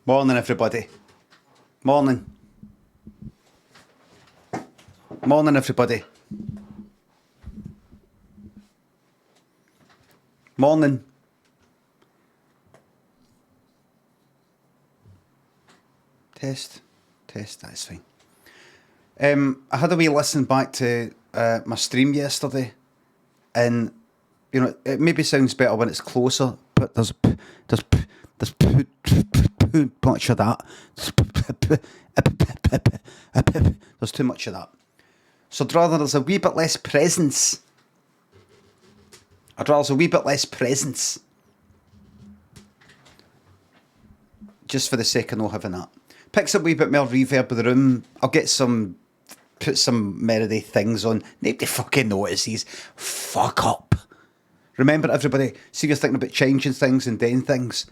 Morning, everybody. Morning. Morning, everybody. Morning. Test. That's fine. I had a wee listen back to my stream yesterday, and you know it maybe sounds better when it's closer, but there's too much of that. There's too much of that. So I'd rather there's a wee bit less presence. Just for the sake of not having that. Picks up a wee bit more reverb of the room. I'll put some melody things on. Nobody fucking notices. Fuck up. Remember, everybody, see you're thinking about changing things and doing things.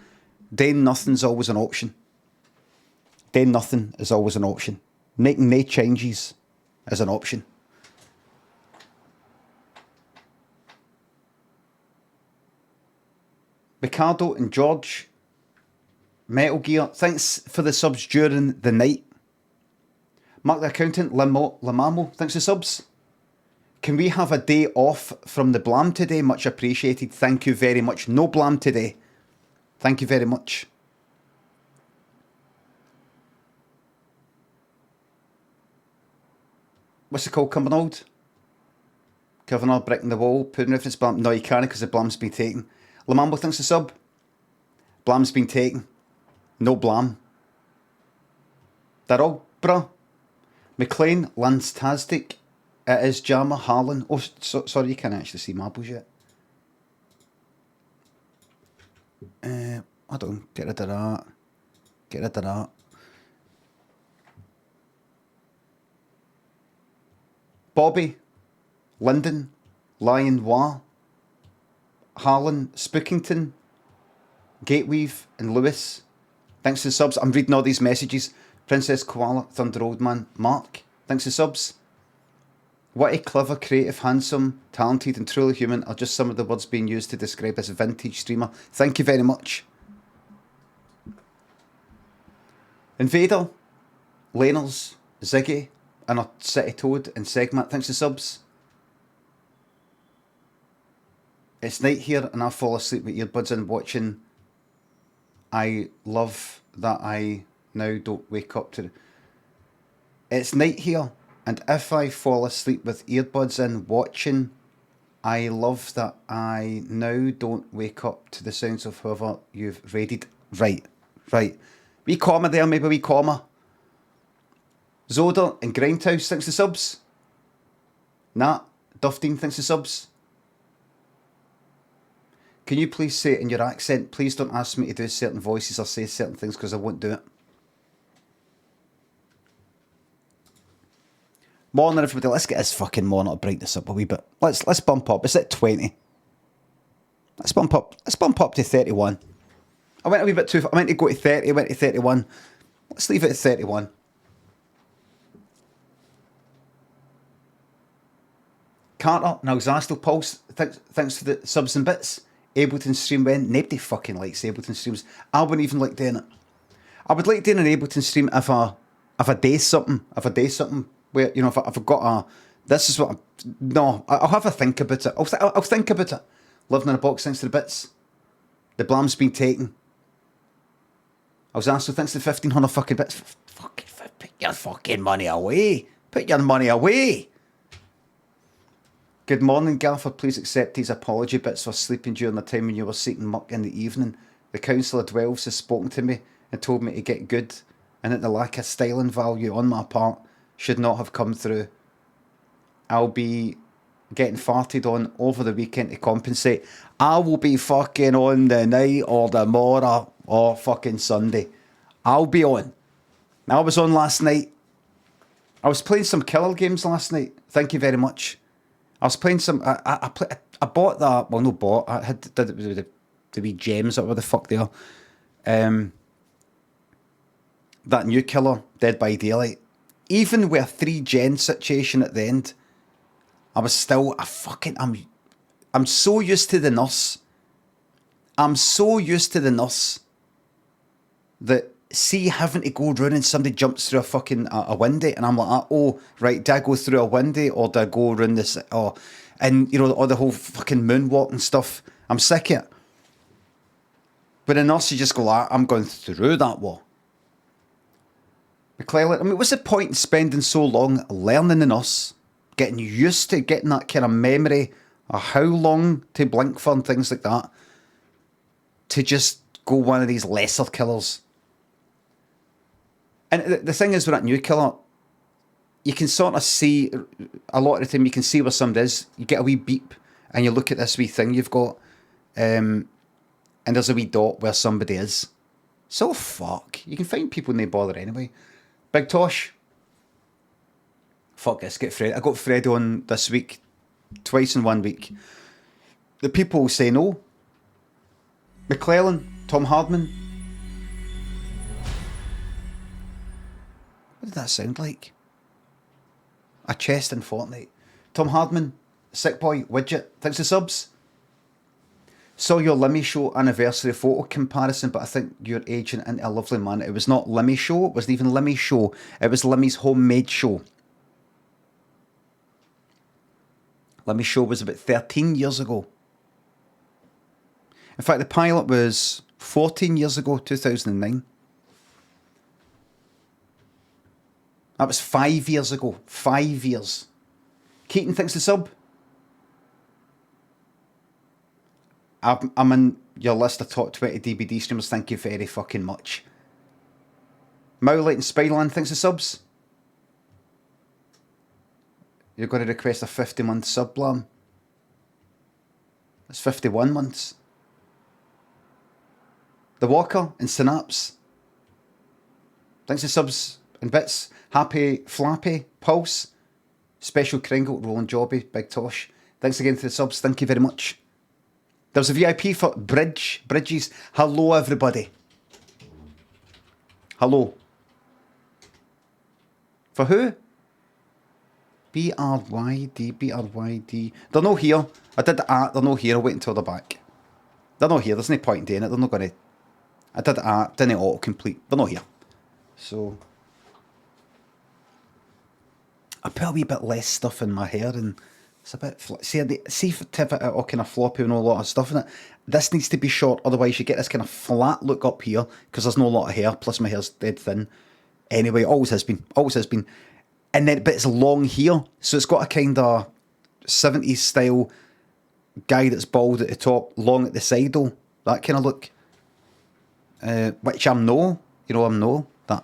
Doing nothing's always an option. Doing nothing is always an option. Making no changes is an option. Ricardo and George, Metal Gear, thanks for the subs during the night. Mark the Accountant, Lamamo, thanks for subs. Can we have a day off from the blam today? Much appreciated. Thank you very much. No blam today. Thank you very much. What's it called, Cumbernauld? Kavanaugh breaking the wall, putting reference blam. No, you can't because the blam's been taken. Lamambo, thanks for sub. Blam's been taken. No blam. They're all, bruh. McLean, Lantastic. It is Jammer, Harlan. Oh, sorry, you can't actually see marbles yet. Hold on, get rid of that. Bobby, Lyndon, Lion Wah, Harlan, Spookington, Gateweave, and Lewis. Thanks for the subs. I'm reading all these messages. Princess Koala, Thunder Old Man, Mark. Thanks for the subs. What a clever, creative, handsome, talented, and truly human are just some of the words being used to describe this vintage streamer. Thank you very much. Invader, Laners, Ziggy, and our City Toad and Segment. Thanks for the subs. It's night here and I fall asleep with earbuds in watching. I love that I now don't wake up to... It's night here and if I fall asleep with earbuds in watching, I love that I now don't wake up to the sounds of whoever you've raided. Right. Wee comma there, maybe wee comma. Zoda and Grindhouse, thanks for subs. Nat, Duffdeen, thanks for subs. Can you please say it in your accent? Please don't ask me to do certain voices or say certain things because I won't do it. Morning, everybody. Let's get this fucking monitor brightness up a wee bit. Let's bump up. It's at 20. Let's bump up to 31. I went a wee bit too far. I meant to go to 30. I went to 31. Let's leave it at 31. Carter, now Zastel Pulse, thanks for the subs and bits. Ableton stream when? Nobody fucking likes Ableton streams. I wouldn't even like doing it. I would like doing an Ableton stream if I do something. Where, you know, if I've got a... This is what I'll have a think about it. I'll think about it. Living in a box, thanks to the bits. The blam's been taken. I was asked, so thanks to the 1,500 fucking bits. Put your fucking money away. Put your money away. Good morning, Gaffer. Please accept his apology bits for sleeping during the time when you were seeking muck in the evening. The councillor Dwells has spoken to me and told me to get good, and that the lack of styling value on my part should not have come through. I'll be getting farted on over the weekend to compensate. I will be fucking on the night or the morrow or fucking Sunday. I'll be on. I was on last night. I was playing some killer games last night. Thank you very much. I was playing some... I bought that... Well, no bought. I had the wee gems or whatever the fuck they are. That new killer, Dead by Daylight. Even with a 3-gen situation at the end, I was still I'm so used to the nurse. I'm so used to the nurse that see having to go round and somebody jumps through a fucking a window, and I'm like, oh right, do I go through a window or do I go round this? Oh, and you know, all the whole fucking moonwalk and stuff. I'm sick of it. But in us, you just go like, I'm going through that wall. McClellan, I mean, what's the point in spending so long learning in us, getting used to getting that kind of memory of how long to blink for and things like that, to just go one of these lesser killers? And the thing is with that new killer, you can sort of see, a lot of the time, you can see where somebody is. You get a wee beep, and you look at this wee thing you've got, and there's a wee dot where somebody is. So fuck. You can find people and they bother anyway. Big Tosh. Fuck this, get Fred. I got Fred on this week, twice in 1 week. The people say no. McClellan, Tom Hardman. What did that sound like? A chest in Fortnite. Tom Hardman, Sick Boy, Widget, thanks for subs. Saw your Limmy show anniversary photo comparison, but I think you're aging into a lovely man. It was not Limmy show, it wasn't even Limmy show, it was Limmy's homemade show. Limmy's show was about 13 years ago. In fact, the pilot was 14 years ago, 2009. That was 5 years ago. 5 years. Keaton, thanks to sub. I'm in your list of top 20 DVD streamers. Thank you very fucking much. Mowlight and Spyland, thanks to subs. You're going to request a 50-month sub plan. That's 51 months. The Walker and Synapse. Thanks to subs and bits. Happy Flappy, Pulse, Special Kringle, Roland Jobby, Big Tosh. Thanks again for the subs. Thank you very much. There's a VIP for Bridges. Hello, everybody. Hello. For who? BRYD. They're not here. I did the art. They're not here. I'll wait until they're back. They're not here. There's no point in doing it. They're not going to. I did the art. Didn't autocomplete. They're not here. So. I put a wee bit less stuff in my hair and it's a bit... See if it have it all kind of floppy and a lot of stuff in it. This needs to be short, otherwise you get this kind of flat look up here because there's no lot of hair, plus my hair's dead thin. Anyway, always has been. And then, but it's long here, so it's got a kind of 70s style guy that's bald at the top, long at the side though. That kind of look. Which I'm no. You know I'm no. That.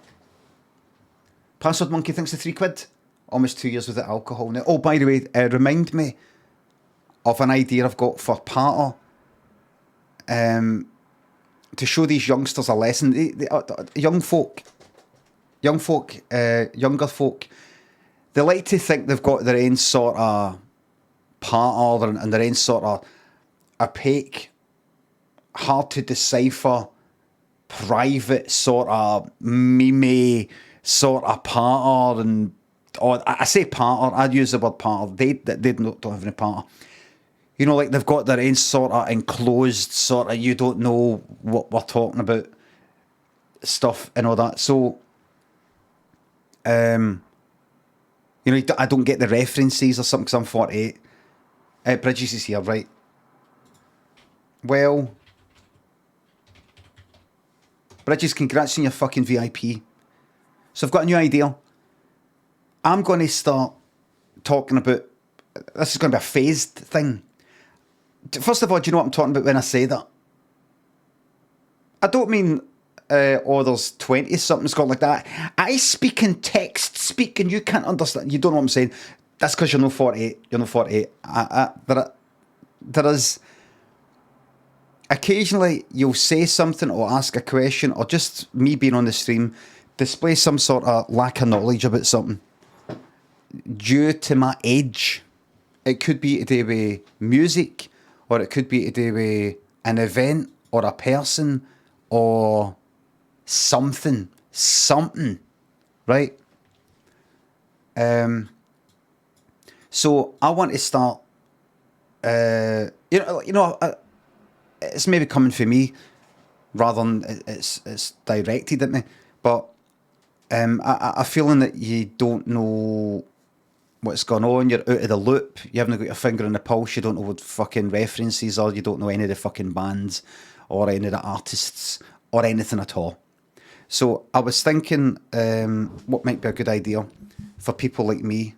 Password Monkey thinks the £3. Almost 2 years without alcohol now. Oh, by the way, remind me of an idea I've got for Pater. To show these youngsters a lesson. Younger folk, they like to think they've got their own sort of Pater and their own sort of opaque, hard to decipher, private sort of meme sort of Pater and... Or I say Pater, I'd use the word Pater. They don't have any Pater. You know, like they've got their own sort of enclosed sort of, you don't know what we're talking about stuff and all that. So, you know, I don't get the references or something because I'm 48. Bridges is here, right? Well, Bridges, congrats on your fucking VIP. So I've got a new idea. I'm going to start talking about... This is going to be a phased thing. First of all, do you know what I'm talking about when I say that? I don't mean, there's 20-somethings got like that. I speak in text speak and you can't understand. You don't know what I'm saying. That's because you're no 48. You're no 48. There is... Occasionally, you'll say something or ask a question or just me being on the stream, display some sort of lack of knowledge about something. Due to my age, it could be to do with music, or it could be to do with an event, or a person, or something, right? So I want to start. It's maybe coming for me. rather than it's directed at me. But I feeling that you don't know what's going on, you're out of the loop, you haven't got your finger on the pulse, you don't know what fucking references are, you don't know any of the fucking bands or any of the artists or anything at all. So I was thinking what might be a good idea for people like me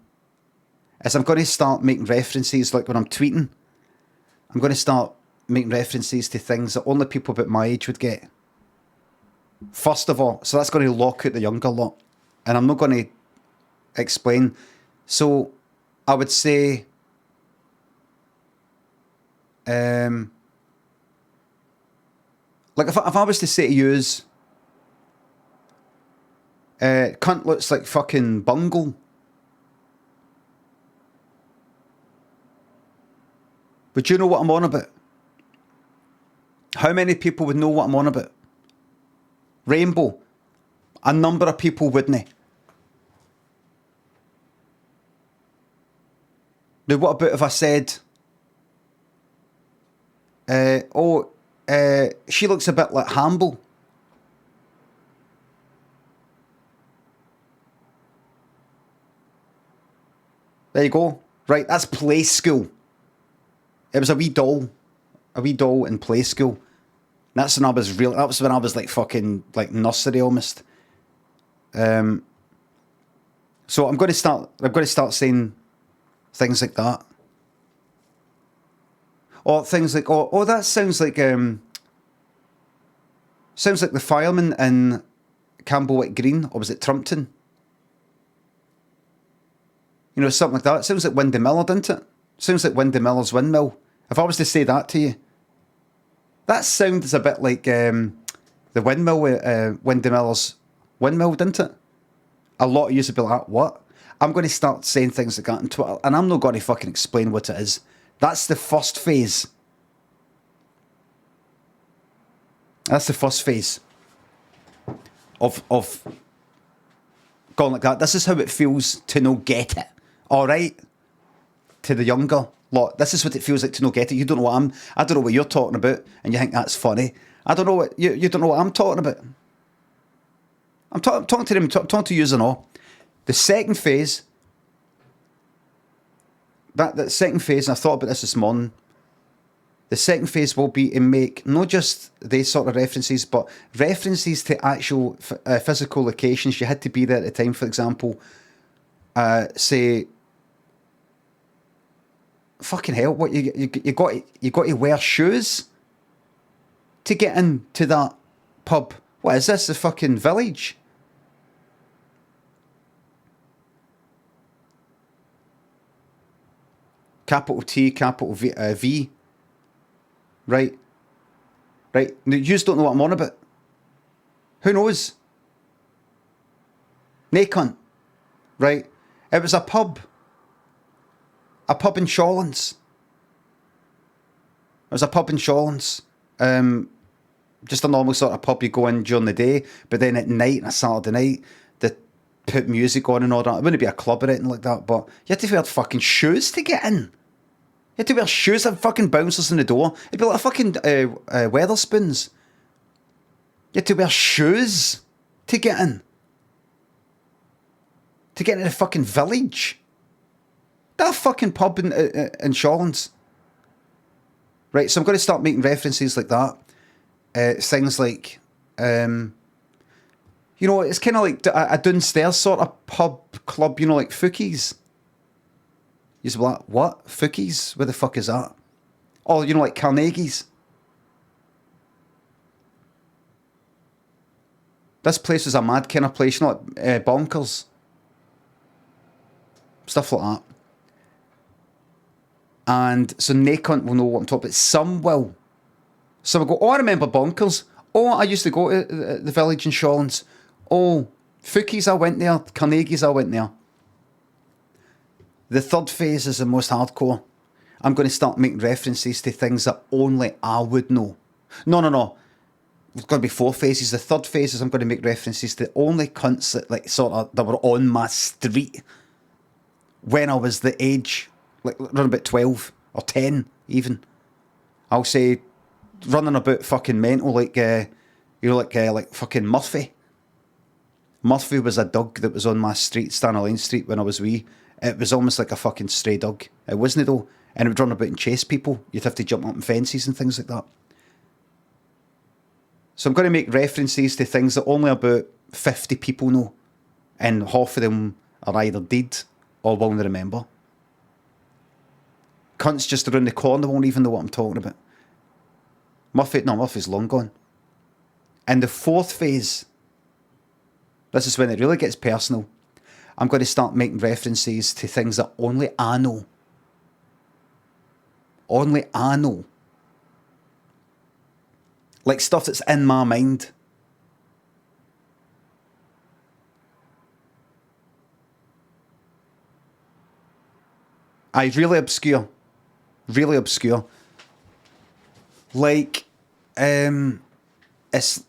is I'm going to start making references, like when I'm tweeting, I'm going to start making references to things that only people about my age would get. First of all, so that's going to lock out the younger lot. And I'm not going to explain. So I would say like if I was to say to yous, cunt looks like fucking bungle. Would you know what I'm on about? How many people would know what I'm on about? Rainbow. A number of people wouldn't. Now, what about if I said, she looks a bit like Hamble. There you go. Right, that's play school. It was a wee doll in play school. That's when I was real. That was when I was like fucking like nursery almost. So I'm going to start saying things like that, or things like that sounds like the fireman in Campbell White Green, or was it Trumpton? You know, something like that. It sounds like Windy Miller, doesn't it? Sounds like Windy Miller's windmill. If I was to say that to you, that sounds a bit like the windmill, Windy Miller's windmill, didn't it? A lot of you would be like, what? I'm going to start saying things like that on Twitter, and I'm not going to fucking explain what it is. That's the first phase. That's the first phase of going like that. This is how it feels to no get it. All right? To the younger lot, this is what it feels like to no get it. You don't know what I don't know what you're talking about, and you think that's funny. I don't know what you don't know what I'm talking about. I'm talking to them, talking to yous and all. The second phase, that second phase, and I thought about this morning. The second phase will be to make not just these sort of references, but references to actual physical locations. You had to be there at the time. For example, say, fucking hell, what you got to wear shoes to get into that pub. What is this? The fucking Village? Capital T, capital V. Right. Now, you just don't know what I'm on about. Who knows? Nay cunt. Right. It was a pub. A pub in Shawlands. It was a pub in Shawlands. Just a normal sort of pub you go in during the day, but then at night, on a Saturday night, they put music on and all that. It wouldn't be a club or anything like that, but you had to wear fucking shoes to get in. You had to wear shoes, have fucking bouncers in the door. It'd be like fucking Weatherspoons. You had to wear shoes to get in. To get into the fucking Village. That fucking pub in Shawlands. Right, so I'm going to start making references like that. Things like, you know, it's kind of like a downstairs sort of pub club, you know, like Fookies. You'd be like, what? Fookies? Where the fuck is that? Oh, you know, like Carnegie's. This place is a mad kind of place, you know, like Bonkers. Stuff like that. And so nae cunt will know what I'm talking about. Some will. Some will go, oh, I remember Bonkers. Oh, I used to go to the Village in Shawlands. Oh, Fookies, I went there. Carnegie's, I went there. The third phase is the most hardcore. I'm going to start making references to things that only I would know. No. There's going to be 4 phases. The third phase is I'm going to make references to only cunts that like sort of that were on my street when I was the age, like around about 12 or 10 even. I'll say running about fucking mental, like You know, like fucking Murphy. Murphy was a dog that was on my street, Stanley Lane Street, when I was wee. It was almost like a fucking stray dog. It wasn't though. And it would run about and chase people. You'd have to jump up on fences and things like that. So I'm going to make references to things that only about 50 people know. And half of them are either dead or will not remember. Cunts just around the corner won't even know what I'm talking about. Murphy's long gone. And the fourth phase, this is when it really gets personal. I'm going to start making references to things that only I know. Only I know. Like stuff that's in my mind. Really obscure. Really obscure. Like, it's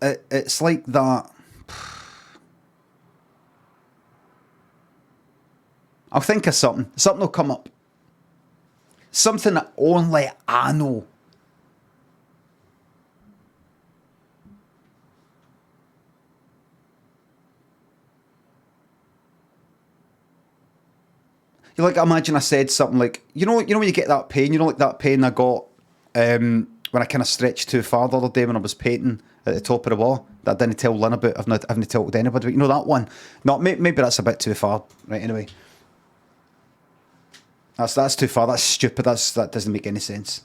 like that. I'll think of something. Something will come up. Something that only I know. You like, imagine I said something like, you know when you get that pain, like that pain I got when I kind of stretched too far the other day when I was painting at the top of the wall that I didn't tell Lynn about. I haven't told anybody about. You know that one? No, maybe that's a bit too far. Right, anyway. That's too far. That's stupid. That doesn't make any sense.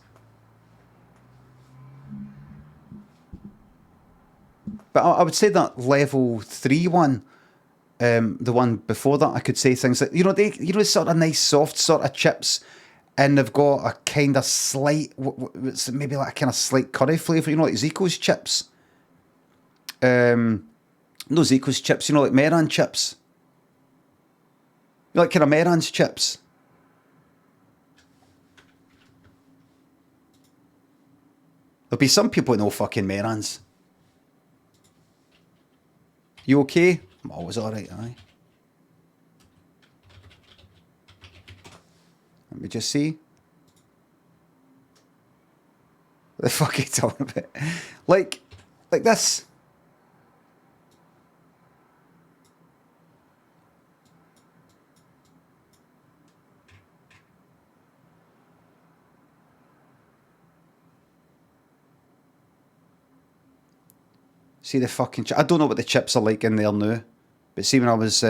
But I would say that level 3 one, the one before that, I could say things like, they sort of nice soft sort of chips, and they've got a kind of slight, maybe like a kind of slight curry flavour, like Zico's chips. No Zico's chips, like Meran chips. You like kind of Meran's chips. There'll be some people that know fucking Meran's. You okay? I'm always alright, aye. Let me just see. What the fuck are you talking about? Like this. See the fucking... I don't know what the chips are like in there now. But see, when I was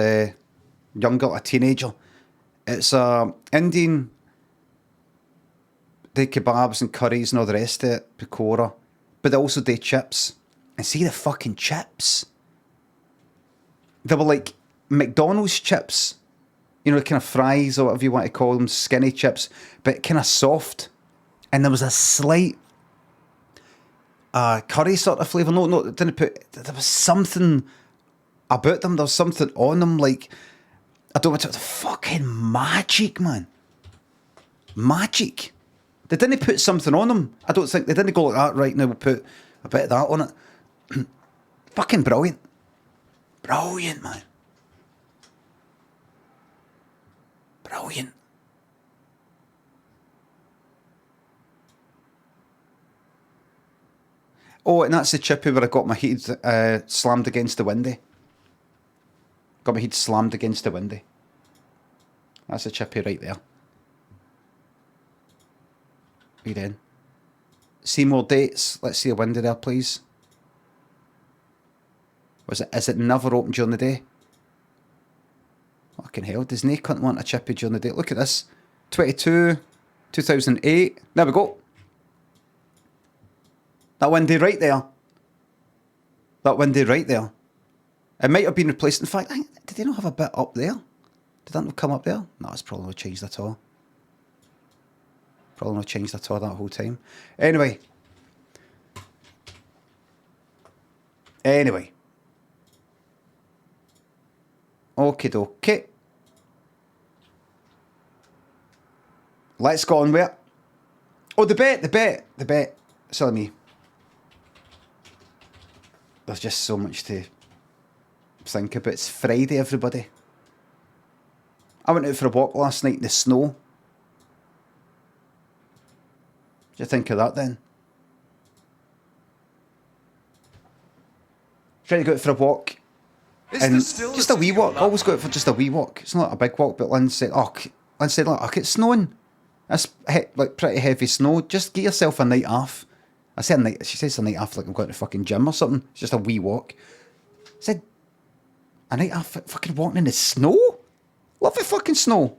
younger, a teenager, it's Indian... They kebabs and curries and all the rest of it, pakora. But they also do chips. And see the fucking chips. They were like McDonald's chips. The kind of fries or whatever you want to call them, skinny chips. But kind of soft. And there was a slight... curry sort of flavour. No, it didn't put... There was something about them. There was something on them. Like, I don't know what... Fucking magic, man. Magic. They didn't put something on them. I don't think... They didn't go like that, right now we'll put a bit of that on it. Fucking brilliant. Brilliant, man. Brilliant. Oh, and that's the chippy where I got my head slammed against the window. Got my head slammed against the window. That's the chippy right there. Are you then? See more dates. Let's see a window there, please. Is it never open during the day? Fucking hell, does no cunt want a chippy during the day? Look at this. 22, 2008. There we go. That window right there. That window right there. It might have been replaced. In fact, did they not have a bit up there? Did that not come up there? No, it's probably not changed at all. Probably not changed at all that whole time. Anyway. Okie dokie. Let's go on with it. Oh, the bet. Silly me. There's just so much to think about. It's Friday, everybody. I went out for a walk last night in the snow. What do you think of that then? Trying to go out for a walk. And just a wee walk. Always go out for just a wee walk. It's not a big walk, but Lynn said, look, it's snowing. That's like pretty heavy snow. Just get yourself a night off. I said a night. She says a night off like I'm going to the fucking gym or something. It's just a wee walk. I said, a night off fucking walking in the snow? Love the fucking snow.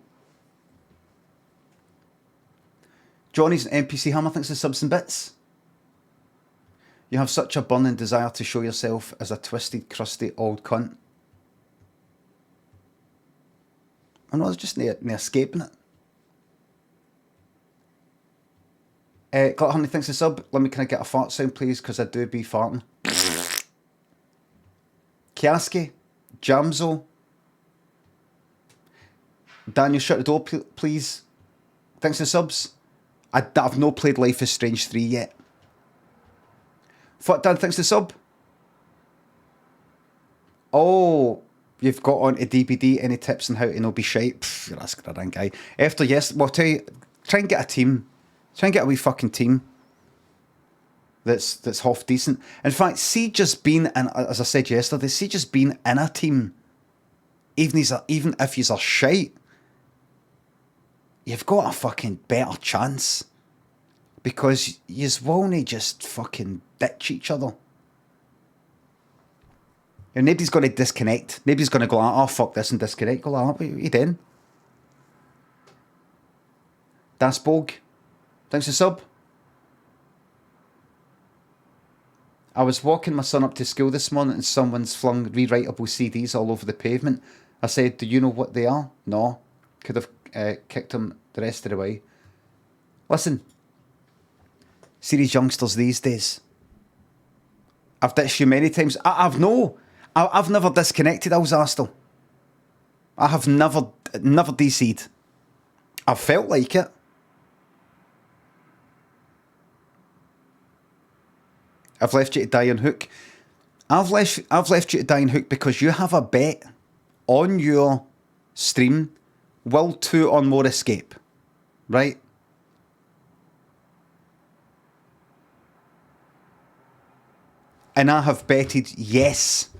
Johnny's an NPC Hammer thinks the subs and bits. You have such a burning desire to show yourself as a twisted, crusty old cunt. I know, it's just near escaping it. Glut Honey thinks the sub. Let me, can I get a fart sound, please? Because I do be farting. Kiaski. Jamzo. Daniel, shut the door, please. Thanks for the subs. I've not played Life is Strange 3 yet. Fuck Dan, thanks for the sub. Oh, you've got onto DBD. Any tips on how to not be shite? Pff, you're asking a wrong guy. After yes, well, I'll tell you, try and get a team. Try and get a wee fucking team that's half decent. In fact, see just being in, as I said yesterday, see just being in a team, even if you're shite, you've got a fucking better chance. Because yous won't just fucking ditch each other. And nobody's going to disconnect. Nobody's going to go, oh, fuck this and disconnect. Go, what are you doing? Dasbog. Thanks for sub. I was walking my son up to school this morning and someone's flung rewritable CDs all over the pavement. I said, do you know what they are? No. Could have kicked him the rest of the way. Listen. See these youngsters these days. I've ditched you many times. I've never disconnected, Alzarstel. I have never DC'd. I've felt like it. I've left you to die on hook. I've left you to die on hook because you have a bet on your stream. Will 2 or more escape? Right? And I have betted yes.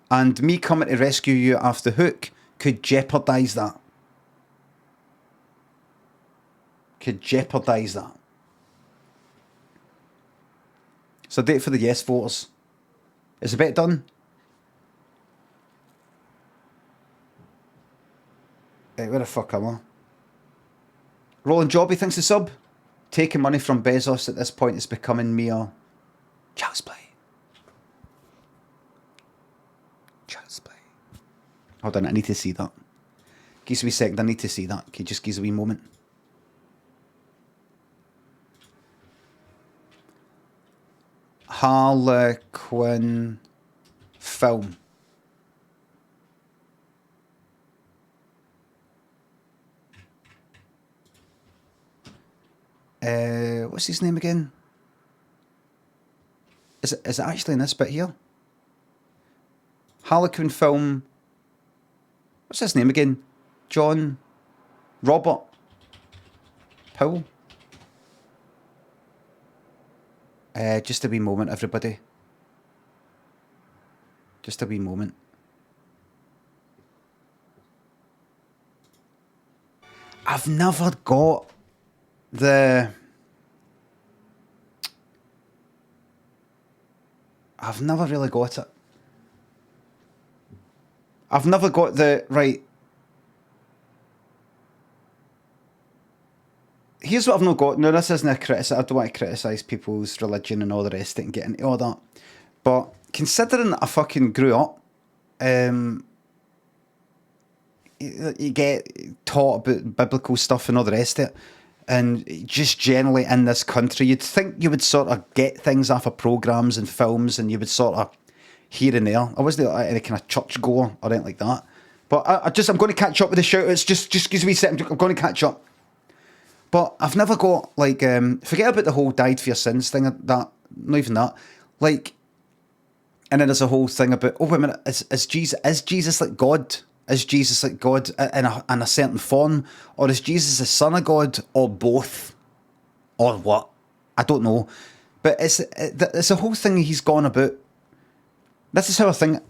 And me coming to rescue you off the hook could jeopardise that. Could jeopardise that. So date for the yes voters. Is the bet done? Hey, where the fuck am I? Roland Jobby thinks the sub. Taking money from Bezos at this point is becoming mere child's play. Child's play. Hold on, I need to see that. Give us a wee second, I need to see that. Okay, just give us a wee moment. Harlequin film. What's his name again? Is it actually in this bit here? Harlequin film. What's his name again? John Robert Powell. Just a wee moment, everybody. Just a wee moment. I've never got I've never really got it. I've never got the right. Here's what I've not got. No, this isn't a criticism. I don't want to criticise people's religion and all the rest of it and get into all that. But considering that I fucking grew up, you get taught about biblical stuff and all the rest of it. And just generally in this country, you'd think you would sort of get things off of programmes and films and you would sort of here and there. I wasn't like any kind of church goer or anything like that. But I'm going to catch up with the shout-outs. Just gives me a second. I'm going to catch up. But I've never got, like, forget about the whole died for your sins thing, that, not even that. Like, and then there's a whole thing about, oh, wait a minute, is Jesus like God? Is Jesus like God in a certain form? Or is Jesus the Son of God? Or both? Or what? I don't know. But it's a whole thing he's gone about. This is how I think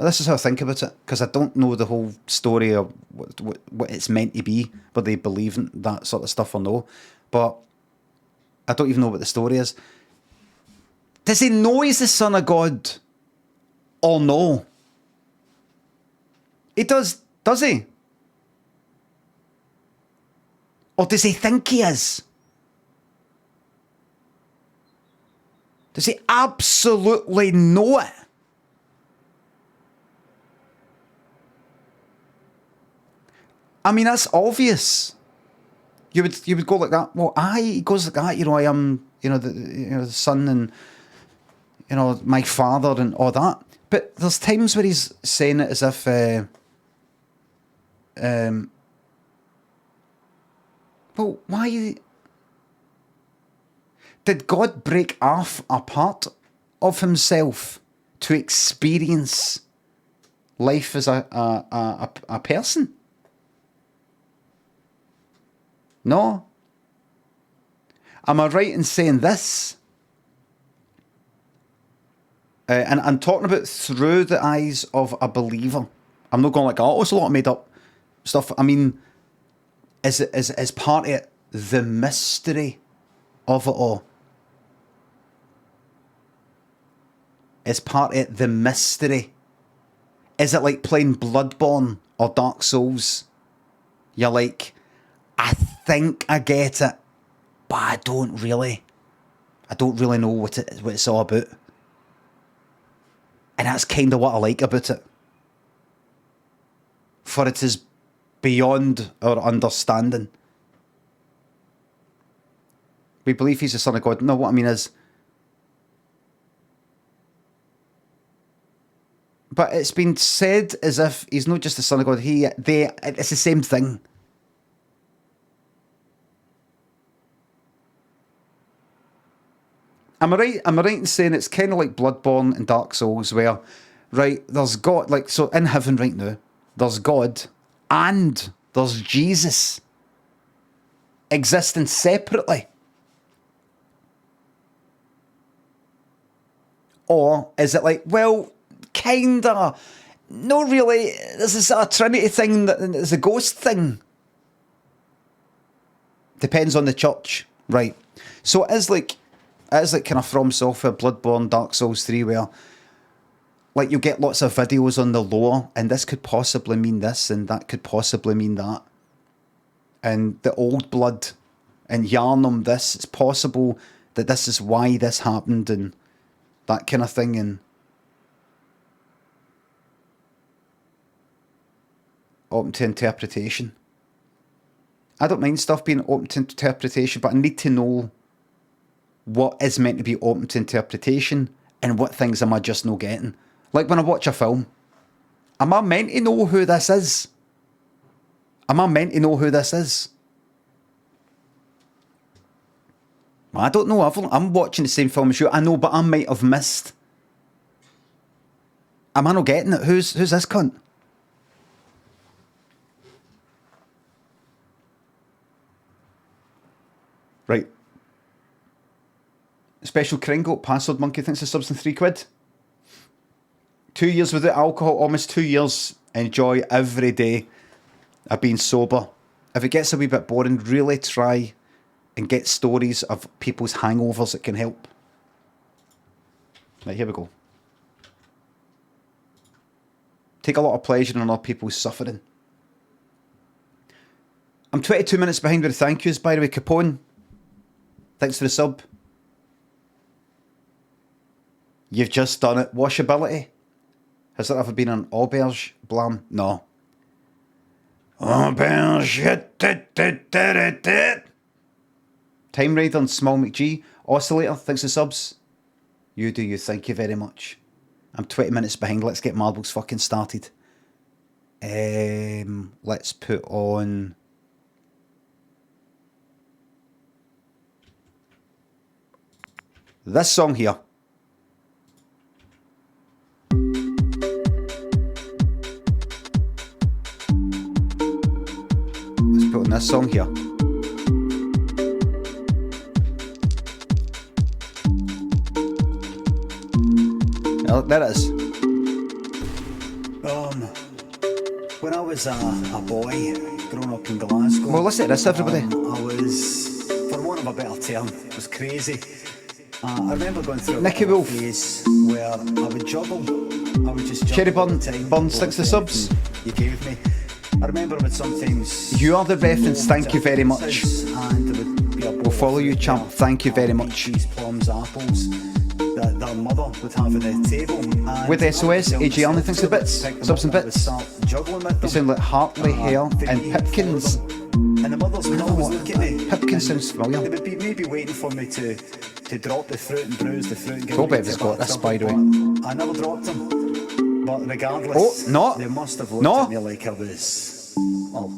about it, because I don't know the whole story of what it's meant to be, whether they believe in that sort of stuff or no. But I don't even know what the story is. Does he know he's the Son of God or no? He does he? Or does he think he is? Does he absolutely know it? I mean, that's obvious. You would go like that. Well, he goes like that. You know, I am, the son and, my father and all that. But there's times where he's saying it as if, well, why did God break off a part of himself to experience life as a person? No. Am I right in saying this? And I'm talking about through the eyes of a believer. I'm not going like, oh, it's a lot of made up stuff. I mean, is part of it the mystery of it all? Is part of it the mystery? Is it like playing Bloodborne or Dark Souls? You're like, I think I get it, but I don't really know what it's all about. And that's kind of what I like about it. For it is beyond our understanding. We believe he's the Son of God. No, what I mean is, but it's been said as if he's not just the Son of God. It's the same thing. Am I right in saying it's kind of like Bloodborne and Dark Souls, where, right, there's God, like, so in heaven right now, there's God and there's Jesus existing separately? Or is it like, well, kinda, no really, there's a sort of Trinity thing, that there's a ghost thing? Depends on the church, right? So it is like kind of From Software, Bloodborne, Dark Souls 3, where like you get lots of videos on the lore, and this could possibly mean this, and that could possibly mean that. And the old blood and Yarnum this, it's possible that this is why this happened, and that kind of thing. And open to interpretation. I don't mind stuff being open to interpretation, but I need to know what is meant to be open to interpretation and what things am I just not getting. Like when I watch a film, am I meant to know who this is? Am I meant to know who this is? I don't know. I'm watching the same film as you. I know, but I might have missed. Am I not getting it? Who's this cunt? Right. Special Kringle, Password Monkey thinks the sub's in £3. 2 years without alcohol, almost 2 years. Enjoy every day of being sober. If it gets a wee bit boring, really try and get stories of people's hangovers that can help. Right, here we go. Take a lot of pleasure in other people's suffering. I'm 22 minutes behind with the thank yous, by the way. Capone, thanks for the sub. You've just done it. Washability. Has there ever been an auberge blam? No. Auberge. Time Raider and Small McG. Oscillator, thanks for subs. You do you. Thank you very much. I'm 20 minutes behind. Let's get Marbles fucking started. Let's put on... this song here. Let's put on this song here. Oh, there it is. When I was a boy, growing up in Glasgow... Well, listen to this, everybody. I was, for want of a better term, was crazy. I remember going through Nicky a Wolf. phase where I would juggle. I would just juggle Cherry Bun, all the time. Bun sticks the subs. You gave me. I remember I would sometimes... You are the reference, thank you very much. And there would be a bowl We'll follow of you, fruit champ, there, thank you very much. Peaches, plums, apples, that their mother would have at the table. And With SOS, I would AG only thinks of bits, pick them subs and up, I would bits. start juggling with You them. sound like Hartley, Hare They'd and be Pipkins. full of them. And the mothers would always look at me. Pipkins and sounds familiar. They would be maybe waiting for me to drop the fruit and bruise the fruit and get Toby me has into got bad this, trouble, by the way. but I never dropped them. But regardless, Oh, no. they must have looked No. at me like I was, well,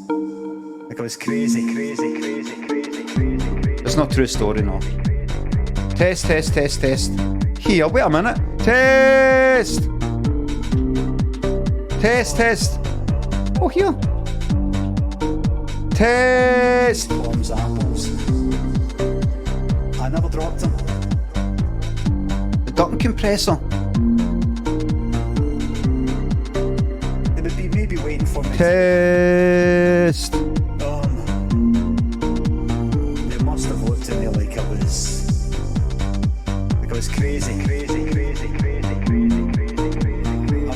like I was crazy. It's not a true story, no. Test. Here, wait a minute. Test. Oh, here. Test. Plums, apples. I never dropped them. The ducting compressor. They would be maybe waiting for me. Test. They must have looked at me like I was crazy. I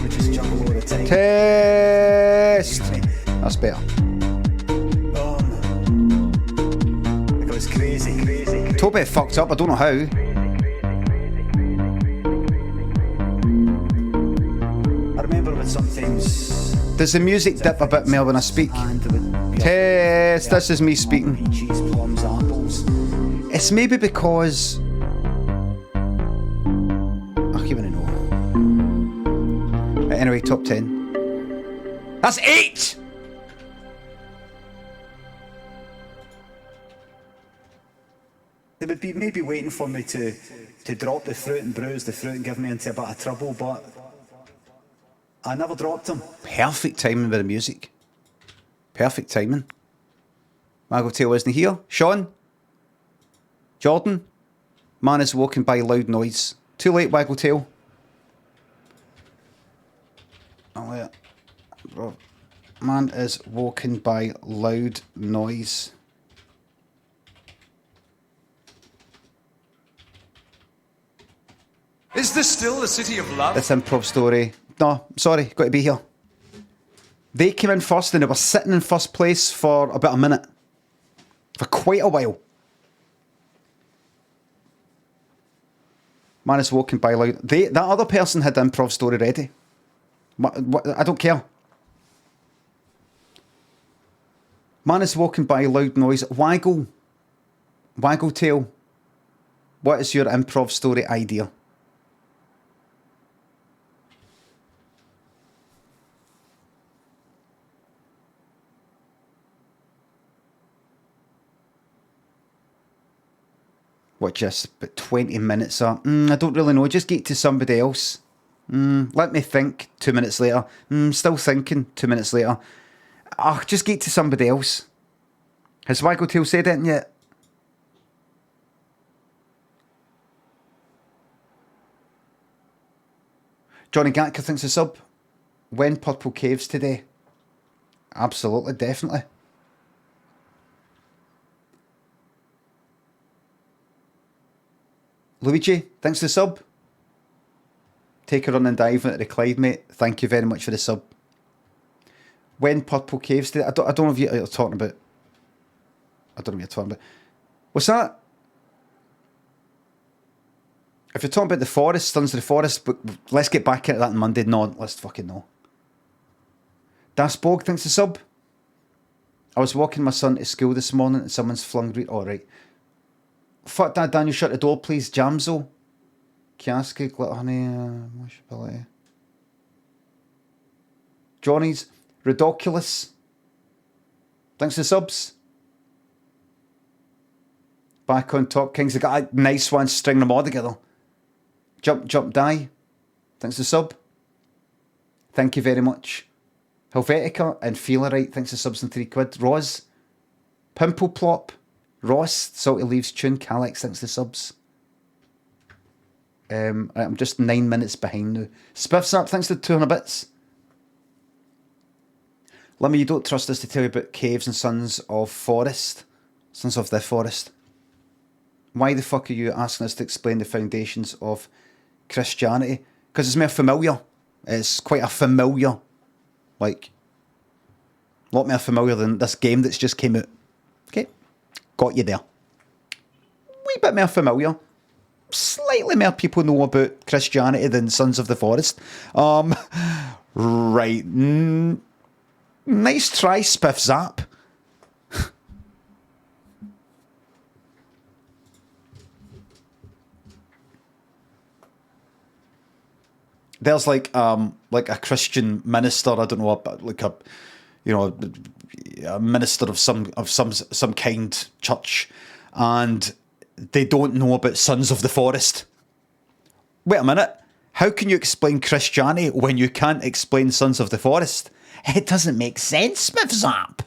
would just juggle all the time. Test. That's better. Like I was crazy. Toby fucked up, I don't know how. I remember when sometimes Does the music dip a bit more when I speak? and there would be Test. This is me speaking. peaches, plums, apples. It's maybe because I can't even know. Anyway, top 10. That's 8. They would be maybe waiting for me to drop the fruit and bruise the fruit and give me into a bit of trouble, but I never dropped them. Perfect timing with the music. Perfect timing. Waggletail isn't here. Sean? Jordan? Man is woken by loud noise. Too late, Waggletail. Oh, yeah. Bro. Man is woken by loud noise. Is this still the city of love? This improv story. No, sorry, got to be here. They came in first and they were sitting in first place for about a minute. For quite a while. Man is woken by loud. That other person had the improv story ready. I don't care. Man is woken by loud noise. Waggletail. What is your improv story idea? What, just about 20 minutes up? I don't really know. Just get to somebody else. Let me think. 2 minutes later. Still thinking. 2 minutes later. Just get to somebody else. Has Waggletail said it yet? Johnny Gatka thinks a sub. When Purple Caves today? Absolutely, definitely. Luigi, thanks for the sub. Take a run and dive into the Clyde, mate. Thank you very much for the sub. When Purple Caves today? I don't know if you're talking about. I don't know what you're talking about. What's that? If you're talking about the forest, Sons of the Forest, but let's get back into that on Monday. No, let's fucking no. Das Bog thinks the sub. I was walking my son to school this morning and someone's flung... Alright. Fuck that, Daniel, shut the door, please. Jamzo. Kiaski, glitter honey, washability. Johnny's. Ridiculous. Thanks for the subs. Back on top, Kings. They got a nice one, string them all together. Jump, die. Thanks for the sub. Thank you very much. Helvetica and Feelerite, thanks for subs and £3. Roz. Pimple Plop. Ross, Salty Leaves Tune. Calix, thanks for subs. I'm just 9 minutes behind now. Spiffsap, thanks to 200 bits. Limmy, you don't trust us to tell you about caves and Sons of Forest. Sons of the Forest. Why the fuck are you asking us to explain the foundations of Christianity? Because it's more familiar. It's quite a familiar, like, a lot more familiar than this game that's just came out. Okay, got you there. Wee bit more familiar. Slightly more people know about Christianity than Sons of the Forest. Right. Nice try, Spiff Zap. There's like a Christian minister, I don't know, like a, you know, a minister of some kind, church, and they don't know about Sons of the Forest. Wait a minute. How can you explain Christianity when you can't explain Sons of the Forest? It doesn't make sense, Smith Zap.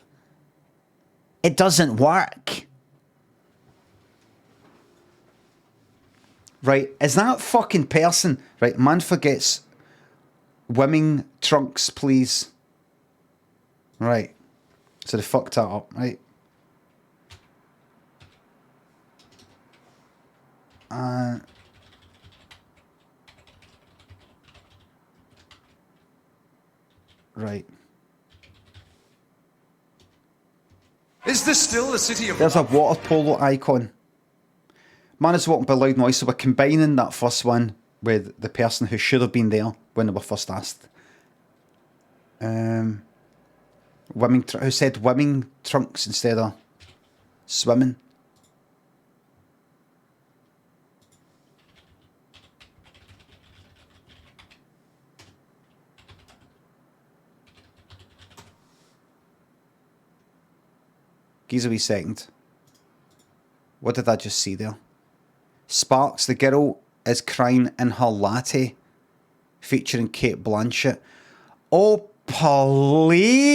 It doesn't work. Right, is that fucking person... Right, man forgets... Wimming trunks, please. Right. So they fucked that up, right? Right. Is this still the city of There's a love? water polo icon. Man is walking by loud noise, so we're combining that first one with the person who should have been there when they were first asked. Wimming, who said Wimming trunks instead of swimming. Give us a wee second. What did I just see there? Sparks, the girl is crying in her latte, featuring Kate Blanchett. Oh, please!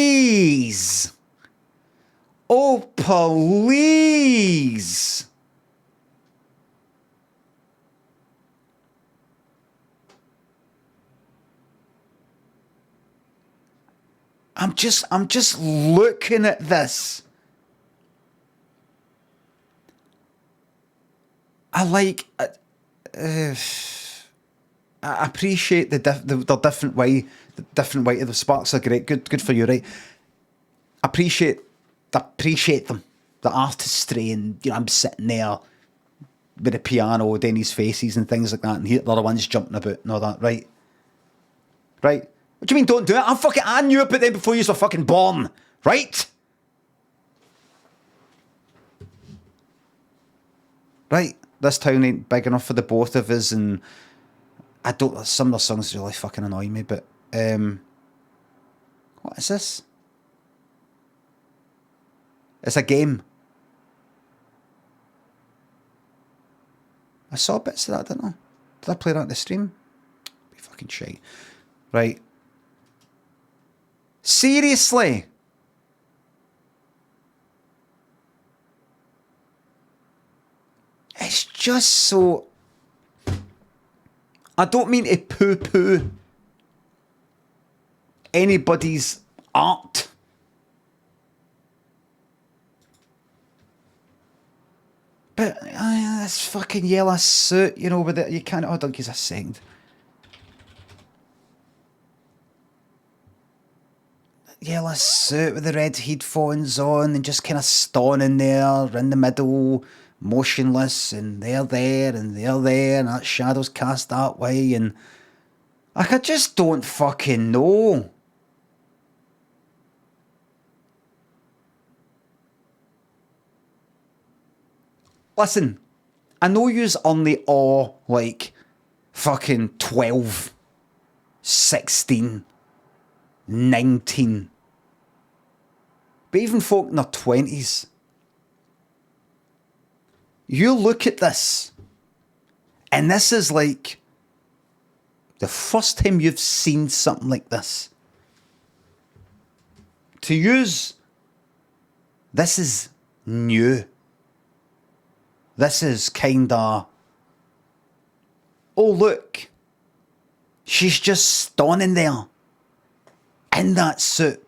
Oh, please! I'm just looking at this. I like. I appreciate the different way. The different way. The sparks are great. Good for you, right? Appreciate them. The artistry, and you know, I'm sitting there with the piano, Denny's faces and things like that, and the other one's jumping about and all that, right? Right? What do you mean don't do it? I knew about them before you were fucking born, right? Right? This town ain't big enough for the both of us, and I don't. Some of the songs really fucking annoy me, but what is this? It's a game. I saw bits of that, didn't I? Did I play that in the stream? Be fucking shite. Right. Seriously? It's just so... I don't mean to poo-poo anybody's art. But this fucking yellow suit, you know, with it, you can't... Hold on, give us a second. Yellow suit with the red headphones on and just kind of standing there in the middle, motionless, and they're there and they're there, and that shadow's cast that way, and like, I just don't fucking know. Listen, I know yous only all like fucking 12, 16, 19. But even folk in their 20s. You look at this, and this is like the first time you've seen something like this. To use, this is new. This is kinda Oh, look. She's just stunning there. In that suit.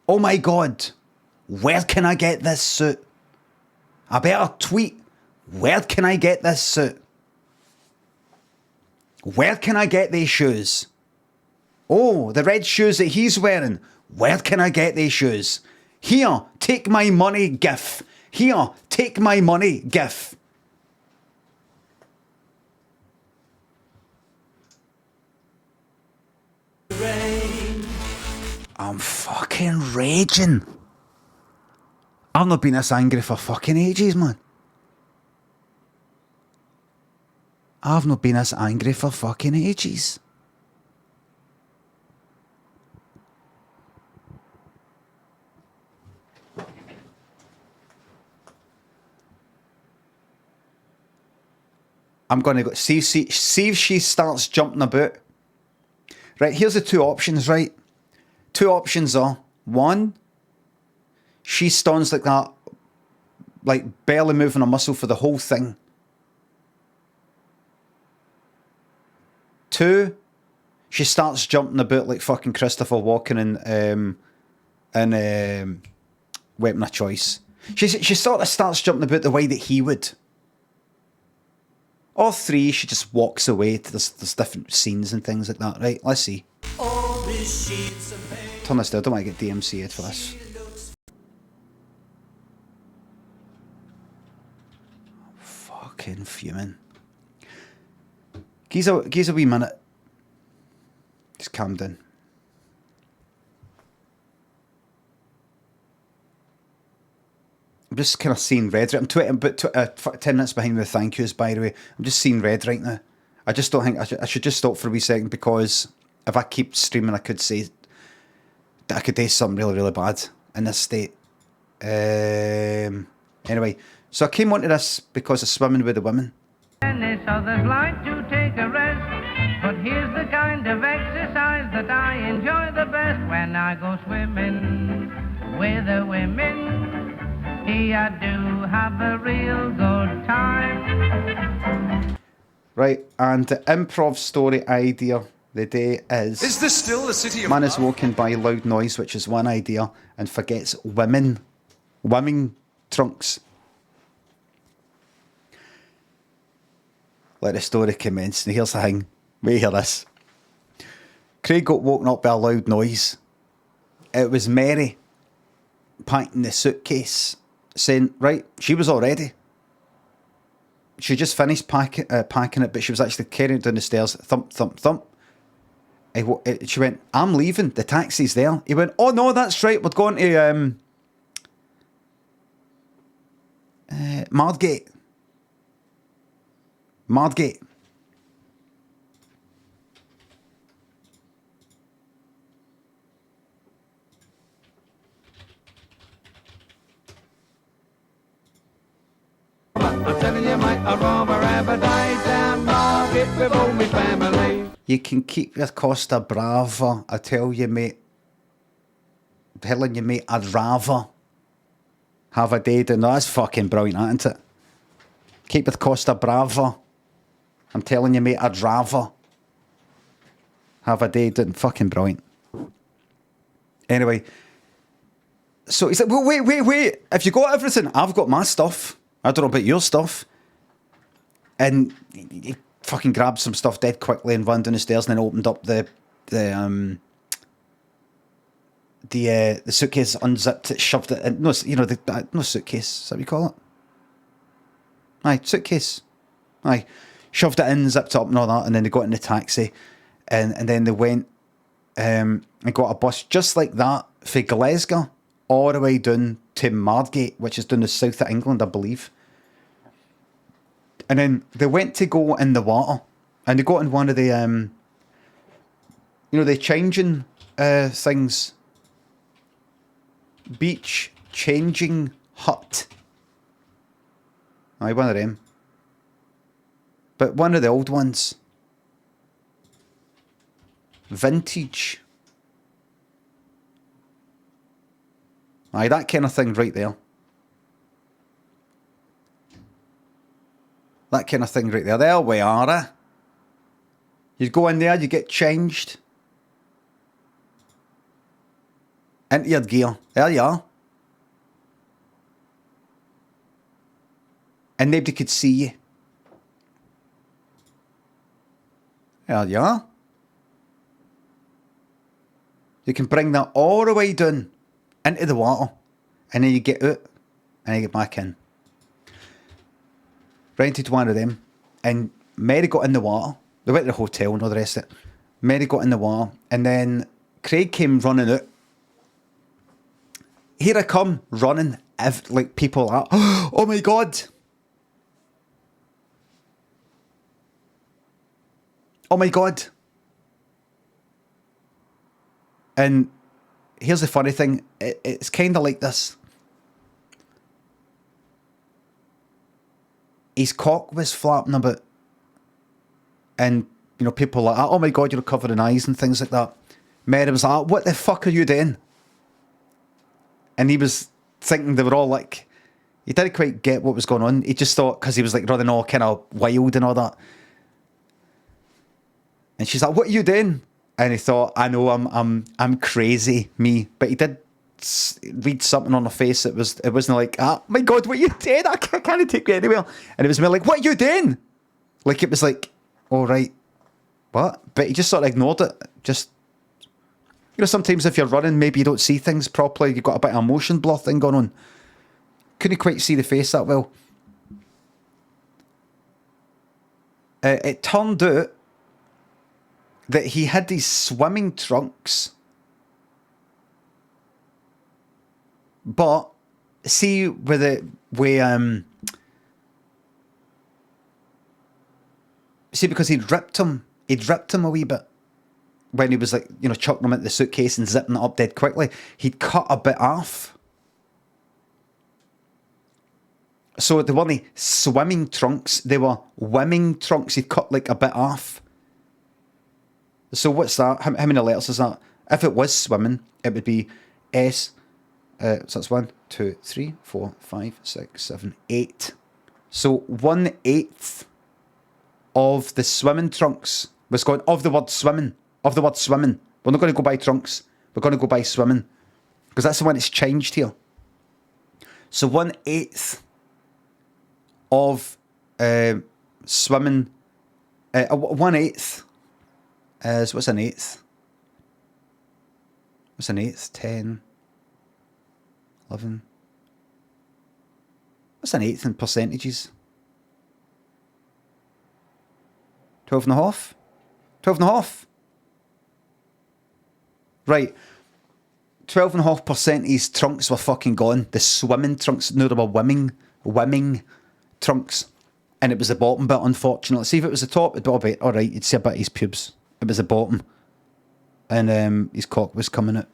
Oh my God. Where can I get this suit? I better tweet. Where can I get this suit? Where can I get these shoes? Oh, the red shoes that he's wearing. Where can I get these shoes? Here, take my money, gif. Here, take my money, gif. I'm fucking raging. I've not been this angry for fucking ages, man. I've not been this angry for fucking ages. I'm going to go see if she starts jumping about. Right, here's the two options, right? Two options are, one, she stuns like that, like barely moving a muscle for the whole thing. Two, she starts jumping about like fucking Christopher Walken in Weapon of Choice. She sort of starts jumping about the way that he would. Or three, she just walks away. There's different scenes and things like that, right? Let's see. Turn this down. I don't want to get DMCA'd for this. Fucking fuming. Give us a wee minute. Just calm down. I'm just kind of seeing red. I'm 10 minutes behind the thank yous, by the way. I'm just seeing red right now. I just don't think I should just stop for a wee second, because if I keep streaming, I could say that I could do something really, really bad in this state. Anyway, so I came onto this because of Swimming with the Women. Others like to take a rest, but here's the kind of exercise that I enjoy the best when I go swimming with the women. I do have a real good time. Right, and the improv story idea the day is this still the city of man is woken by loud noise, which is one idea, and forgets Wimming trunks. Let the story commence. And here's the thing. Wait, hear this. Craig got woken up by a loud noise. It was Mary packing the suitcase, saying, right, she was all ready. She just finished packing it, but she was actually carrying it down the stairs. Thump, thump, thump. She went, I'm leaving. The taxi's there. He went, oh no, that's right. We're going to Mardgate. Mardgate. I'm telling you, mate, I'd rather have a day down Margate with all my family. You can keep your Costa Brava. I tell you, mate. Telling you, mate, I'd rather have a day down. That's fucking brilliant, isn't it? Keep with Costa Brava. I'm telling you, mate, I'd rather have a day down. Fucking brilliant. Anyway, so he's like, well, wait. If you got everything, I've got my stuff. I don't know about your stuff. And he fucking grabbed some stuff dead quickly and ran down the stairs, and then opened up the suitcase, unzipped it, shoved it in. No, no suitcase. Is that what you call it? Aye, suitcase. Aye. Shoved it in, zipped it up and all that, and then they got in the taxi, and then they went and got a bus just like that for Glasgow all the way down to Mardgate, which is down the south of England, I believe. And then they went to go in the water, and they got in one of the the changing things. Beach changing hut. Aye, one of them. But one of the old ones. Vintage. Aye, that kind of thing right there. That kind of thing right there. There we are. You go in there, you get changed. Into your gear. There you are. And nobody could see you. There you are. You can bring that all the way down into the water. And then you get out. And you get back in. Rented one of them. And Mary got in the water. They went to the hotel and all the rest of it. Mary got in the water. And then Craig came running out. Here I come, running. Like people are, oh my God. Oh my God. And here's the funny thing. It's kind of like this. His cock was flapping about. And, you know, people like, oh my God, you're covered in eyes and things like that. Mary was like, what the fuck are you doing? And he was thinking they were all like, he didn't quite get what was going on. He just thought, because he was like running all kind of wild and all that. And she's like, what are you doing? And he thought, I know, I'm crazy, me. But he did read something on her face. It wasn't like, oh my God, what are you doing? I can't take you anywhere. And it was more like, what are you doing? Like, it was like, all right, what? But he just sort of ignored it. Just, you know, sometimes if you're running, maybe you don't see things properly. You've got a bit of a motion blur thing going on. Couldn't quite see the face that well. It turned out that he had these swimming trunks. But see with it see, because he'd ripped him a wee bit when he was like, you know, chucking them into the suitcase and zipping it up dead quickly. He'd cut a bit off. So they weren't swimming trunks, they were wimming trunks. He'd cut like a bit off. So what's that? How many letters is that? If it was swimming, it would be S. So that's 1, 2, 3, 4, 5, 6, 7, 8. So 1/8 of the swimming trunks was going of the word swimming. Of the word swimming. We're not going to go by trunks. We're going to go by swimming. Because that's the one that's changed here. So 1/8 of swimming. 1/8 is, what's an eighth? What's an eighth? 10, 11. What's an eighth in percentages? 12.5? 12.5? Right. 12.5% of his trunks were fucking gone. The swimming trunks. No, they were wimming trunks. And it was the bottom bit, unfortunately. See, if it was the top, it'd be all right. Alright, you'd see a bit of his pubes. It was the bottom. And his cock was coming out.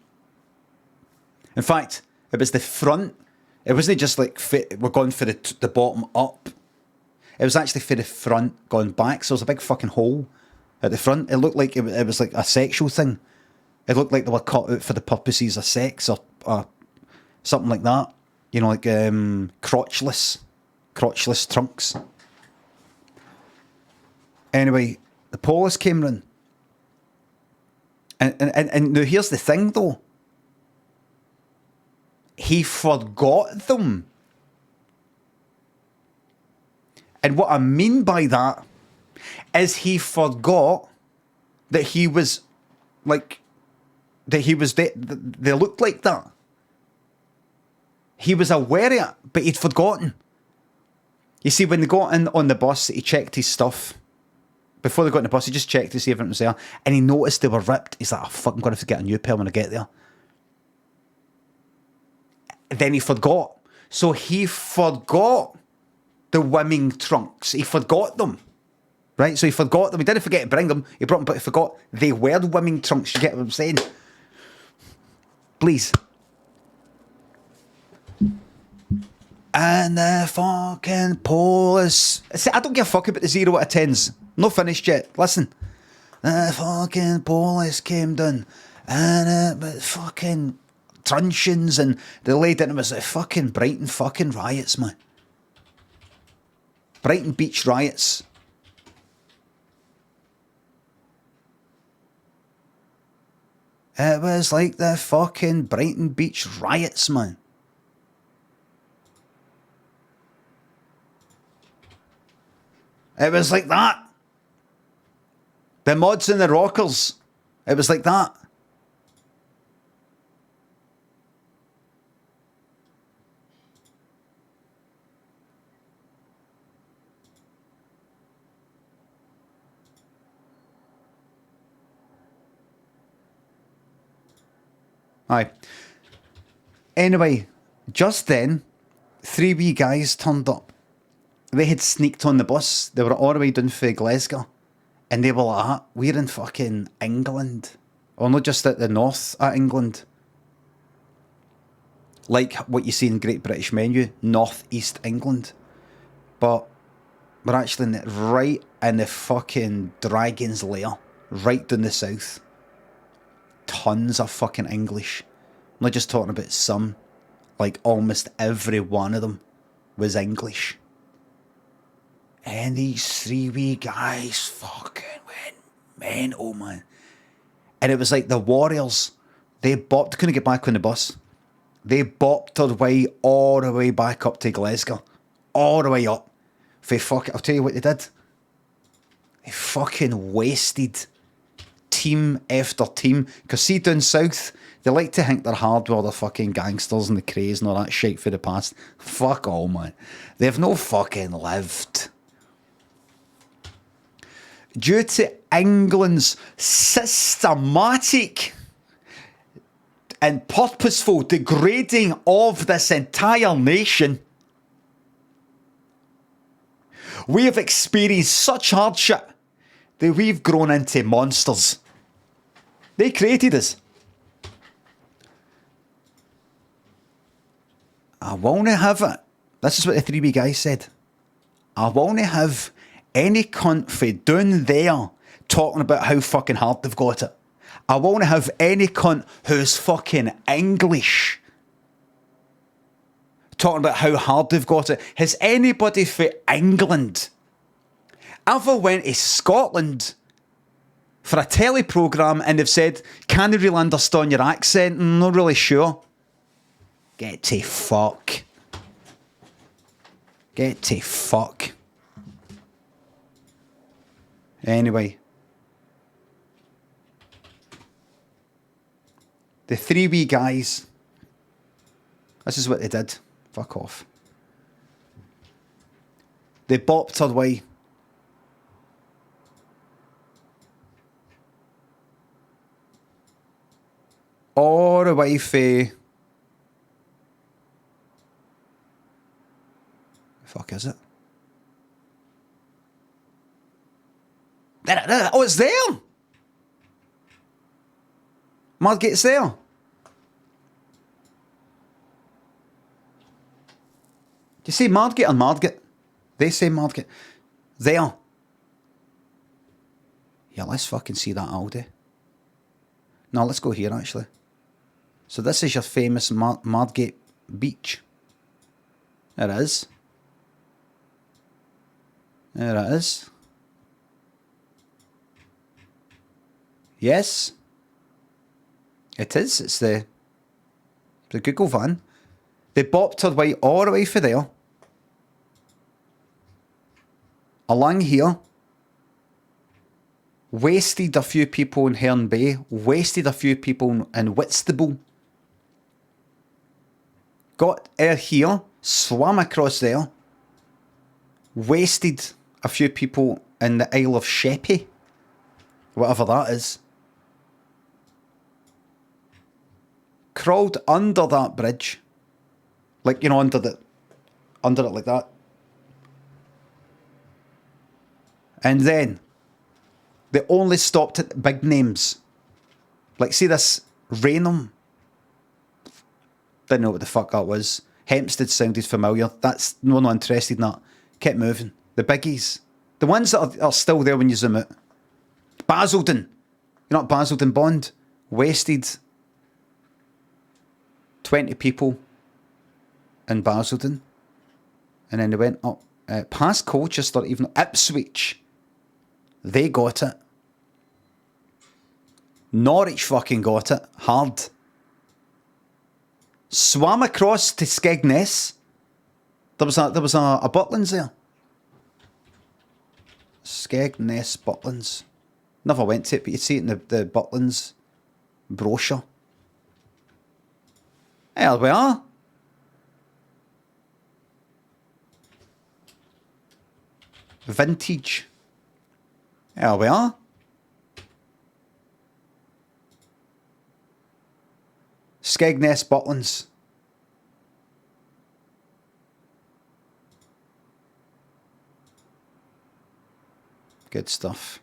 In fact, it was the front. It wasn't just like, we're going for the bottom up. It was actually for the front going back. So there was a big fucking hole at the front. It looked like it was like a sexual thing. It looked like they were cut out for the purposes of sex or something like that. You know, like crotchless trunks. Anyway, the police came round. And now here's the thing though. He forgot them. And what I mean by that is he forgot that he was like, that he was, they looked like that. He was aware of it, but he'd forgotten. You see, when they got in on the bus, he checked his stuff. Before they got in the bus, he just checked to see if everything was there. And he noticed they were ripped. He's like, oh fuck, I'm going to have to get a new pair when I get there. Then he forgot. So he forgot the wimming trunks. He forgot them. Right? So he forgot them. He didn't forget to bring them. He brought them, but he forgot they were the wimming trunks. You get what I'm saying? Please. And the fucking police. See, I don't give a fuck about the 0 out of 10s. Not finished yet. Listen. The fucking police came down. And it was fucking truncheons and the lady, and it was like fucking Brighton fucking riots, man. Brighton Beach riots. It was like the fucking Brighton Beach riots, man. It was like that. The mods and the rockers. It was like that. Aye. Anyway, just then, 3 wee guys turned up. They had sneaked on the bus. They were all the way down for Glasgow. And they were like, we're in fucking England. Or not just at the north of England. Like what you see in Great British Menu, North East England. But we're actually right in the fucking Dragon's Lair. Right down the south. Tons of fucking English. I'm not just talking about some. Like almost every one of them was English. And these 3 wee guys fucking went mental, man. And it was like the Warriors. They couldn't get back on the bus. They bopped their way all the way back up to Glasgow. All the way up. I'll tell you what they did. They fucking wasted team after team. Because see, down south, they like to think they're hard with all the fucking gangsters and the craze and all that shit for the past. Fuck all, man. They've no fucking lived. Due to England's systematic and purposeful degrading of this entire nation, we have experienced such hardship that we've grown into monsters. They created us. I won't have it. This is what the 3 wee guys said. I won't have any cunt for down there talking about how fucking hard they've got it. I won't have any cunt who's fucking English talking about how hard they've got it. Has anybody for England ever went to Scotland for a telly programme and they've said, can't really understand your accent? Not really sure. Get to fuck. Get to fuck. Anyway. The 3 wee guys. This is what they did. Fuck off. They bopped her way. All the way for... Fuck is it? There. Oh, it's there! Margate's there. Do you say Margate or Margate? They say Margate. There. Yeah, let's fucking see that Aldi. No, let's go here actually. So this is your famous Margate beach. There it is. There it is. Yes. It is. It's the Google van. They bopped her way all the way for there. Along here. Wasted a few people in Herne Bay. Wasted a few people in Whitstable. Got her here. Swam across there. Wasted a few people in the Isle of Sheppey. Whatever that is. Crawled under that bridge. Like, you know, under it like that. And then they only stopped at the big names. Like, see this Raynham? Didn't know what the fuck that was. Hempstead sounded familiar. That's no one interested in that. Kept moving. The biggies. The ones that are still there when you zoom out. Basildon. You know what Basildon Bond? Wasted 20 people in Basildon. And then they went up past Colchester, even Ipswich. They got it. Norwich fucking got it. Hard. Swam across to Skegness. There was a Butlins there. Skegness Butlins. Never went to it, but you see it in the Butlins brochure. There we are. Vintage. There we are. Skegness Butlins. Good stuff.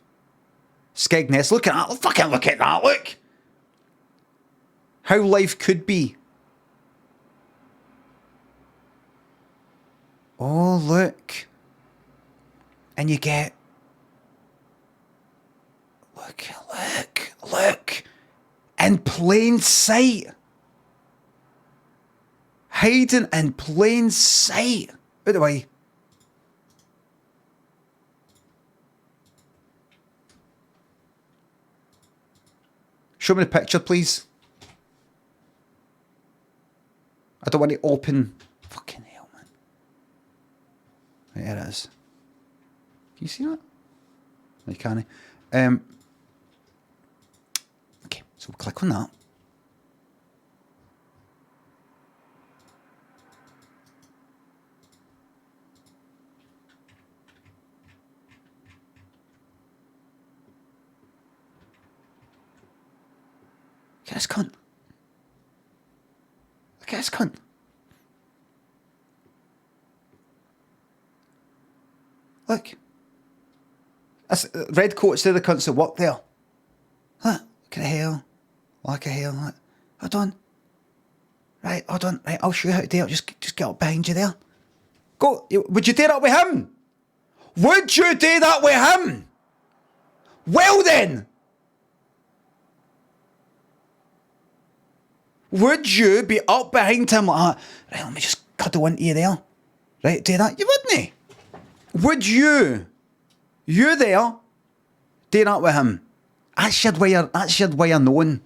Skegness, look at that. Fucking look at that, look. How life could be. Oh, look. And you get... Look. In plain sight. Hiding in plain sight. By the way. Show me the picture, please. I don't want to open... Fucking hell, man. There it is. Can you see that? No, you can't. Okay, so we'll click on that. Look at this cunt. Look at this cunt. Look. That's red coats there, the cunts that work there. Huh? Look at the hair. Like a hair. Like. Hold on. Right, hold on. Right, I'll show you how to do it. Just get up behind you there. Go. Would you do that with him? Would you do that with him? Well then. Would you be up behind him like that? Right, let me just cuddle into you there. Right, do that? You wouldn't. Would you? You there? Do that with him? That's your way of knowing.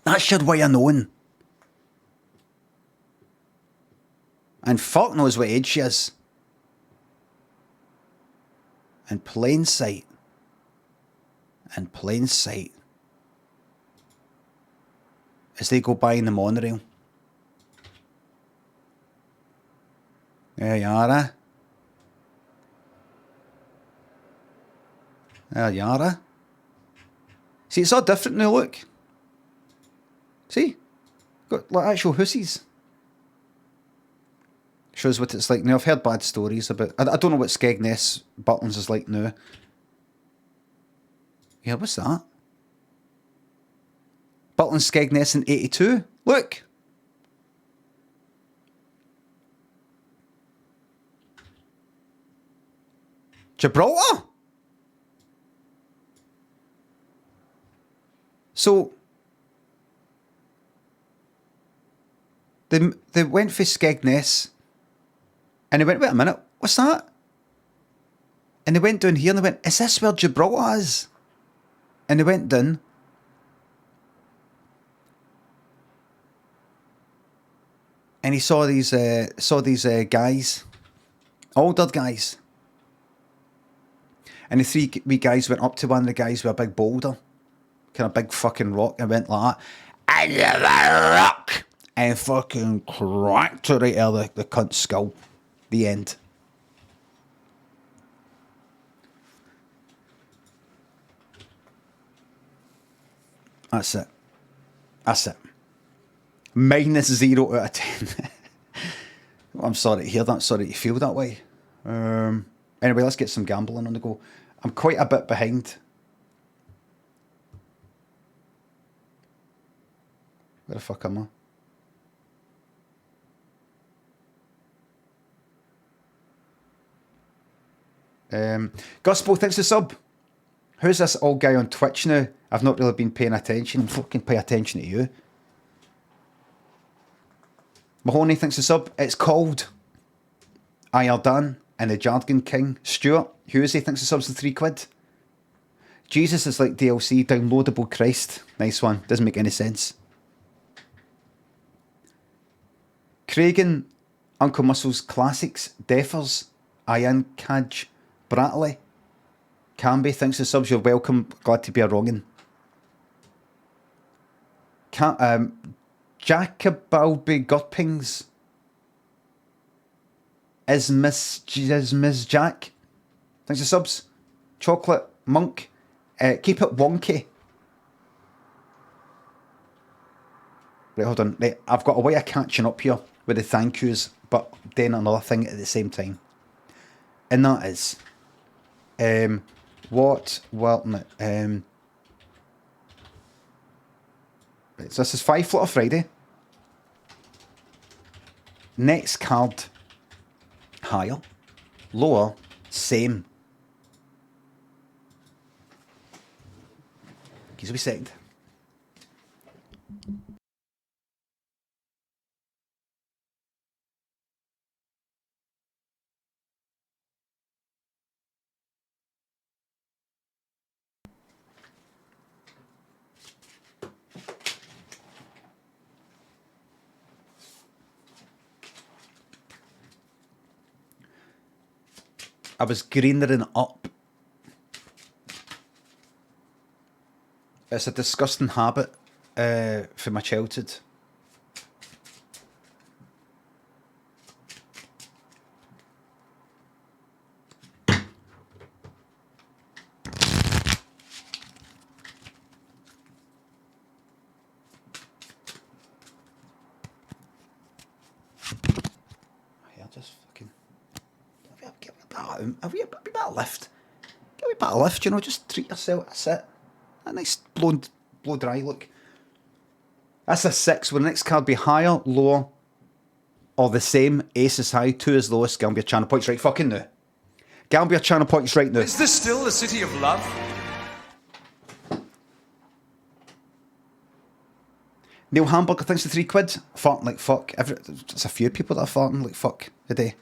That's your way of knowing. And fuck knows what age she is. In plain sight. In plain sight. As they go by in the monorail. There you are, eh? There you are, eh? See, it's all different now, look. See? Got like actual hussies. Shows what it's like now. I've heard bad stories about... I don't know what Skegness Butlins is like now. Yeah, what's that? Butlins Skegness in 82. Look. Gibraltar. So they went for Skegness and they went, wait a minute, what's that? And they went down here and they went, is this where Gibraltar is? And they went down. And he saw these guys, older guys. And the three wee guys went up to one of the guys with a big boulder, kind of big fucking rock, and went like that. And the rock! And fucking cracked her right out of the cunt's skull. The end. That's it. That's it. -0 out of 10. I'm sorry to hear that. Sorry to feel that way. Anyway, let's get some gambling on the go. I'm quite a bit behind. Where the fuck am I? Gospel, thanks for the sub. Who's this old guy on Twitch now? I've not really been paying attention. Fucking pay attention to you. Mahoney, thanks for the sub. It's called Iordan and the Jargon King. Stuart, who is he? Thanks for the subs to £3. Jesus is like DLC, downloadable Christ. Nice one. Doesn't make any sense. Cragen, Uncle Muscles Classics, Defers, Ian Kaj, Brattley, Camby, thanks for subs, you're welcome. Glad to be a wrongin'. Jacobalby Gurpings. Is Miss Jack. Thanks for subs. Chocolate Monk. Keep it wonky. Right, hold on. Right, I've got a way of catching up here with the thank yous, but doing another thing at the same time. And that is, what will, right, so this is 5 Flutter Friday. Next card, higher, lower, same. Give us a wee second. I was greenering up. It's a disgusting habit from my childhood. Have we a bit of lift? Get a wee bit of lift, you know, just treat yourself. That's it. A nice blow dry look. That's a 6. Will the next card be higher, lower, or the same? Ace is high, 2 is lowest. Gambier channel points right fucking now. Gambier channel points right now. Is this still the city of love? Neil Hamburger, thanks for £3. Farting like fuck. It's a few people that are farting like fuck a day.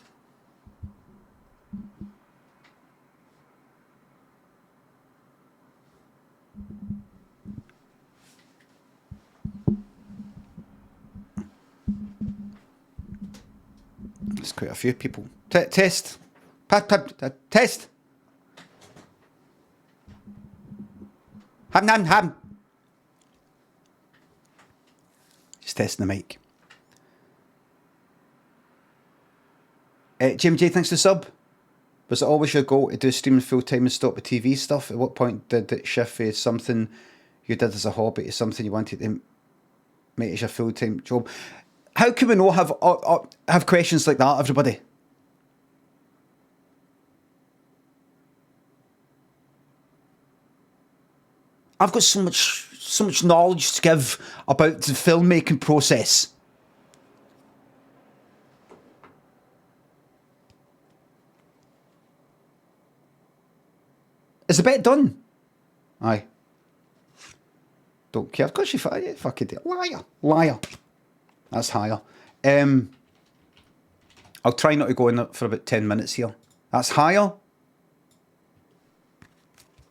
There's quite a few people. Test. Test. Ham. Just testing the mic. Jim J, thanks for the sub. Was it always your goal to do streaming full time and stop the TV stuff? At what point did it shift from something you did as a hobby to something you wanted to make as your full time job? How can we not have questions like that, everybody? I've got so much knowledge to give about the filmmaking process. Is the bet done? Aye. Don't care. Of course you fucking do. Liar. That's higher. I'll try not to go in for about 10 minutes here. That's higher.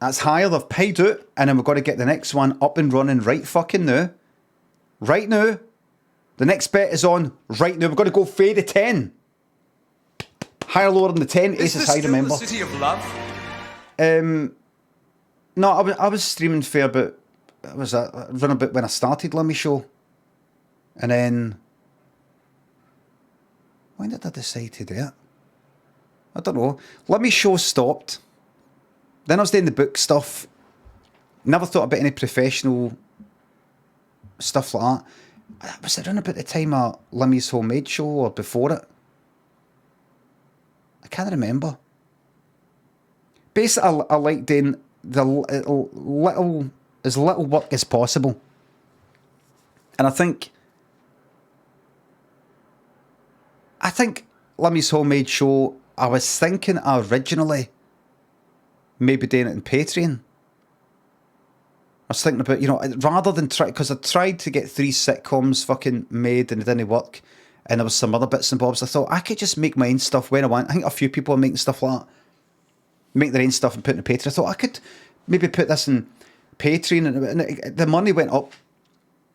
They've paid out, and then we've got to get the next one up and running right fucking now. Right now. The next bet is on right now. We've got to go fade to 10. Higher, lower than the 10. Ace is high, remember. Is this still the city of love? No, I was streaming for about... I was run a bit when I started Limmy Show. And then... When did I decide to do it? I don't know. Limmy Show stopped. Then I was doing the book stuff. Never thought about any professional stuff like that. Was it around about the time of Limmy's Homemade Show or before it? I can't remember. Basically, I like doing the as little work as possible. And I think Limmy's Homemade Show, I was thinking originally maybe doing it in Patreon. I was thinking about, rather than try, because I tried to get 3 sitcoms fucking made and it didn't work, and there was some other bits and bobs. I thought I could just make my own stuff when I want. I think a few people are making stuff like that, make their own stuff and put it in Patreon. I thought I could maybe put this in Patreon, and the money went up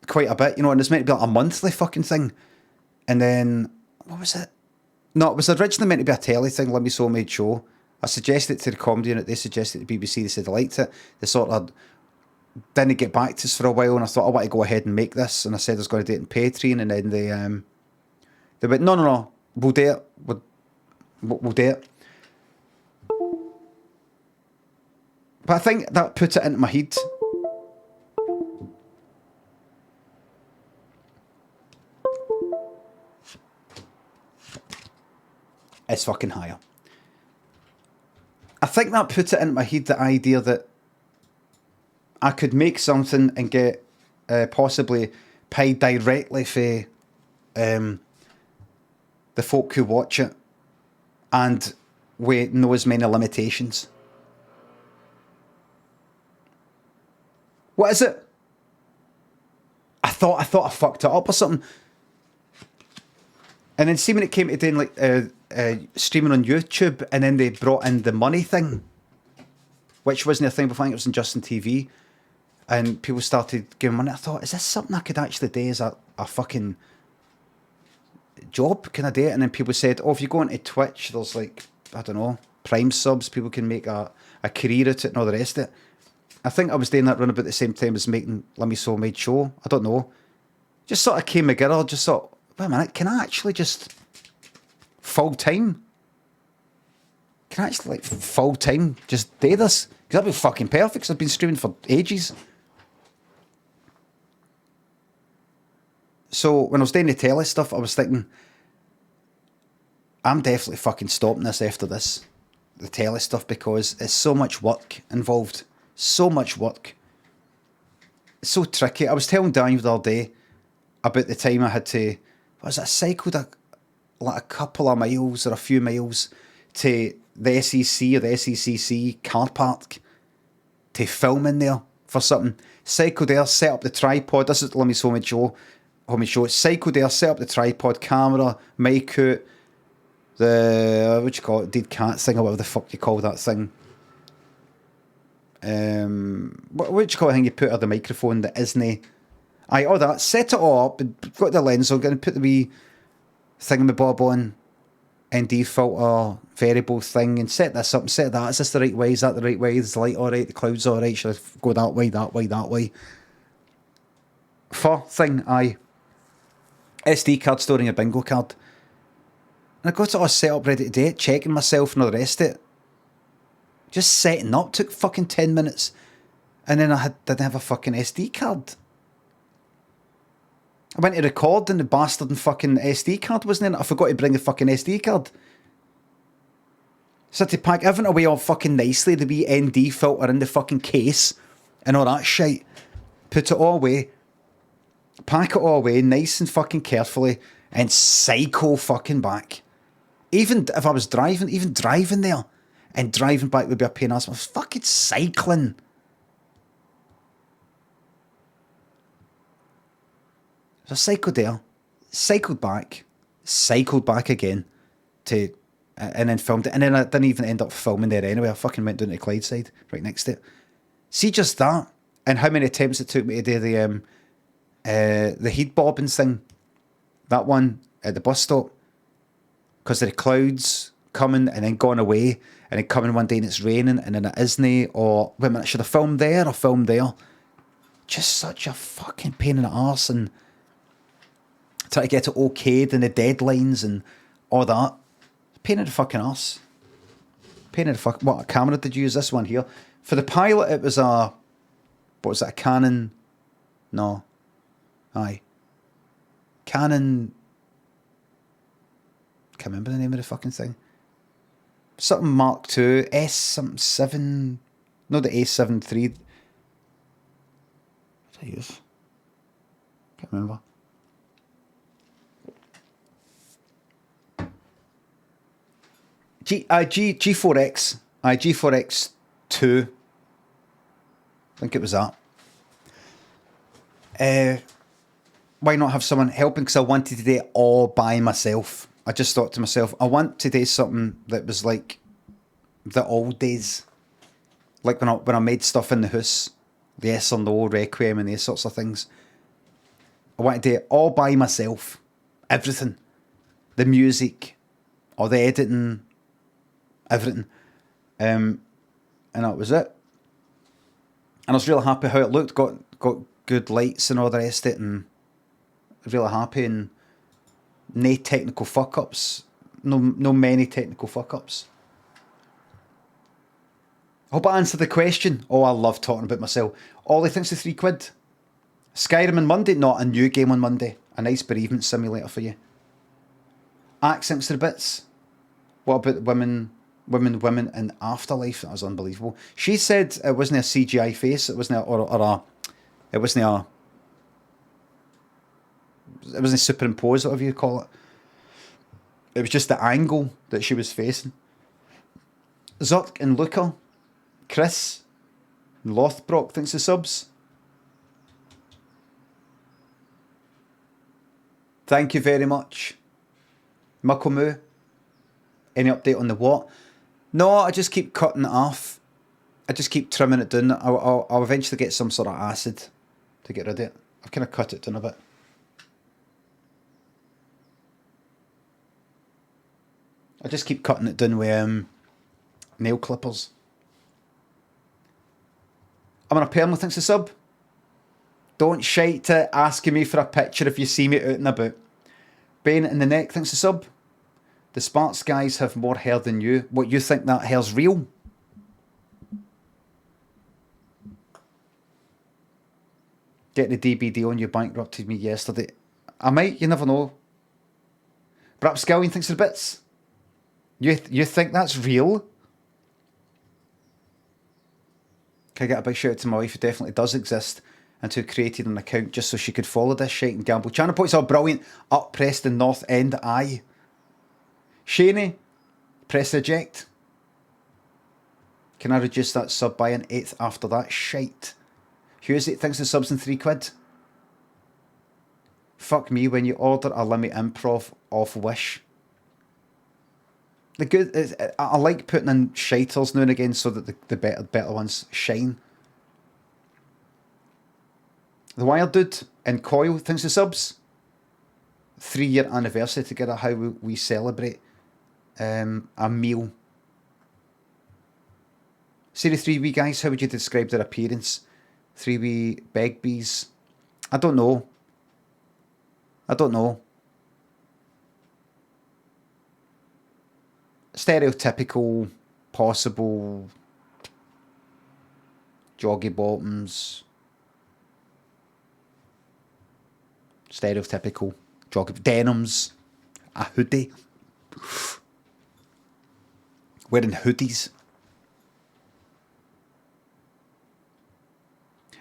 quite a bit, you know, and it's meant to be like a monthly fucking thing. And then, what was it? No, it was originally meant to be a telly thing, Limmy Soulmade Show. I suggested it to the Comedy Unit, they suggested it to BBC, they said they liked it. They sort of didn't get back to us for a while, and I thought, I want to go ahead and make this, and I said I was going to do it in Patreon, and then they went, no, we'll do it, we'll do it. But I think that put it into my head. It's fucking higher. I think that put it into my head, the idea that I could make something and get possibly paid directly for the folk who watch it, and with no as many limitations. What is it? I thought I fucked it up or something. And then see when it came to doing like streaming on YouTube, and then they brought in the money thing, which wasn't a thing before. I think it was in Justin TV, and people started giving money. I thought, is this something I could actually do as a fucking job? Can I do it? And then people said, oh, if you go into Twitch, there's like, I don't know, Prime subs, people can make a career at it and all the rest of it. I think I was doing that around about the same time as making Limmy Soulmade Show. I don't know. Just sort of came together, just thought, wait a minute, can I actually just full time? Can I actually like full time just do this? Because that'd be fucking perfect, because I've been streaming for ages. So when I was doing the telly stuff, I was thinking, I'm definitely fucking stopping this after this, the telly stuff, because it's so much work involved. So much work. It's so tricky. I was telling Daniel the other day about the time I had to, I cycled like a couple of miles or a few miles to the SEC or the SECC car park to film in there for something. Cycled there, set up the tripod. This is the Limmy's Homemade Show. Cycled there, set up the tripod, camera, mic out, the, what do you call it, dead cat thing or whatever the fuck you call that thing. What do you call it thing you put on the microphone that isn't? Aye, all that. Set it all up, and got the lens on, going to put the wee thingamabob on, ND filter, variable thing, and set this up and set that. Is this the right way? Is that the right way? Is the light alright? The clouds alright? Should I go that way, that way, that way? For thing, aye. SD card storing a bingo card. And I got it all set up, ready to do it, checking myself and all the rest of it. Just setting up took fucking 10 minutes. And then didn't have a fucking SD card. I went to record and the bastard and fucking SD card wasn't in it. I forgot to bring the fucking SD card. So I had to pack everything away all fucking nicely, the wee ND filter in the fucking case and all that shit. Put it all away. Pack it all away nice and fucking carefully and cycle fucking back. Even if I was driving, even driving there and driving back would be a pain in the ass. I was fucking cycling. So I cycled there, cycled back again to, and then filmed it. And then I didn't even end up filming there anyway. I fucking went down to Clydeside, right next to it. See just that, and how many attempts it took me to do the heat bobbing thing. That one at the bus stop. Because of the clouds coming and then going away, and then coming one day and it's raining, and then it isn't, or wait a minute, should I film there or film there? Just such a fucking pain in the arse, and try to get it okayed and the deadlines and all that. Pain in the fucking arse. Pain in the fuck. What camera did you use? This one here. For the pilot, it was what was that? A Canon? No. Aye. Canon. Can't remember the name of the fucking thing. Something Mark II, S something 7. No, the A7 III. What did I use? Can't remember. G4X. G4X 2. I think it was that. Why not have someone helping? Because I wanted to do it all by myself. I just thought to myself, I want to do something that was like the old days. Like when I made stuff in the house, the Yes or No, Requiem and these sorts of things. I want to do it all by myself. Everything. The music, or the editing, everything. And that was it. And I was really happy how it looked. Got good lights and all the rest of it, and really happy, and no technical fuck ups. No many technical fuck ups. I hope I answered the question. Oh, I love talking about myself. Ollie thinks the £3. Skyrim on Monday, not a new game on Monday. A nice bereavement simulator for you. Axe thinks the bits. What about women in Afterlife? That was unbelievable. She said it wasn't a CGI face. It wasn't it wasn't superimposed, whatever you call it. It was just the angle that she was facing. Zurk and Luca. Chris Lothbrock thinks the subs. Thank you very much. Muckamoo. Any update on the what? No, I just keep cutting it off. I just keep trimming it down. I'll eventually get some sort of acid to get rid of it. I've kind of cut it down a bit. I just keep cutting it down with nail clippers. I'm on a perma thinks a sub. Don't shite to asking me for a picture if you see me out and about. Bane in the neck thinks a sub. The Sparks guys have more hair than you. What, you think that hair's real? Get the DBD on, you bankrupted me yesterday. I might, you never know. Perhaps Scallion thinks the bits. You think that's real? Can I get a big shout out to my wife who definitely does exist and who created an account just so she could follow this shite and gamble. Channel points are brilliant. Up Preston North End, aye. Shaney, press eject. Can I reduce that sub by an eighth after that shite? Hughes thinks the sub's in £3. Fuck me when you order a Limmy Improv off Wish. The good is, I like putting in shiters now and again so that the better ones shine. The Wild Dude in Coil thinks the subs. 3-year anniversary together, how we celebrate a meal. Series 3 wee guys, how would you describe their appearance? 3 wee Begbies. I don't know. Stereotypical, possible joggy bottoms. Stereotypical joggy denims. A hoodie. Wearing hoodies.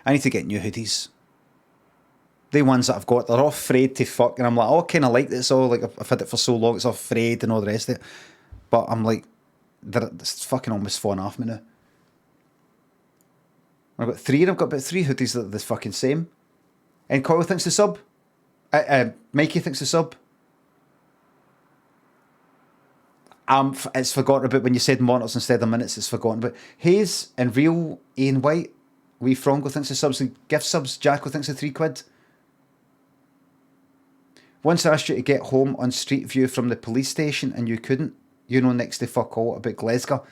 I need to get new hoodies. The ones that I've got, they're all frayed to fuck, and I'm like, oh, I kind of like this. Oh, like I've had it for so long, it's all frayed and all the rest of it. But I'm like, it's fucking almost falling off me now. I've got about three hoodies that are the fucking same. And Coyle thinks the sub. Mikey thinks the sub. It's forgotten about when you said monitors instead of minutes. It's forgotten about. Hayes and Real Ian White. Wee Frongo thinks the subs and gift subs. Jacko thinks the £3. Once I asked you to get home on Street View from the police station and you couldn't. You know next to fuck all about Glasgow.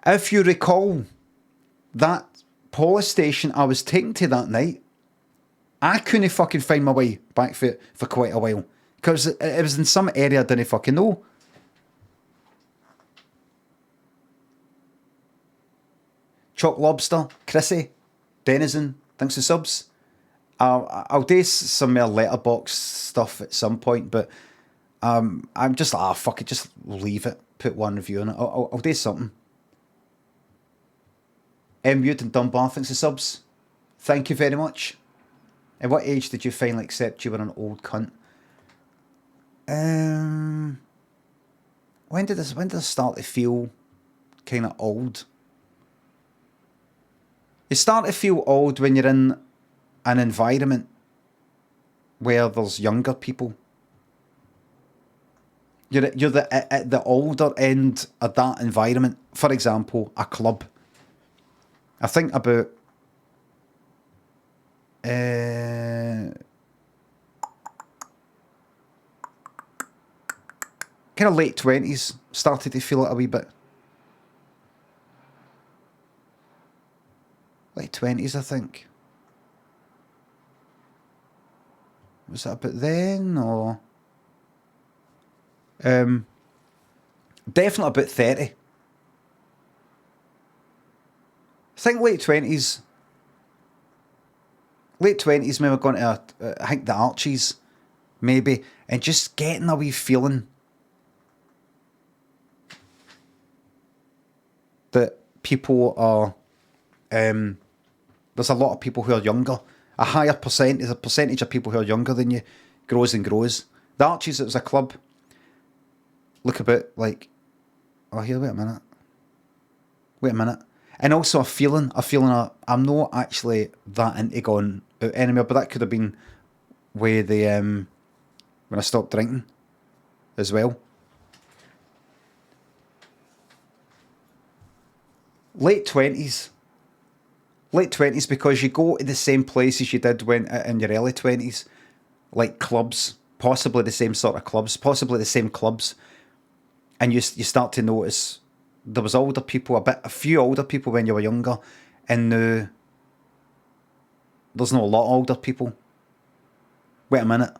If you recall, that police station I was taken to that night, I couldn't fucking find my way back for quite a while. Because it was in some area I didn't fucking know. Chalk Lobster, Chrissy, Denizen, thanks for subs. I'll do some more letterbox stuff at some point, but I'm just like, fuck it, just leave it. Put one review on it. I'll do something. Mute and Dunbar, thanks for subs. Thank you very much. At what age did you finally accept you were an old cunt? When did I start to feel kind of old? You start to feel old when you're in an environment where there's younger people. You're at the older end of that environment. For example, a club. I think about kind of late 20s, started to feel it a wee bit. Late 20s, I think. Was that about then, or? Definitely about 30. I think late 20s. Late 20s, maybe going to, I think the Archies, maybe, and just getting a wee feeling that people are, there's a lot of people who are younger. A higher percentage, a percentage of people who are younger than you grows and grows. The Archies, it was a club. Look a bit like, oh, here, wait a minute. And also a feeling I'm not actually that into going out anymore, but that could have been with the, when I stopped drinking as well. Late 20s because you go to the same places you did when in your early 20s, like clubs, possibly the same sort of clubs, possibly the same clubs, and you start to notice there was older people, a few older people when you were younger, and now there's not a lot of older people. Wait a minute,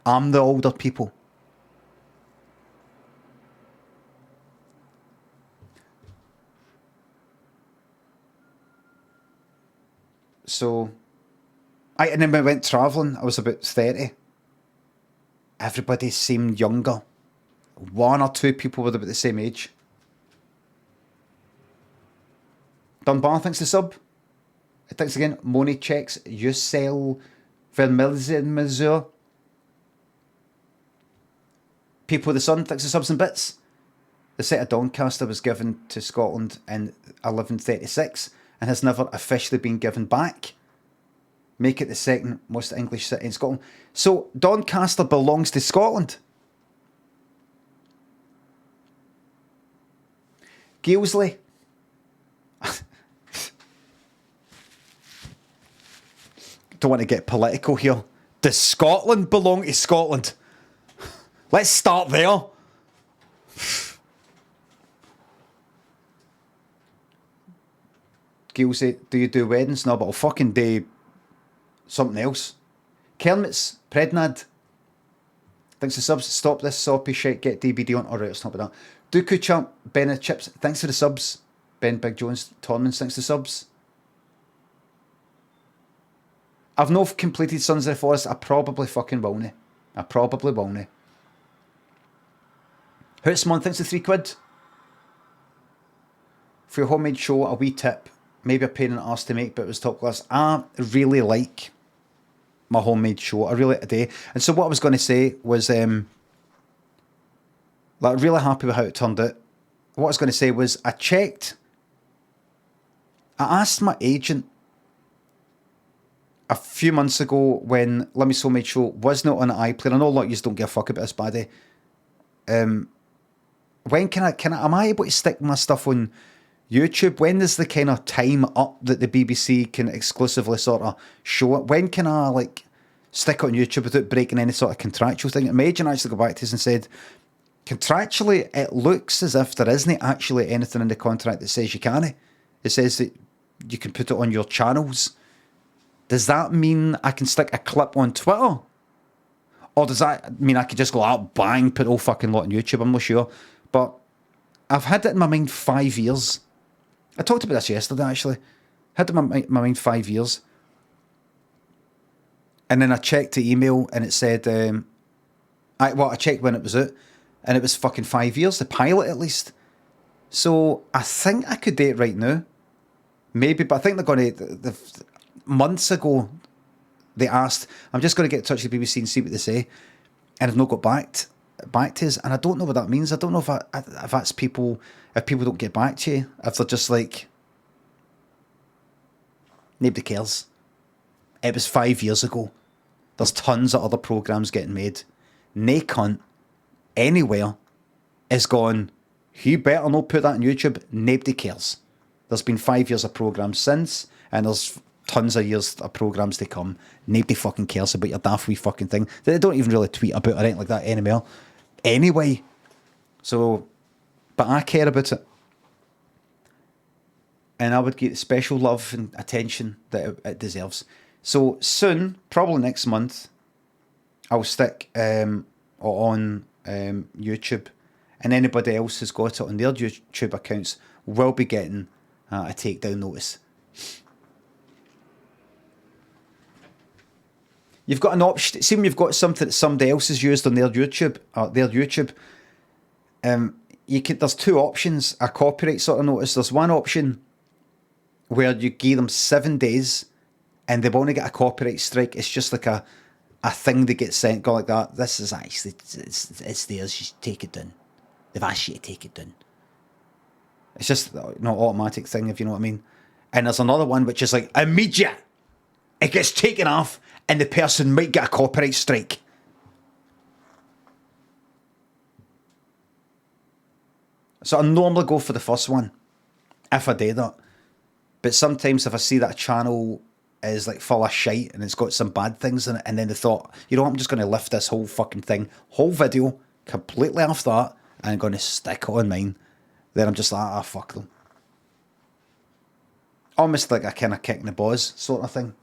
I'm the older people. So, and then when I went travelling, I was about 30. Everybody seemed younger. One or two people were about the same age. Dunbar, thanks to sub. Thanks again. Moni checks. Yusel Vermilzen. People of the Sun, thanks to subs and bits. The set of Doncaster was given to Scotland in 1136 and has never officially been given back. Make it the second most English city in Scotland. So Doncaster belongs to Scotland. Gilsley. Don't want to get political here. Does Scotland belong to Scotland? Let's start there. Gilsey, do you do weddings? No, but I'll fucking do something else. Kermit's Prednad. Thanks for subs. Stop this soppy shit. Get DVD on. Alright, I'll stop with that. Dooku Chump, Ben Chips. Thanks for the subs. Ben Big Jones, Tormans. Thanks for the subs. I've not completed Sons of the Forest. I probably fucking will nae. Hootsmon, thanks for £3. For your homemade show, a wee tip. Maybe a pain in the arse to make, but it was top class. I really like my homemade show. I really do. And so what I was going to say was, really happy with how it turned out. What I was going to say was, I asked my agent a few months ago when Limmy's homemade show was not on iPlayer. I know a lot of you don't give a fuck about this, buddy. When am I able to stick my stuff on YouTube? When is the kind of time up that the BBC can exclusively sort of show it? When can I stick it on YouTube without breaking any sort of contractual thing? And my agent actually got back to us and said, contractually, it looks as if there isn't actually anything in the contract that says you can't. It says that you can put it on your channels. Does that mean I can stick a clip on Twitter? Or does that mean I could just go out, bang, put all fucking lot on YouTube? I'm not sure. But I've had it in my mind 5 years. I talked about this yesterday, actually. Had it in my mind 5 years. And then I checked the email and it said, I checked when it was out, and it was fucking 5 years, the pilot at least. So I think I could do it right now. Maybe, but I think they're going to... Months ago, they asked, I'm just going to get in touch with the BBC and see what they say. And I've not got back to us. And I don't know what that means. I don't know if that's people... If people don't get back to you, if they're just like, nobody cares. It was 5 years ago. There's tons of other programmes getting made. Nae cunt anywhere is going, you better not put that on YouTube. Nobody cares. There's been 5 years of programmes since, and there's tons of years of programmes to come. Nobody fucking cares about your daft wee fucking thing. They don't even really tweet about it or anything like that anymore. Anyway. So, but I care about it. And I would get special love and attention that it deserves. So soon, probably next month, I'll stick on YouTube, and anybody else who's got it on their YouTube accounts will be getting a takedown notice. You've got an option. See when you've got something that somebody else has used on their YouTube, there's 2 options. A copyright sort of notice. There's one option where you give them 7 days, and they've only got a copyright strike. It's just like a thing that gets sent, go like that. This is actually it's theirs. You should take it down. They've asked you to take it down. It's just not automatic thing, if you know what I mean. And there's another one which is like immediate. It gets taken off, and the person might get a copyright strike. So I normally go for the first one, if I do that. But sometimes if I see that a channel is like full of shite and it's got some bad things in it, and then they thought, you know what, I'm just going to lift this whole fucking thing, whole video, completely off that, and I'm going to stick it on mine, then I'm just like, fuck them. Almost like a kind of kick in the balls sort of thing.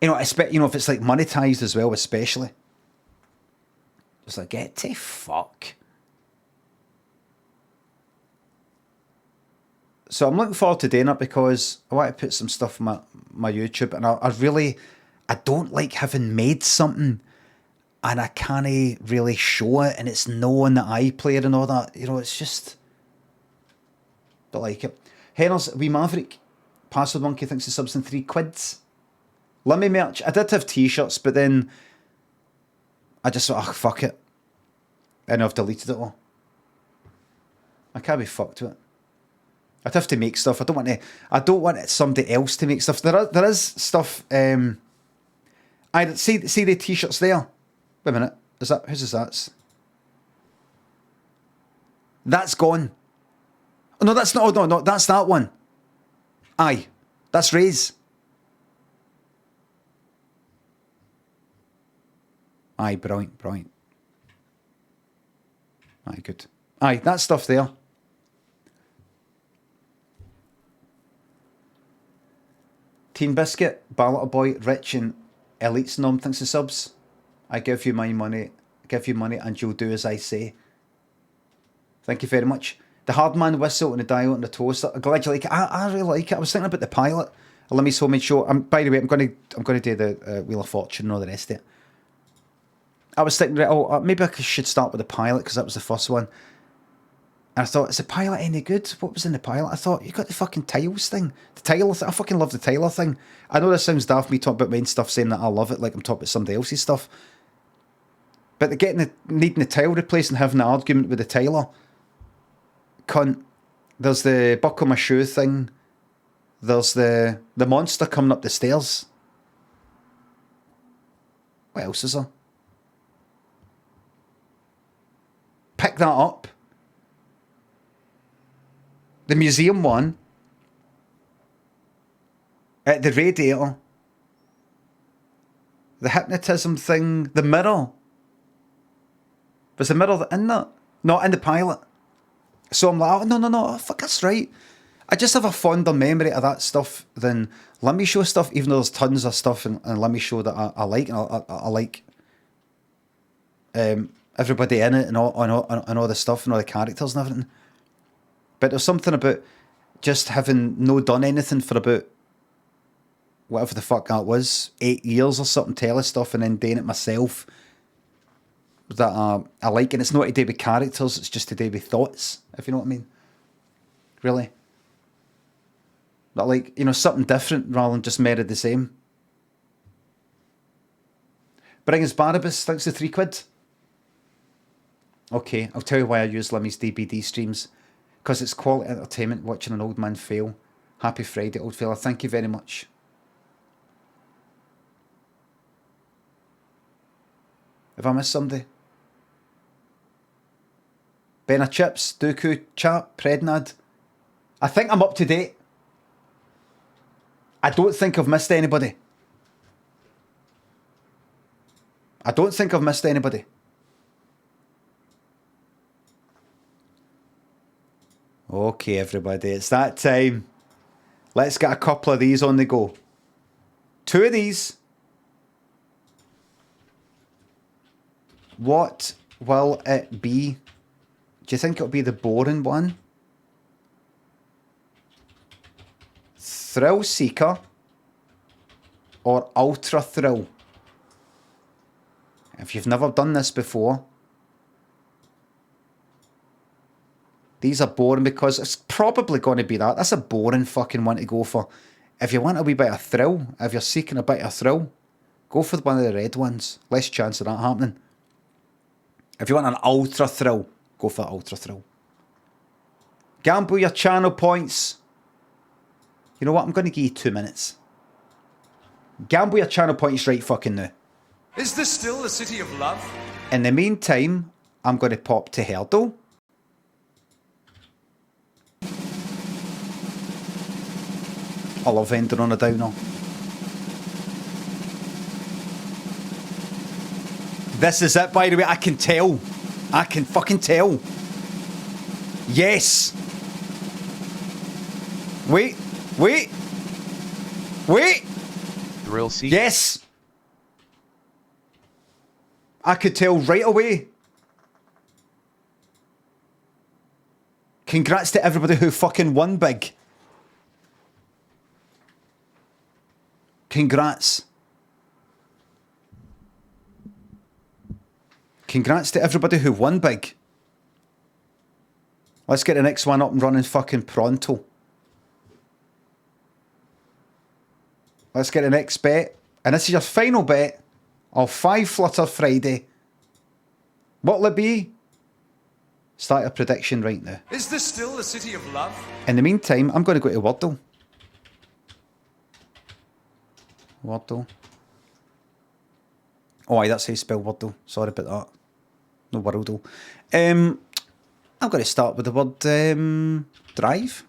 You know, if it's like monetized as well, especially. Just like, get to fuck. So I'm looking forward to doing it because I want to put some stuff on my YouTube, and I don't like having made something and I can't really show it, and it's no on the iPlayer and all that. You know, it's just don't like it. Henner's wee Maverick, Password Monkey thinks the subs in £3. Limmy merch. I did have t-shirts, but then I just thought, fuck it. And I've deleted it all. I can't be fucked with it. I'd have to make stuff. I don't want somebody else to make stuff. There is stuff. I see the t-shirts there. Wait a minute. Whose is that? That's gone. Oh, no, that's not. Oh, no, that's that one. Aye, that's Ray's. Aye, brilliant. Aye, good. Aye, that stuff there. Teen Biscuit, Ballot Boy, Rich and Elite's Nom thinks the subs. I give you my money, and you'll do as I say. Thank you very much. The Hardman whistle and the dial and the toast. I'm glad you like it. I really like it. I was thinking about the pilot. Limmy's Homemade Show. By the way, I'm going to do the Wheel of Fortune and all the rest of it. I was thinking, maybe I should start with the pilot because that was the first one. And I thought, is the pilot any good? What was in the pilot? I thought, you got the fucking tiles thing. The Tyler thing. I fucking love the Tyler thing. I know this sounds daft, me talking about my own stuff, saying that I love it, like I'm talking about somebody else's stuff. But needing the tile replaced and having an argument with the Tyler. There's the buckle my shoe thing. There's the monster coming up the stairs. What else is there? Pick that up. The museum one. The radiator. The hypnotism thing. The mirror. Was the mirror in that? Not in the pilot. So I'm like, no, fuck, that's right. I just have a fonder memory of that stuff than Limmy Show stuff, even though there's tons of stuff in Limmy Show that I like, and I like everybody in it and all the stuff and all the characters and everything. But there's something about just having no done anything for about whatever the fuck that was, 8 years or something, telly stuff, and then doing it myself that I like. And it's not to do with characters, it's just to do with thoughts, if you know what I mean. Really. But like, something different rather than just mirror the same. Bring us Barabbas, thanks to £3. Okay, I'll tell you why I use Limmy's DVD streams. Because it's quality entertainment watching an old man fail. Happy Friday, old fella. Thank you very much. Have I missed somebody? Benna Chips, Dooku, Chat, Prednad. I think I'm up to date. I don't think I've missed anybody. I don't think I've missed anybody. Okay, everybody, it's that time. Let's get a couple of these on the go. 2 of these. What will it be? Do you think it'll be the boring one? Thrill Seeker or Ultra Thrill? If you've never done this before, these are boring because it's probably going to be that. That's a boring fucking one to go for. If you want a wee bit of thrill, if you're seeking a bit of thrill, go for one of the red ones. Less chance of that happening. If you want an ultra thrill, go for ultra thrill. Gamble your channel points. You know what? I'm going to give you 2 minutes. Gamble your channel points right fucking now. Is this still the city of love? In the meantime, I'm going to pop to Herdle. I love ending on a downer. This is it, by the way. I can tell. I can fucking tell. Yes. Wait. Wait. Wait. Thrill Seeker. Yes. I could tell right away. Congrats to everybody who fucking won big. Congrats. Congrats to everybody who won big. Let's get the next one up and running fucking pronto. Let's get the next bet. And this is your final bet of 5 Flutter Friday. What'll it be? Start a prediction right now. Is this still the city of love? In the meantime, I'm going to go to Wordle. Wordle. Oh, aye, that's how you spell Wordle. Sorry about that. No Worldle. I'm going to start with the word drive.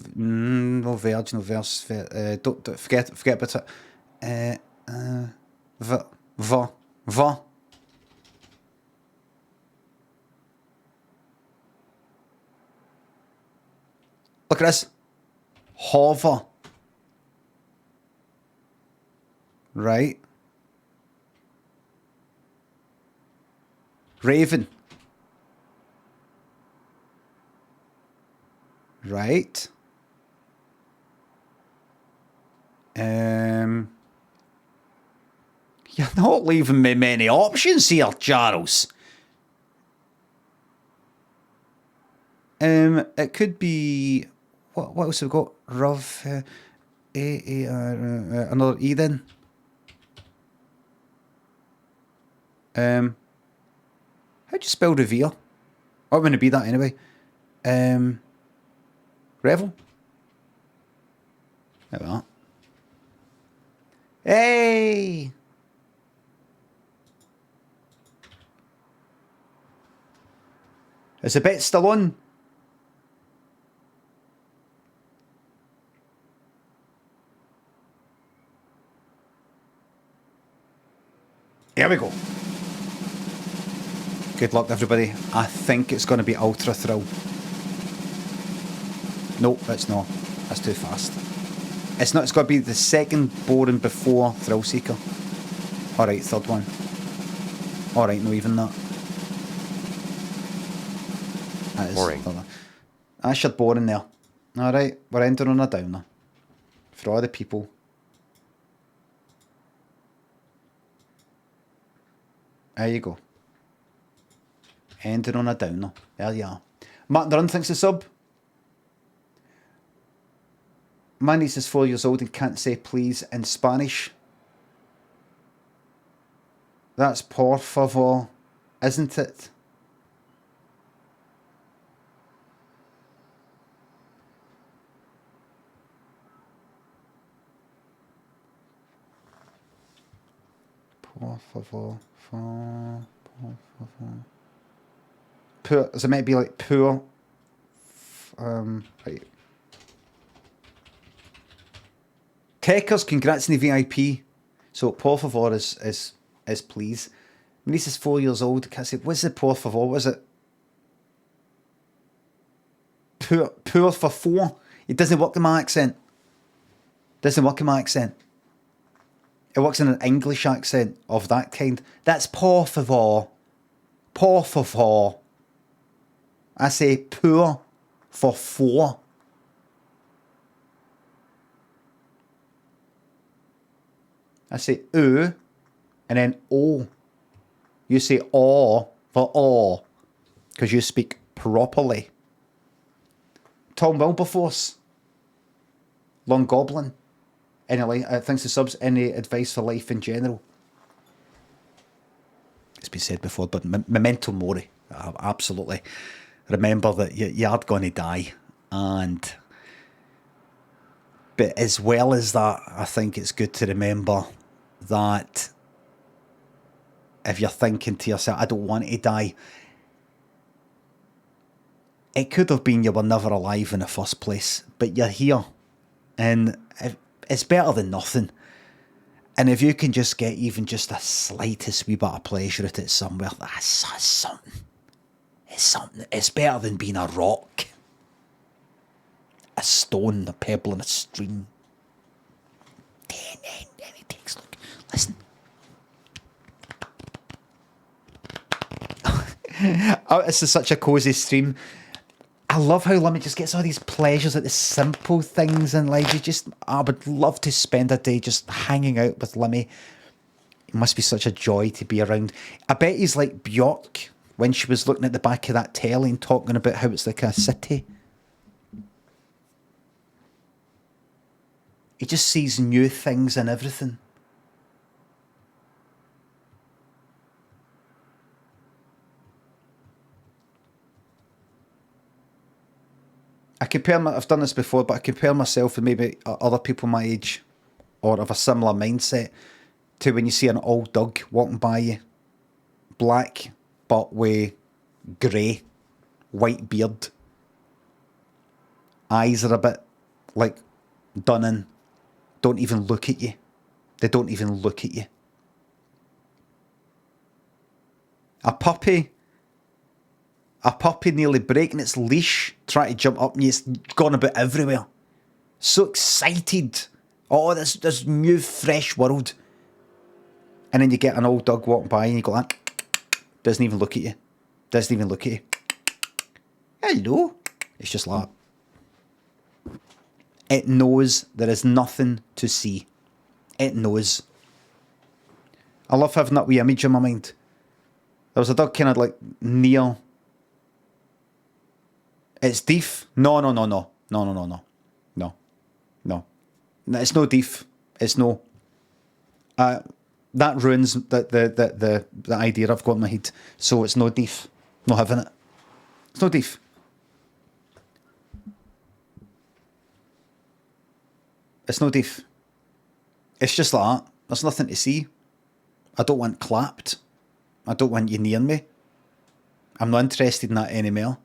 No verge, no verse. Don't forget about it. Va. Look at this. Hover. Right. Raven. Right. You're not leaving me many options here, Charles. It could be what else have we got? Ruv, another E then. How'd you spell revere? I wouldn't be that anyway. Revel. Like that. Hey! Is the bet still on? Here we go. Good luck, everybody. I think it's going to be Ultra Thrill. Nope, it's not. That's too fast. It's not. It's got to be the second boring before Thrill Seeker. Alright, third one. Alright, no, even that. That is Boring. That's your boring there. Alright, we're ending on a downer. For all the people. There you go. Ending on a downer. There you are. Martin Durn thinks a sub. My niece is 4 years old and can't say please in Spanish. That's por favor, isn't it? Por favor, por favor. Poor, so it might be like poor. Right. Techers, congrats on the VIP. So por favor is please. My niece is 4 years old. Can't say what's the por favor? What is it? Poor for four. It doesn't work in my accent. Doesn't work in my accent. It works in an English accent of that kind. That's por favor. Por favor. I say poor for four. I say and then o. You say or for or because you speak properly. Tom Wilberforce. Long Goblin. Thanks to subs. Any advice for life in general? It's been said before, but memento mori. Absolutely. Remember that you are going to die. But as well as that, I think it's good to remember that if you're thinking to yourself, I don't want to die, it could have been you were never alive in the first place, but you're here. And it's better than nothing. And if you can just get even just the slightest wee bit of pleasure at it somewhere, that's something. It's something. It's better than being a rock, a stone, a pebble in a stream. Any takes, look, listen. Oh, this is such a cosy stream. I love how Limmy just gets all these pleasures at the simple things in life. I would love to spend a day just hanging out with Limmy. It must be such a joy to be around. I bet he's like Bjork when she was looking at the back of that telly and talking about how it's like a city. He just sees new things in everything. I've done this before, but I compare myself with maybe other people my age or of a similar mindset to when you see an old dog walking by you. Black, but with grey, white beard. Eyes are a bit like done in. Don't even look at you. They don't even look at you. A puppy nearly breaking its leash, trying to jump up, and it's gone about everywhere. So excited. Oh, this new fresh world. And then you get an old dog walking by and you go like, doesn't even look at you. Doesn't even look at you. Hello. It's just like, it knows there is nothing to see. It knows. I love having that wee image in my mind. There was a dog kind of like near. It's deaf. No. It's no deaf. It's no. That ruins the idea I've got in my head. So it's no deaf. Not having it. It's no deaf. It's no deaf. It's just like that. There's nothing to see. I don't want clapped. I don't want you near me. I'm not interested in that anymore.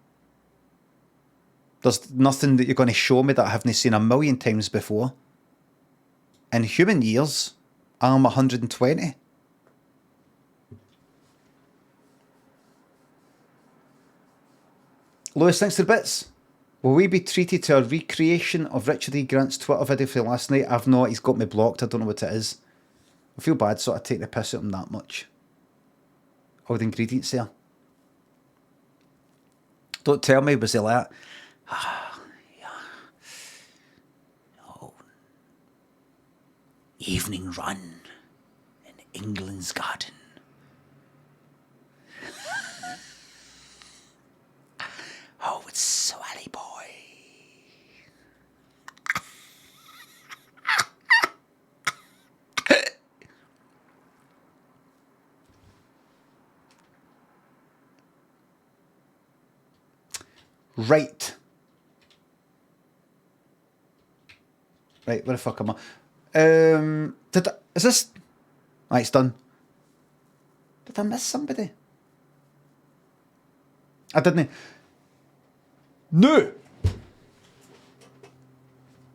There's nothing that you're going to show me that I haven't seen a million times before. In human years, I'm 120. Lewis, thanks for the bits. Will we be treated to a recreation of Richard E. Grant's Twitter video for last night? I've not. He's got me blocked. I don't know what it is. I feel bad sort of take the piss at him that much. All the ingredients there. Don't tell me, was he like that? Oh. Evening run in England's garden. Oh, it's Swally boy. Right. Right, where the fuck am I? Is this... Right, it's done. Did I miss somebody? I didn't. No!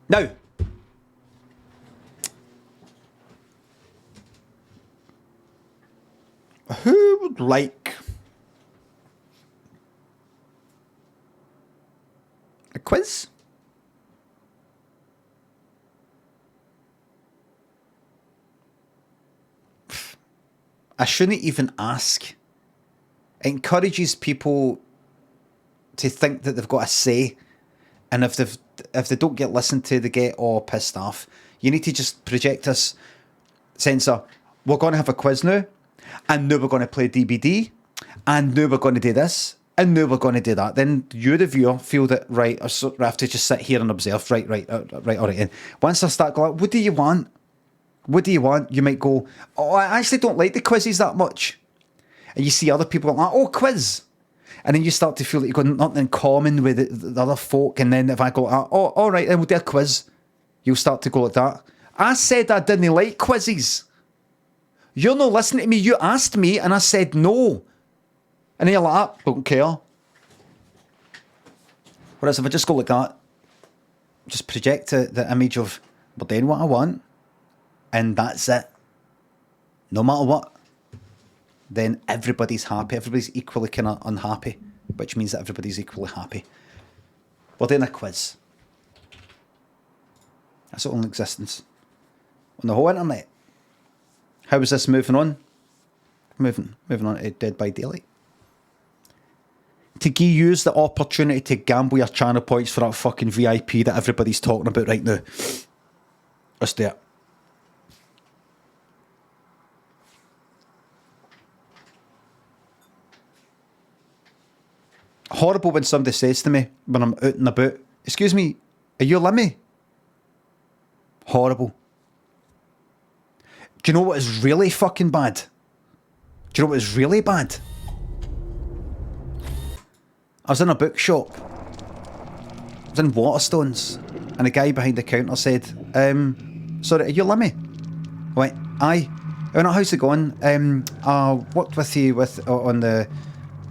Now. Who would like a quiz? I shouldn't even ask. It encourages people to think that they've got a say, and if they don't get listened to, they get all pissed off. You need to just project this sensor. We're going to have a quiz now, and now we're going to play DBD, and now we're going to do this, and now we're going to do that. Then you, the viewer, feel that, right, I have to just sit here and observe. Right, all right. And once I start going, what do you want? What do you want? You might go, oh, I actually don't like the quizzes that much. And you see other people like, oh, quiz. And then you start to feel like you've got nothing in common with the other folk. And then if I go, oh, all right, then we'll do a quiz. You'll start to go like that. I said I didn't like quizzes. You're not listening to me. You asked me and I said no. And then you're like, don't care. Whereas if I just go like that, just project the image of, we're doing what I want. And that's it. No matter what. Then everybody's happy. Everybody's equally kind of unhappy, which means that everybody's equally happy. We're doing a quiz. That's the only existence on the whole internet. How is this moving on? Moving on to Dead by Daylight. To give you the opportunity to gamble your channel points for that fucking VIP that everybody's talking about right now. Let's do it. Horrible when somebody says to me when I'm out and about, excuse me, are you Limmy? Horrible. Do you know what is really fucking bad? Do you know what is really bad? I was in a bookshop. I was in Waterstones, and a guy behind the counter said, sorry, are you Limmy? I went, aye. I went, how's it going? I worked with you on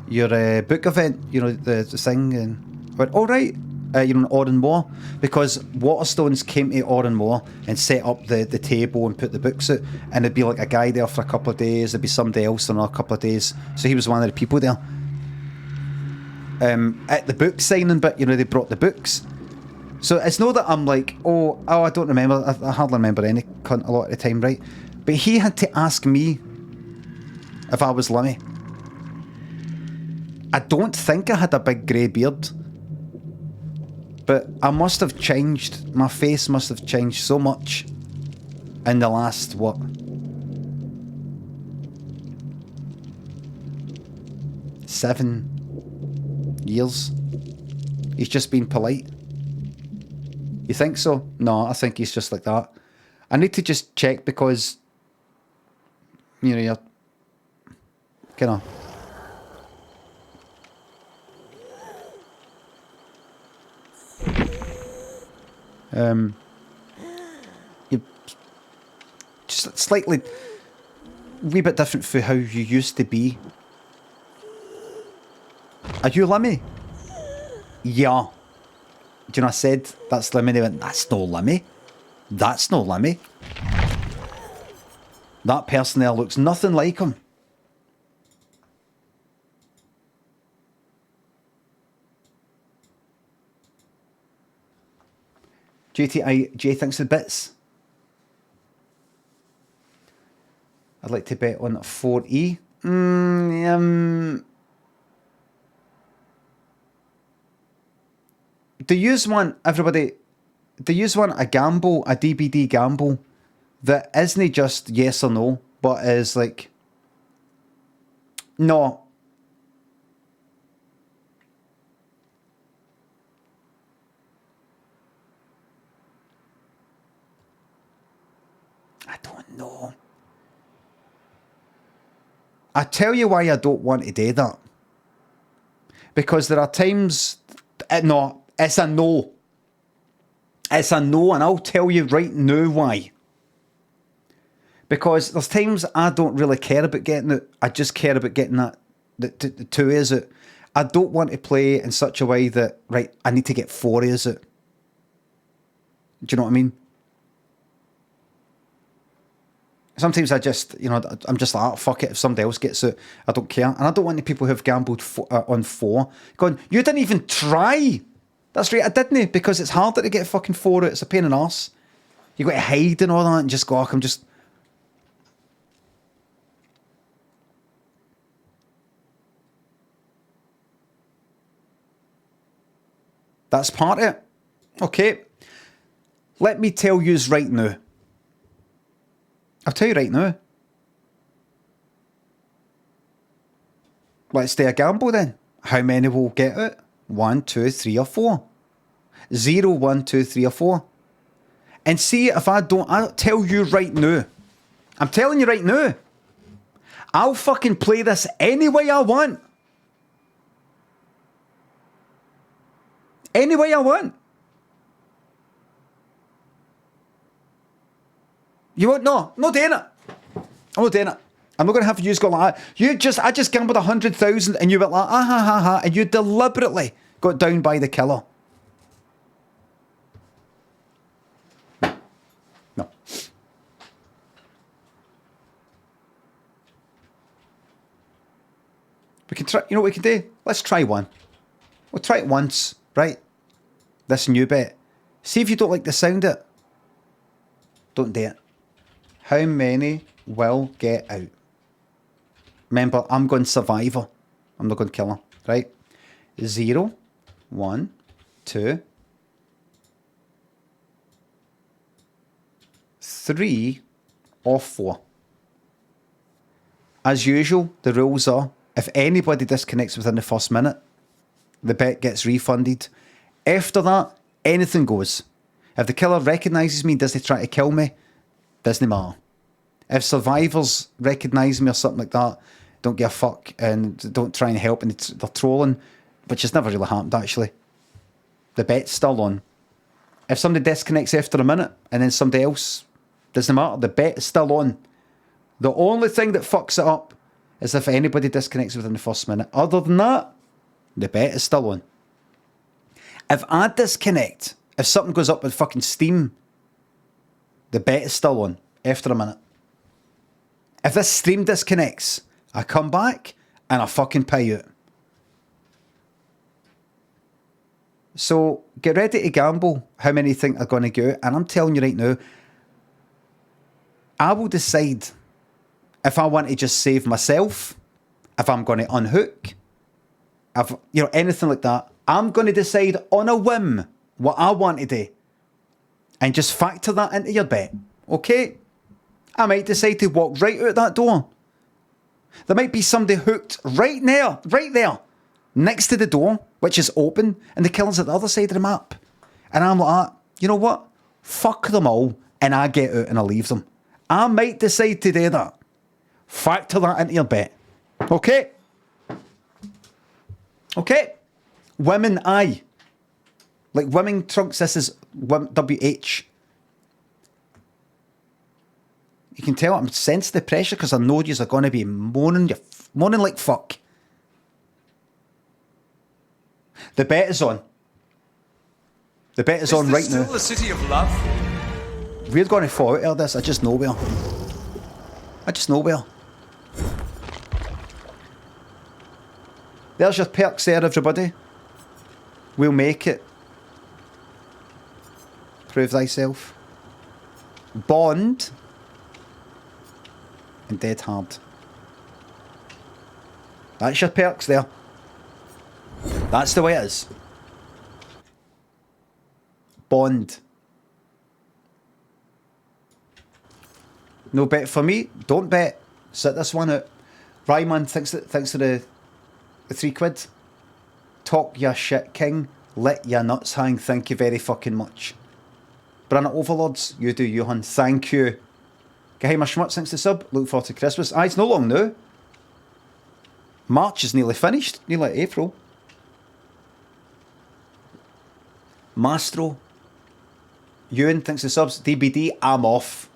your book event, you know, the thing, and I went, all right, you know, in Oran Moor, because Waterstones came to Oran Moor and set up the table and put the books out, and there'd be like a guy there for a couple of days, there'd be somebody else for another couple of days, so he was one of the people there. At the book signing bit, you know, they brought the books, so it's not that I'm like, oh, I don't remember, I hardly remember any cunt a lot of the time, right? But he had to ask me if I was Limmy. I don't think I had a big grey beard, but I must have changed. My face must have changed so much in the last, 7 years. He's just been polite. You think so? No, I think he's just like that. I need to just check because, you know, you're kind of... you just slightly wee bit different for how you used to be. Are you Limmy? Yeah. Do you know I said that's Limmy? They went, that's no Limmy. That's no Limmy. That person there looks nothing like him. Jay thinks the bits. I'd like to bet on 4E. Do you want, everybody, do you want a gamble, a DBD gamble, that isn't just yes or no, but is like, no. I don't know. I tell you why I don't want to do that. Because there are times No, it's a no. It's a no, and I'll tell you right now why. Because there's times I don't really care about getting it. I just care about getting that. The two is it. I don't want to play in such a way that, right, I need to get 4 is it. Do you know what I mean? Sometimes I just, I'm just like, oh, fuck it. If somebody else gets it, I don't care. And I don't want the people who've gambled on 4 going, you didn't even try. That's right, I didn't, because it's harder to get fucking 4 out. It's a pain in the arse. You got to hide and all that and just go, oh, I'm just... That's part of it. Okay. Let me tell yous right now. I'll tell you right now. Let's do a gamble then. How many will get it? 1, 2, 3 or 4. 0, 1, 2, 3 or 4. And see if I don't, I'll tell you right now. I'm telling you right now. I'll fucking play this any way I want. Any way I want. You won't? No, I'm not doing it. I'm not doing it. I'm not going to have you go like that. I just gambled 100,000 and you went like, ah, ha, ha, ha, and you deliberately got down by the killer. No. We can try, you know what we can do? Let's try one. We'll try it once, right? This new bet. See if you don't like the sound of it. Don't do it. How many will get out? Remember, I'm going survivor. I'm not going killer, right? 0, 1, 2, 3 or 4. As usual, the rules are, if anybody disconnects within the first minute, the bet gets refunded. After that, anything goes. If the killer recognises me, does they try to kill me? Doesn't matter. If survivors recognise me or something like that, don't give a fuck and don't try and help, and they're trolling, which has never really happened actually. The bet's still on. If somebody disconnects after a minute and then somebody else, doesn't matter, the bet is still on. The only thing that fucks it up is if anybody disconnects within the first minute. Other than that, the bet is still on. If I disconnect, if something goes up with fucking Steam, the bet is still on after a minute. If this stream disconnects, I come back and I fucking pay out. So get ready to gamble how many you think are going to go. And I'm telling you right now, I will decide if I want to just save myself, if I'm going to unhook, if, anything like that. I'm going to decide on a whim what I want to do and just factor that into your bet. Okay? I might decide to walk right out that door. There might be somebody hooked right there, next to the door, which is open, and the killer's at the other side of the map. And I'm like, you know what? Fuck them all, and I get out and I leave them. I might decide to do that. Factor that into your bet. Okay? Okay? Women, aye. Like Wimming trunks, this is WH. You can tell I'm sensing the pressure because I know yous are going to be moaning like fuck. The bet is on. The bet is on right now. Is this still the city of love? We're going to fall out of this. I just know where. There's your perks there, everybody. We'll make it. Prove thyself. Bond. And dead hard. That's your perks there. That's the way it is. Bond. No bet for me. Don't bet. Sit this one out. Ryman, thanks for the £3. Talk your shit, king. Let your nuts hang. Thank you very fucking much. Brana Overlords, you do you, hun. Thank you. Geheima Schmutz, thanks to sub. Look forward to Christmas. It's no long now. March is nearly finished. Nearly April. Mastro. Ewan thinks the subs. DBD, I'm off.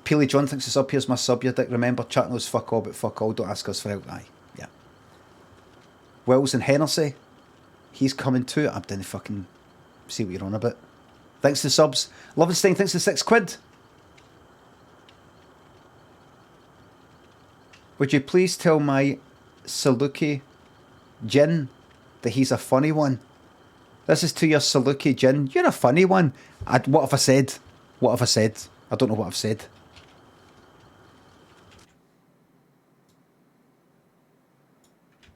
Peely John thinks the sub. Here's my sub, you dick. Remember, chat knows fuck all, but fuck all. Don't ask us for help. Aye, yeah. Wells and Hennessy. He's coming too. I didn't fucking see what you're on about. Thanks to the subs. Lovenstein thanks to £6. Would you please tell my Saluki Jin that he's a funny one? This is to your Saluki Jin. You're a funny one. What have I said? What have I said? I don't know what I've said.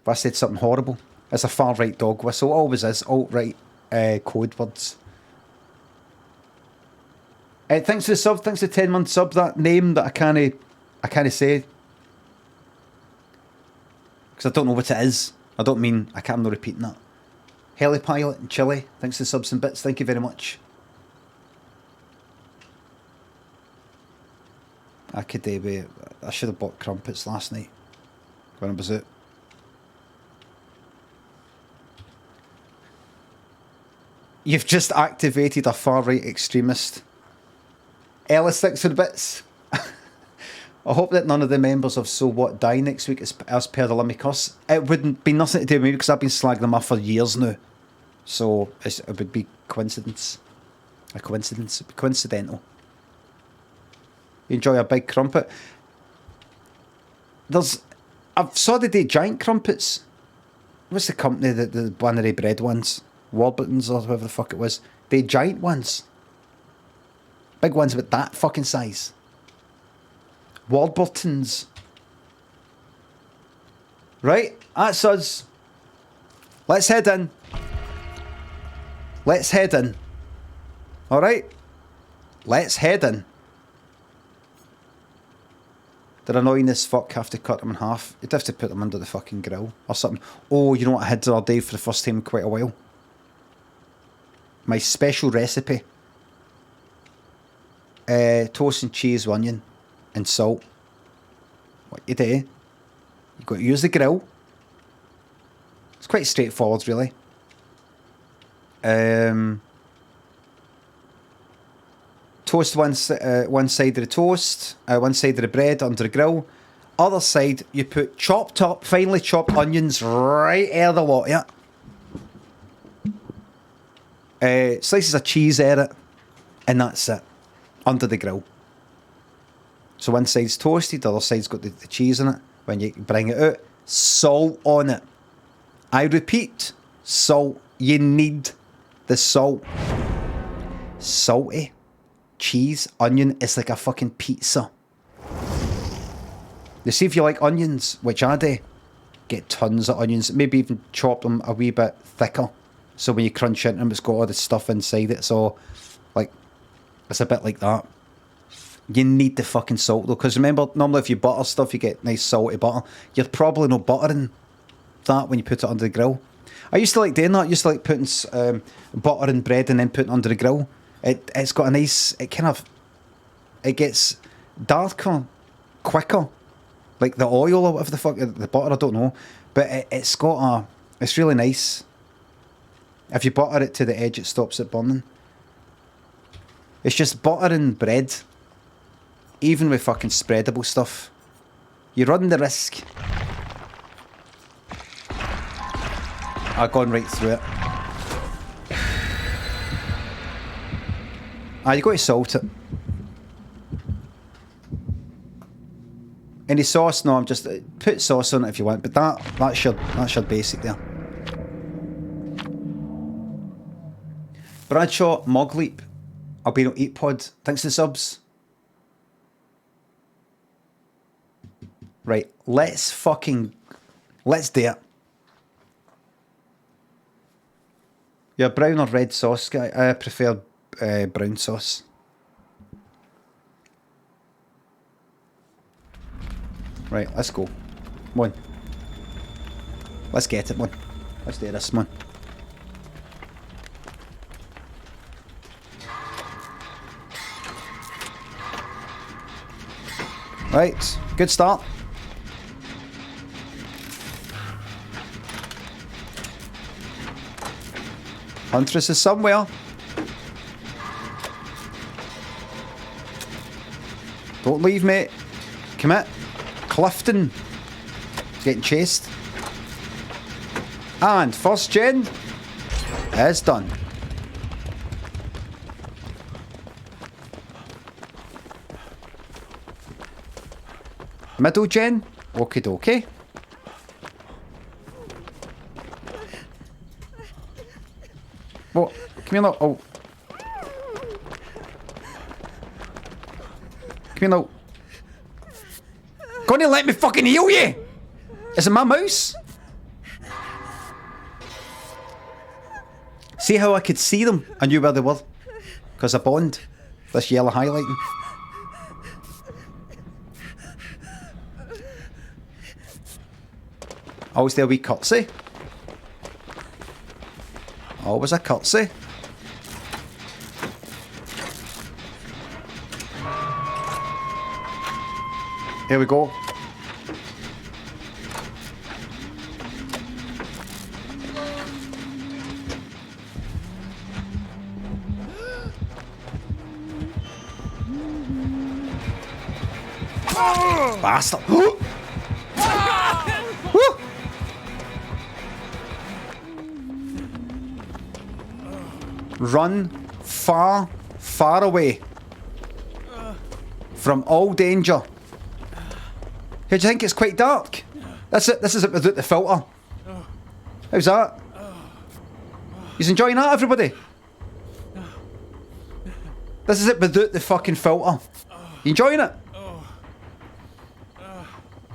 If I said something horrible, it's a far right dog whistle. Always is. Alt-right code words. Thanks for the sub. Thanks for the 10-month sub. That name that I can't say. Because I don't know what it is. I don't mean, I'm not repeating that. Helipilot and Chile. Thanks for the subs and bits. Thank you very much. I should have bought crumpets last night when I was out. You've just activated a far-right extremist. Ellis, thanks for the bits. I hope that none of the members of So What die next week as per the Limmy curse. It wouldn't be nothing to do with me because I've been slagging them off for years now. So it would be coincidence. A coincidence. It'd be coincidental. You enjoy a big crumpet. I saw they do giant crumpets. What's the company that the one of the bread ones? Warburtons or whatever the fuck it was. They giant ones. Big ones about that fucking size. Warburtons. Right, that's us. Let's head in. Let's head in. Alright? Let's head in. They're annoying as fuck, have to cut them in half. You'd have to put them under the fucking grill or something. Oh, you know what I had the other day for the first time in quite a while? My special recipe. Toast and cheese, onion and salt. What you do, you got to use the grill. It's quite straightforward, really. Toast one side of the toast, one side of the bread under the grill. Other side, you put chopped up, finely chopped onions right out of the lot, yeah. Slices of cheese at it, and that's it. Under the grill. So one side's toasted, the other side's got the cheese in it. When you bring it out, salt on it. I repeat, salt. You need the salt. Salty. Cheese, onion, it's like a fucking pizza. You see, if you like onions, which I do, get tons of onions. Maybe even chop them a wee bit thicker. So when you crunch into them, it's got all the stuff inside it. So, like, it's a bit like that. You need the fucking salt though, because remember, normally if you butter stuff, you get nice salty butter. You're probably not buttering that when you put it under the grill. I used to like doing that. I used to like putting butter and bread and then putting it under the grill. It's got a nice, it gets darker, quicker. Like the oil or whatever the fuck, the butter, I don't know. But it's really nice. If you butter it to the edge, it stops it burning. It's just butter and bread. Even with fucking spreadable stuff. You run the risk. I've gone right through it. You got to salt it. Any sauce? No, I'm just put sauce on it if you want, but that's your basic there. Bradshaw Mogleap, Albino Eat Pod. Thanks for the subs. Right, let's do it. You're a brown or red sauce guy? I prefer brown sauce. Right, let's go. Come on. Let's get it, man. Let's do this, man. Right, good start. Huntress is somewhere. Don't leave, mate. Commit. Clifton. He's getting chased. And first gen is done. Middle gen. Okie dokie. What? Come here now. Oh. Come here now. Gonna let me fucking heal you? Is it my mouse? See how I could see them? I knew where they were. Because of Bond. This yellow highlighting. Always there a wee curtsy. Always a curtsy. Here we go. Bastard. Woo! Run far, far away from all danger. Hey, do you think it's quite dark? That's it. This is it without the filter. How's that? He's enjoying that, everybody? This is it without the fucking filter. You enjoying it?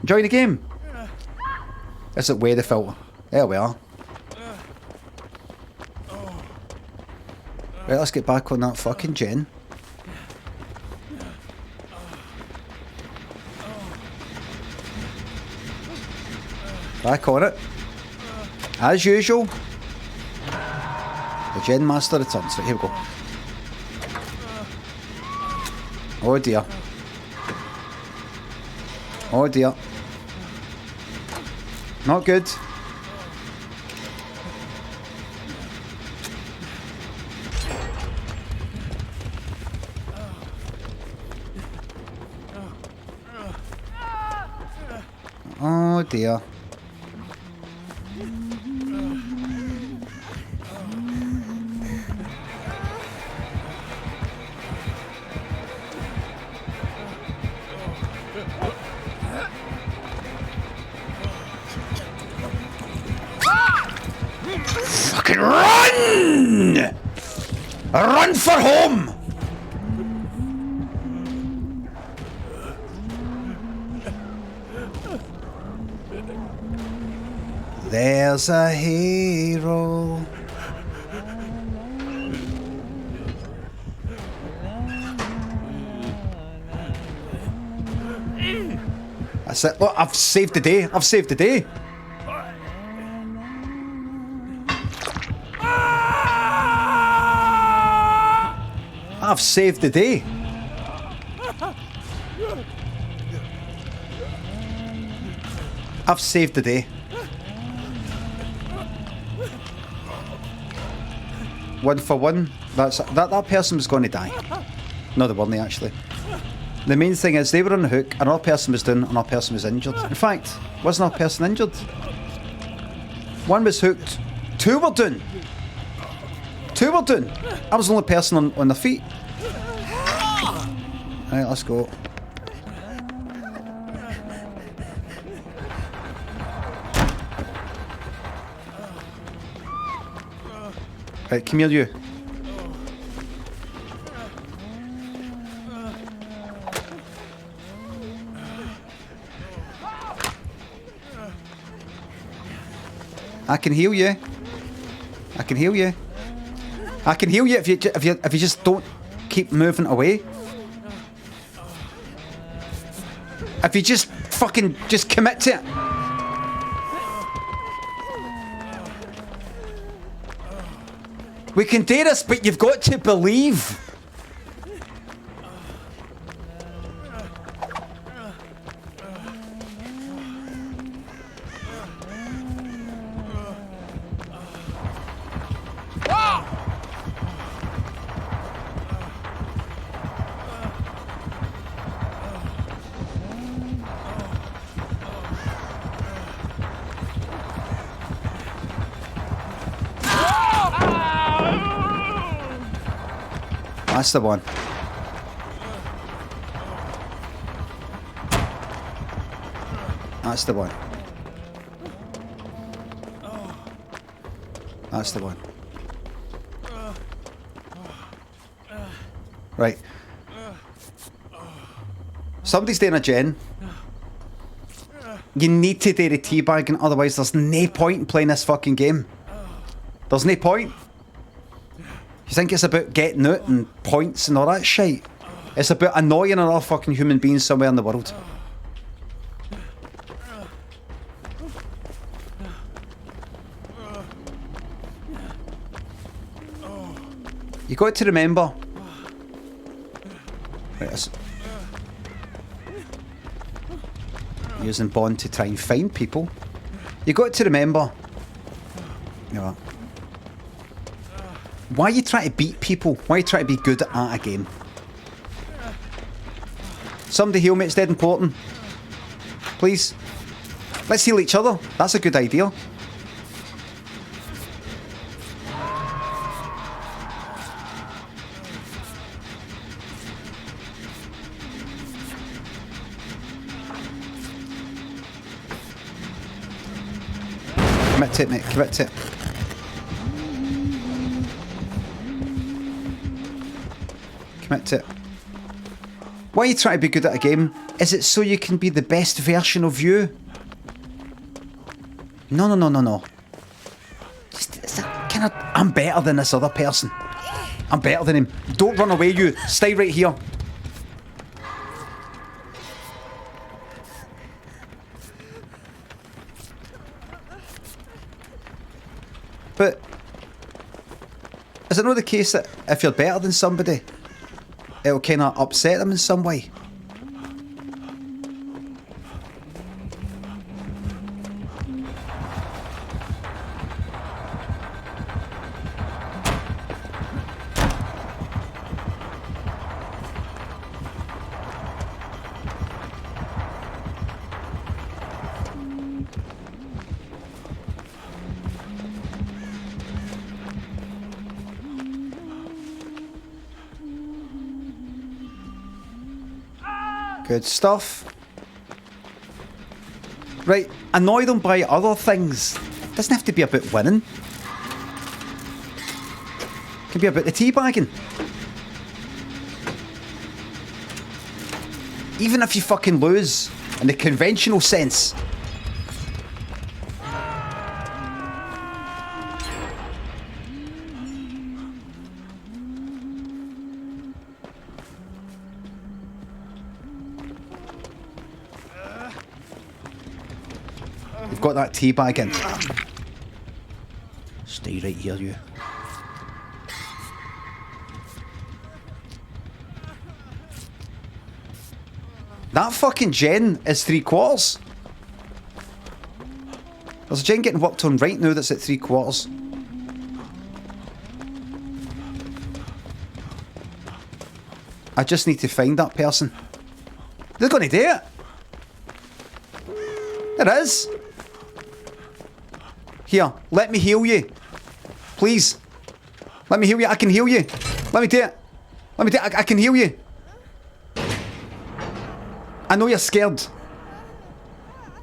Enjoying the game? This is it with the filter. There we are. Right, let's get back on that fucking gen. Back on it. As usual. The Gen Master returns. Right, here we go. Oh dear. Oh dear. Not good. Oh dear. Fucking run! Run for home! There's a hero. That's it. Look, I've saved the day. I've saved the day. I've saved the day. I've saved the day. One for one. That person was going to die. No, they weren't actually. The main thing is they were on the hook, another person was down, another person was injured. In fact, wasn't a person injured? One was hooked, two were down. Two were down. I was the only person on their feet. Right, let's go. Right, come here, you. I can heal you. I can heal you. I can heal you if you just don't keep moving away. If you just fucking just commit to it. We can do this, but you've got to believe. That's the one. That's the one. That's the one. Right. Somebody's doing a gen. You need to do the teabagging, otherwise there's no point in playing this fucking game. There's no point. You think it's about getting out and points and all that shit? It's about annoying another fucking human being somewhere in the world. You got to remember. Right, using Bond to try and find people. You got to remember. You know, why you try to beat people? Why you try to be good at a game? Somebody heal me, it's dead important. Please. Let's heal each other. That's a good idea. Commit to it, mate. Commit to it. Commit to it. Why are you trying to be good at a game? Is it so you can be the best version of you? No, no, no, no, no. I'm better than this other person. I'm better than him. Don't run away, you. Stay right here. But is it not the case that if you're better than somebody, it'll kind of upset them in some way? Good stuff. Right, annoy them by other things. Doesn't have to be about winning. It can be about the teabagging. Even if you fucking lose, in the conventional sense. You've got that teabag in. Stay right here, you. That fucking gen is 3/4. There's a gen getting worked on right now that's at 3/4. I just need to find that person. They're gonna do it. It is. Here, let me heal you. Please. Let me heal you. I can heal you. Let me do it. Let me do it. I can heal you. I know you're scared.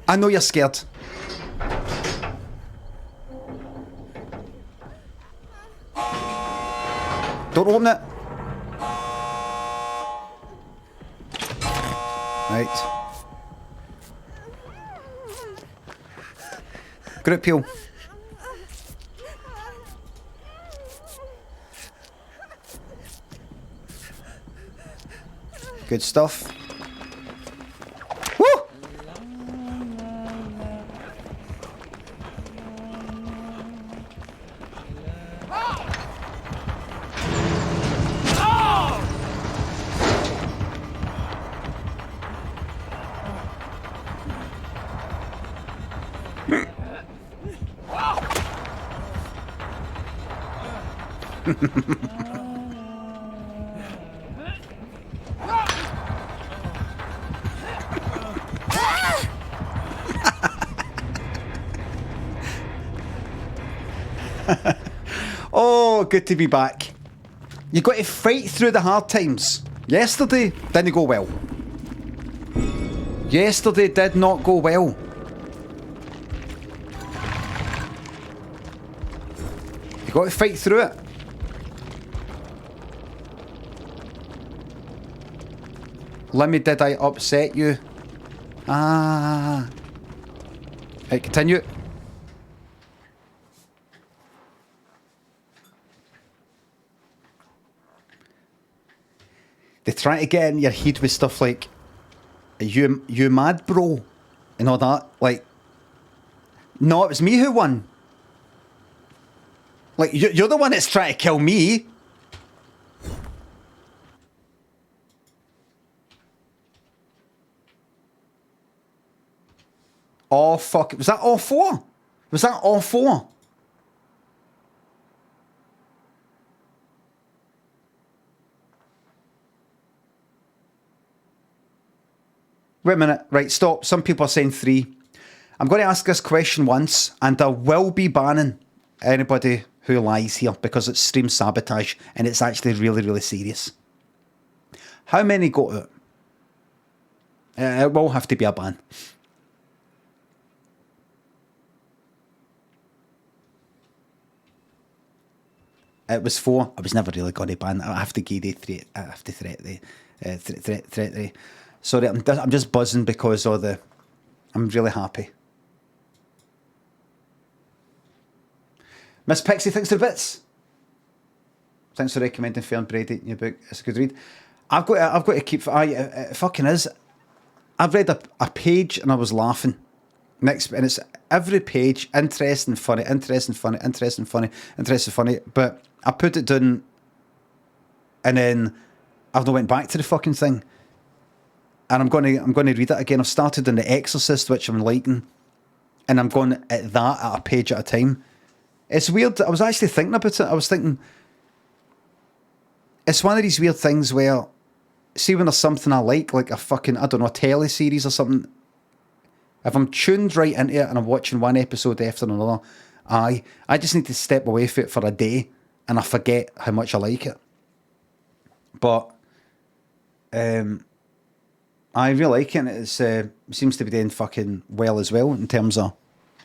I know you're scared. Don't open it. Right. Group heal. Good stuff. Woo! Oh, good to be back. You got to fight through the hard times. Yesterday didn't go well. Yesterday did not go well. You got to fight through it. Limmy, did I upset you? Ah. Right, continue. They try to get in your head with stuff like, you mad, bro? And all that. Like, no, it was me who won. Like, you're the one that's trying to kill me. Oh, fuck. Was that all four? Was that all four? Wait a minute. Right, stop. Some people are saying 3. I'm going to ask this question once, and I will be banning anybody who lies here because it's stream sabotage, and it's actually really, really serious. How many got it? It will have to be a ban. It was 4. I was never really going to ban. I have to give the 3. I have to threat the. Sorry, I'm just buzzing because of the. I'm really happy. Miss Pixie, thanks for the bits. Thanks for recommending Fern Brady in your book. It's a good read. I've got to keep. It fucking is. I've read a page and I was laughing. And it's every page interesting, funny, interesting, funny, interesting, funny, interesting, funny. But I put it down, and then I've not went back to the fucking thing. And I'm going to read it again. I've started on The Exorcist, which I'm liking, and I'm going at that at a page at a time. It's weird. I was actually thinking about it. I was thinking, it's one of these weird things where, see, when there's something I like a fucking, I don't know, a teleseries or something, if I'm tuned right into it and I'm watching one episode after another, I just need to step away from it for a day and I forget how much I like it. But I really like it, and it seems to be doing fucking well as well in terms of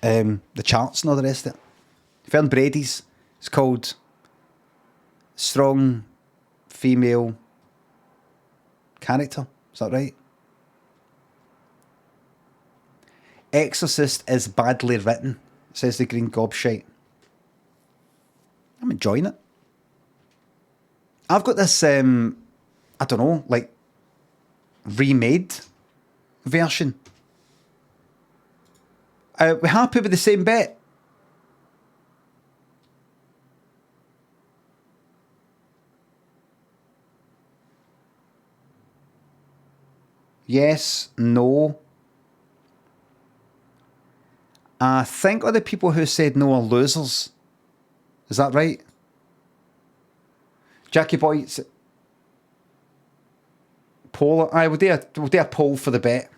the charts and all the rest of it. Fern Brady's, it's called Strong Female Character. Is that right? Exorcist is badly written, says the Green Gobshite. I'm enjoying it. I've got this, I don't know, like, remade version. We're happy with the same bit. Yes, no. I think all the people who said no are losers. Is that right? Jackie Boy, poll. We'll do a poll for the bet.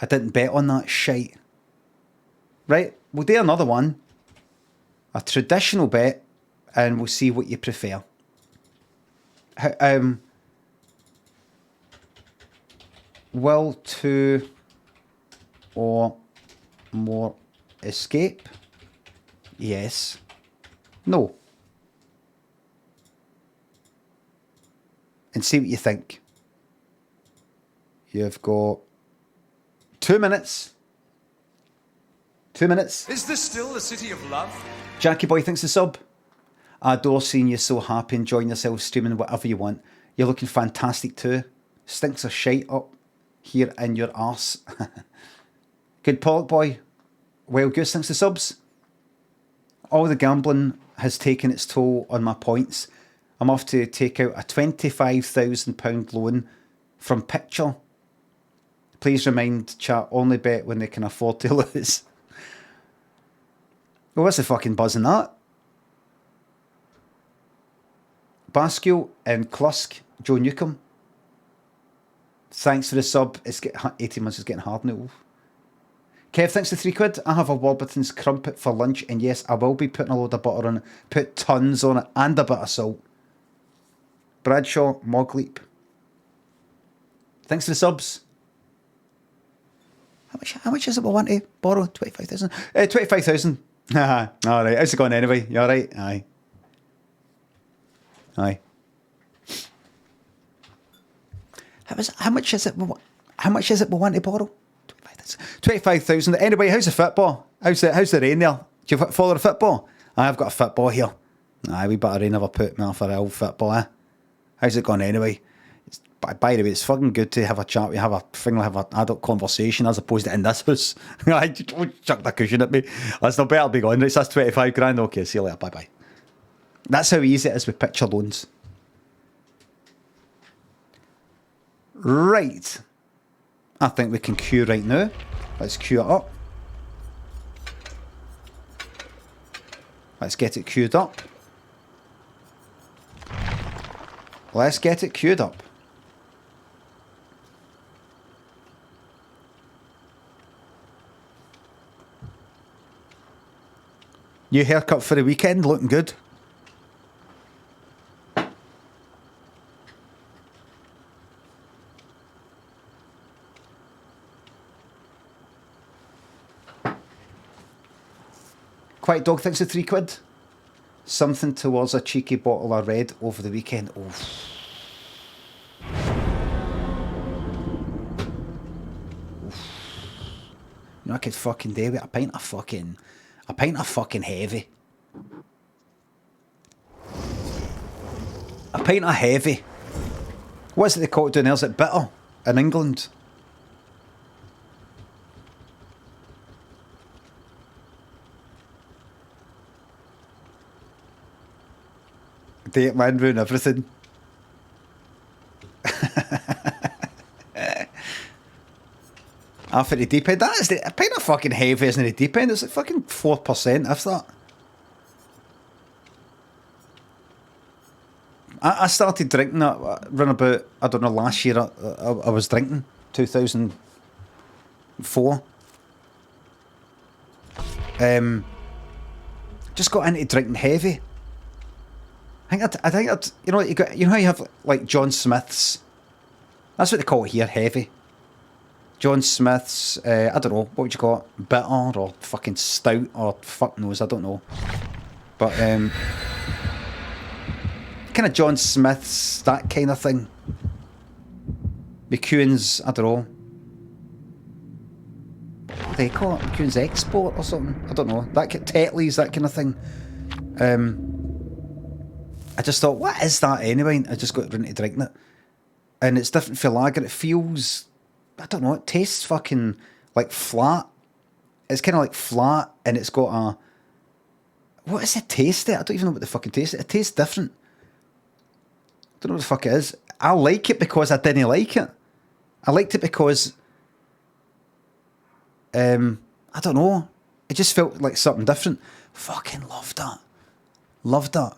I didn't bet on that shite. Right, we'll do another one. A traditional bet, and we'll see what you prefer. Will 2 or more escape? Yes. No. And see what you think. You've got 2 minutes. 2 minutes. Is this still the city of love? Jackie Boy thinks the sub. I adore seeing you so happy, enjoying yourself, streaming whatever you want. You're looking fantastic too. Stinks of shite up here in your arse. Good Pollock Boy. Well, Goose thinks the subs. All the gambling has taken its toll on my points. I'm off to take out a £25,000 loan from Picture. Please remind chat, only bet when they can afford to lose. Well, what's the fucking buzz in that? Basquiat and Klusk, Joe Newcomb. Thanks for the sub. It's 18 months is getting hard now. Kev, thanks for £3. I have a Warburton's crumpet for lunch, and yes, I will be putting a load of butter on it. Put tons on it, and a bit of salt. Bradshaw, Mogleap. Thanks for the subs. How much is it we want to borrow? 25,000? 25,000. Alright, how's it going anyway? You alright? Aye. Aye. How much is it we want to borrow? 25,000. Anyway, how's the football? How's the rain there? Do you follow the football? I've got a football here. Aye, we better rain never put me off for old football, eh? How's it going anyway? By the way, it's fucking good to have a chat. We have a thing, have an adult conversation as opposed to in this house. I chuck the cushion at me. That's not better be going. It's that's 25 grand. Okay, see you later. Bye bye. That's how easy it is with picture loans. Right. I think we can queue right now. Let's queue it up. Let's get it queued up. Let's get it queued up. New haircut for the weekend, looking good. Quiet Dog thinks of £3. Something towards a cheeky bottle of red over the weekend. Oh. You know, I could fucking do with a pint of fucking heavy. A pint of heavy. What's it they call it down there? Is it bitter in England? Date man ruin everything. After the deep end, that is a pint of fucking heavy, isn't it? The deep end, it's like fucking 4%. If that. I started drinking that around about, I don't know, last year. I was drinking 2004. Just got into drinking heavy. I think I'd, you know, you know how you have like John Smith's. That's what they call it here, heavy. John Smith's, I don't know, what would you call it? Bitter or fucking stout or fuck knows, I don't know. But kind of John Smith's, that kind of thing. McEwen's, I don't know. What do they call it? McEwen's Export or something? I don't know. That Tetley's, that kind of thing. I just thought, what is that anyway? I just got into drinking it. And it's different for lager. It feels, I don't know, it tastes fucking like flat. It's kind of like flat and it's got a, what is the taste there? I don't even know what the fucking taste is. It tastes different. I don't know what the fuck it is. I like it because I didn't like it. I liked it because, I don't know. It just felt like something different. Fucking loved that. Loved that.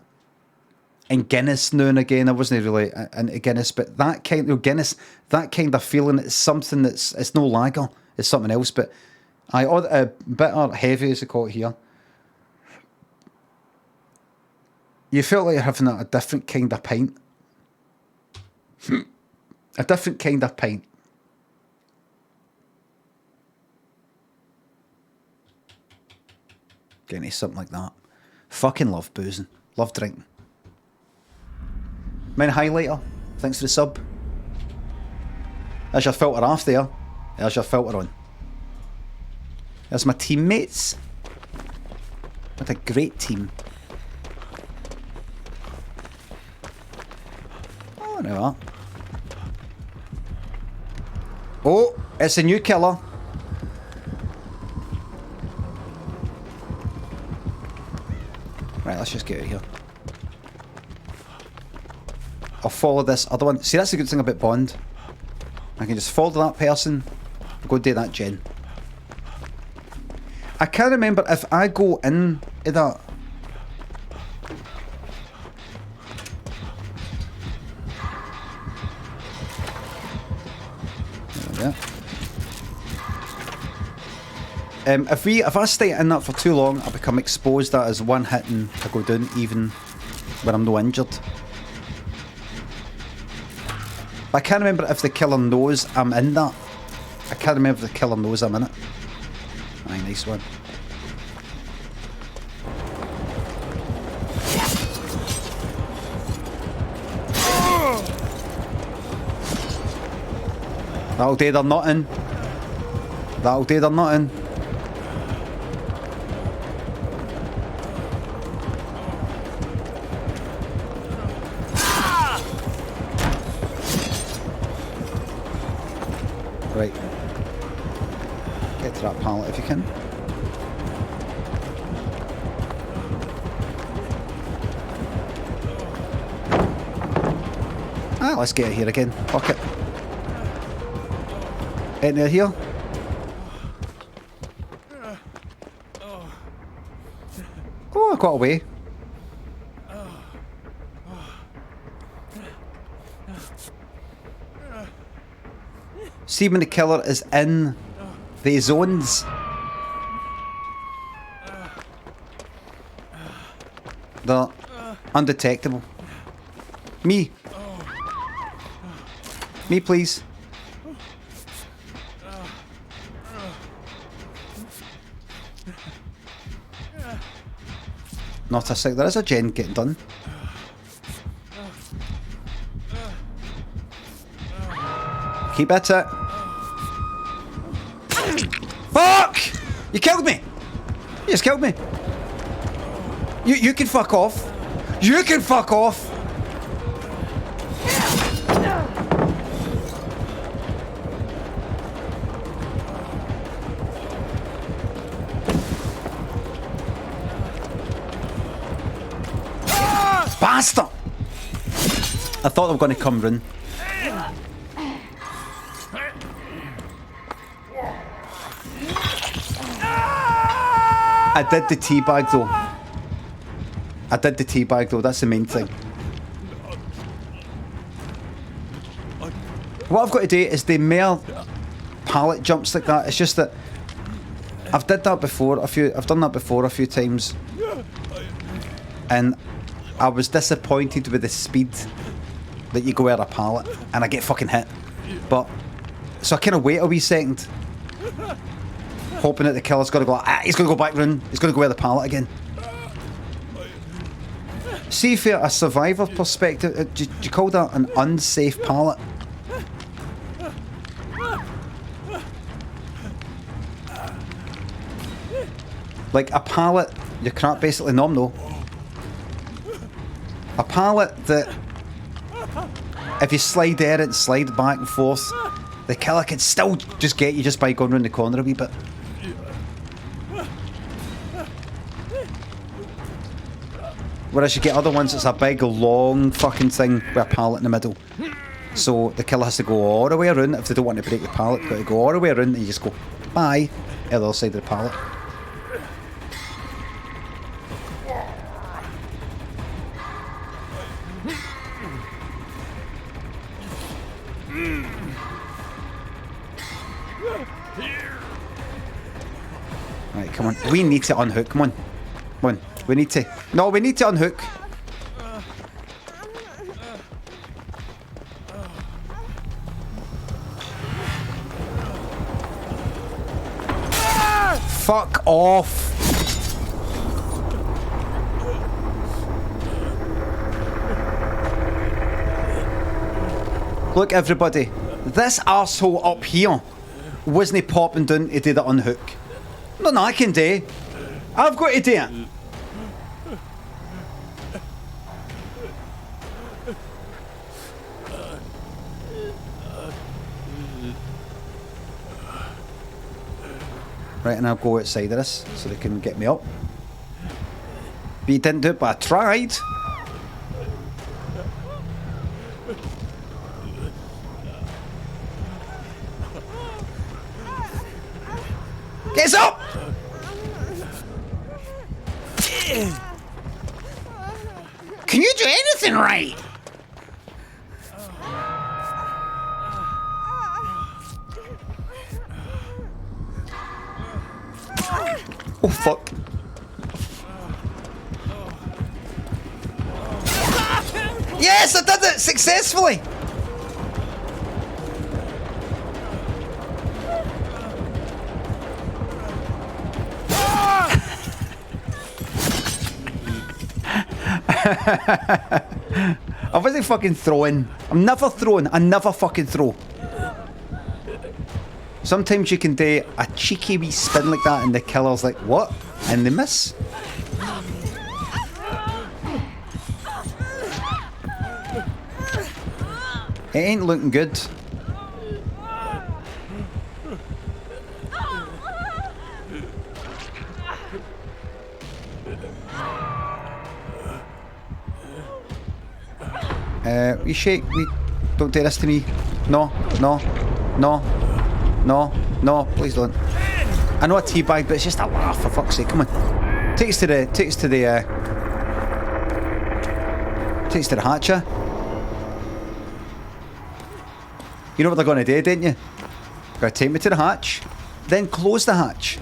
And Guinness now and again, I wasn't really into Guinness, but that kind of Guinness, that kind of feeling, it's something that's, it's no lager, it's something else. But a bitter heavy, as they call it here. You felt like you're having a different kind of pint. A different kind of pint. Getting into something like that. Fucking love boozing. Love drinking. Mine highlighter, thanks for the sub. There's your filter off there. There's your filter on. There's my teammates. What a great team. Oh, there we are. Oh, it's a new killer. Right, let's just get out of here. I'll follow this other one. See, that's the good thing about Bond. I can just follow that person, go do that gen. I can't remember if I go in to that. There we go. If I stay in that for too long, I become exposed. That is one hit and I go down even when I'm no injured. I can't remember if the killer knows I'm in that. I can't remember if the killer knows I'm in it. Aye, nice one. That'll do, they're not in. That'll do, they're not in. Right. Get to that pallet if you can. Ah, let's get it here again. Fuck it. Enter here. Oh, I got away. See when the killer is in the zones. They're undetectable. Me. Me, please. Not a sec. There is a gen getting done. Keep at it. Fuck! You killed me! You just killed me. You can fuck off. You can fuck off. Bastard! I thought they were going to come run. I did the teabag though. I did the teabag though, that's the main thing. What I've got to do is the mere pallet jumps like that. It's just that I've done that before a few times. And I was disappointed with the speed that you go at a pallet and I get fucking hit. But so I kinda wait a wee second. Hoping that the killer's gonna go, he's gonna go back run, he's gonna go at the pallet again. See, for a survivor perspective, do you call that an unsafe pallet? Like a pallet, you can't basically numb though. A pallet that, if you slide there and slide back and forth, the killer can still just get you just by going round the corner a wee bit. Whereas you get other ones, it's a big long fucking thing with a pallet in the middle. So the killer has to go all the way around. If they don't want to break the pallet, they've got to go all the way around and you just go bye at the other side of the pallet. Right, come on. We need to unhook. Come on. Come on. We need to... No, we need to unhook. Fuck off. Look, everybody. This arsehole up here wasn't popping down to do the unhook. Nothing I can do. I've got to do it. Right, and I'll go outside of this so they can get me up. But you didn't do it, but I tried. Get up! Can you do anything right? Oh, fuck. Yes, I did it successfully. I wasn't fucking throwing. I'm never throwing. I never fucking throw. Sometimes you can do a cheeky wee spin like that and the killer's like, what? And they miss. It ain't looking good. You shake me. Don't do this to me. No, no, no, no, no. Please don't. I know a teabag, but it's just a laugh, for fuck's sake. Come on. Take us to the hatcher. You know what they're going to do, don't you? Gotta take me to the hatch, then close the hatch.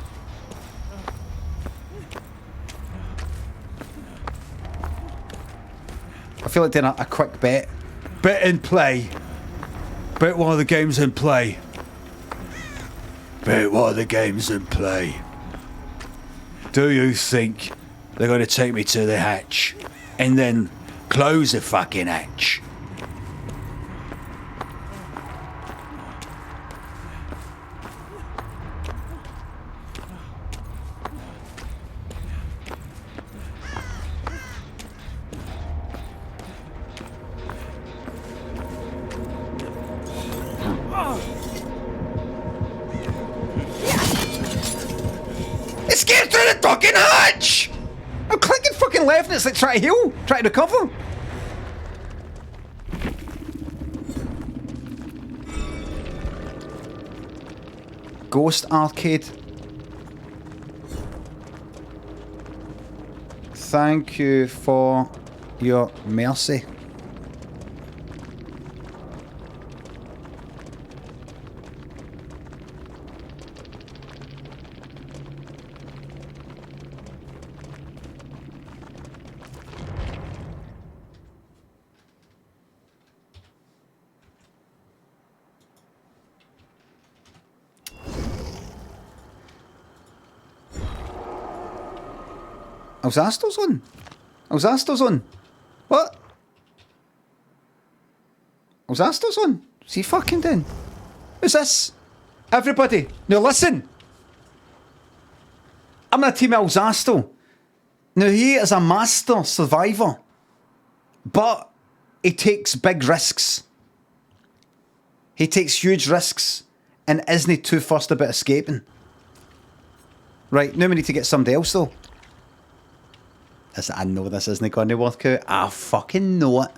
I feel like doing a quick bet. Bet in play. Bet one of the games in play. Bet one of the games in play. Do you think they're going to take me to the hatch and then close the fucking hatch? Escape through the fucking hatch! I'm clicking fucking left and it's like trying to heal, trying to recover. Ghost Arcade. Thank you for your mercy. Alzasto's on. Alzasto's on. What? Alzasto's on. Is he fucking doing? Who's this? Everybody, now listen. I'm in a team of Alzasto. Now he is a master survivor, but he takes big risks. He takes huge risks and isn't too fussed about escaping. Right, now we need to get somebody else though. I know this isn't going to work out. I fucking know it.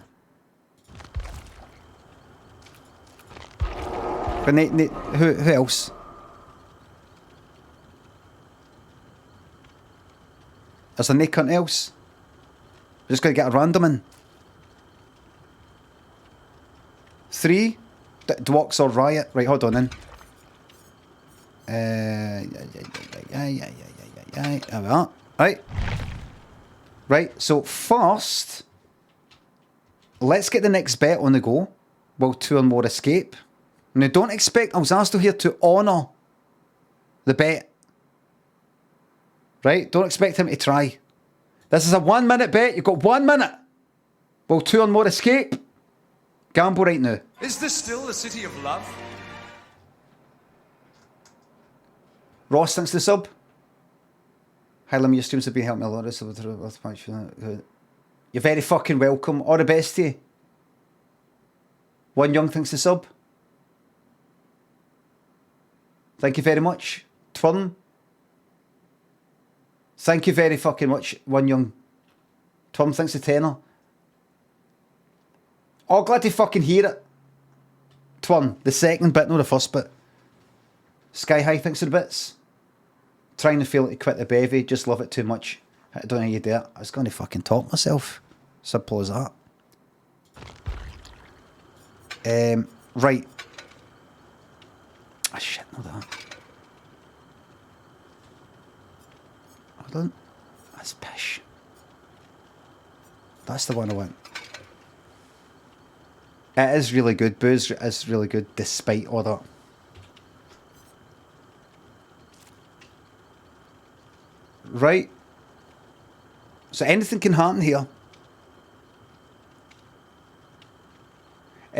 But who else? Is there no cunt else? We're just going to get a random in. 3? Dwox or Riot? Right, hold on then. There we are. Right. Right, so first, let's get the next bet on the go while 2 or more escape. Now, don't expect Alzasto here to honour the bet. Right? Don't expect him to try. This is a 1 minute bet. You've got 1 minute while 2 or more escape. Gamble right now. Is this still the city of love? Ross, thanks to the sub. Hi, Limmy, your streams have been helping me a lot. You're very fucking welcome. All the best to you. One Young, thanks to sub. Thank you very much. Twirn. Thank you very fucking much, One Young. Twirn, thanks to tenner. Oh, glad to fucking hear it. Twirn, the second bit, not the first bit. Sky High, thanks for the bits. Trying to feel like to quit the bevy, just love it too much. I don't know how you do it. I was going to fucking talk myself. Simple as that. Right. Ah, shit, not that. Hold on. That's pish. That's the one I want. It is really good. Booze is really good despite all that. Right. So anything can happen here.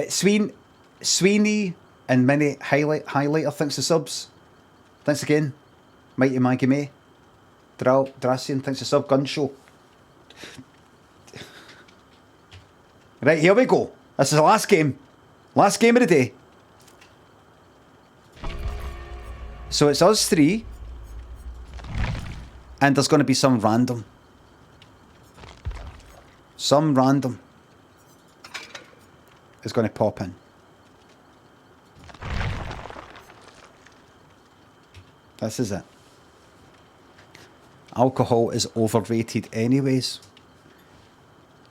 Sweeney and Mini Highlighter, thanks to subs. Thanks again. Mighty Maggie May. Dracian, thanks to sub. Gun Show. Right, here we go. This is the last game. Last game of the day. So it's us three. And there's going to be some random. Some random is going to pop in. This is it. Alcohol is overrated anyways.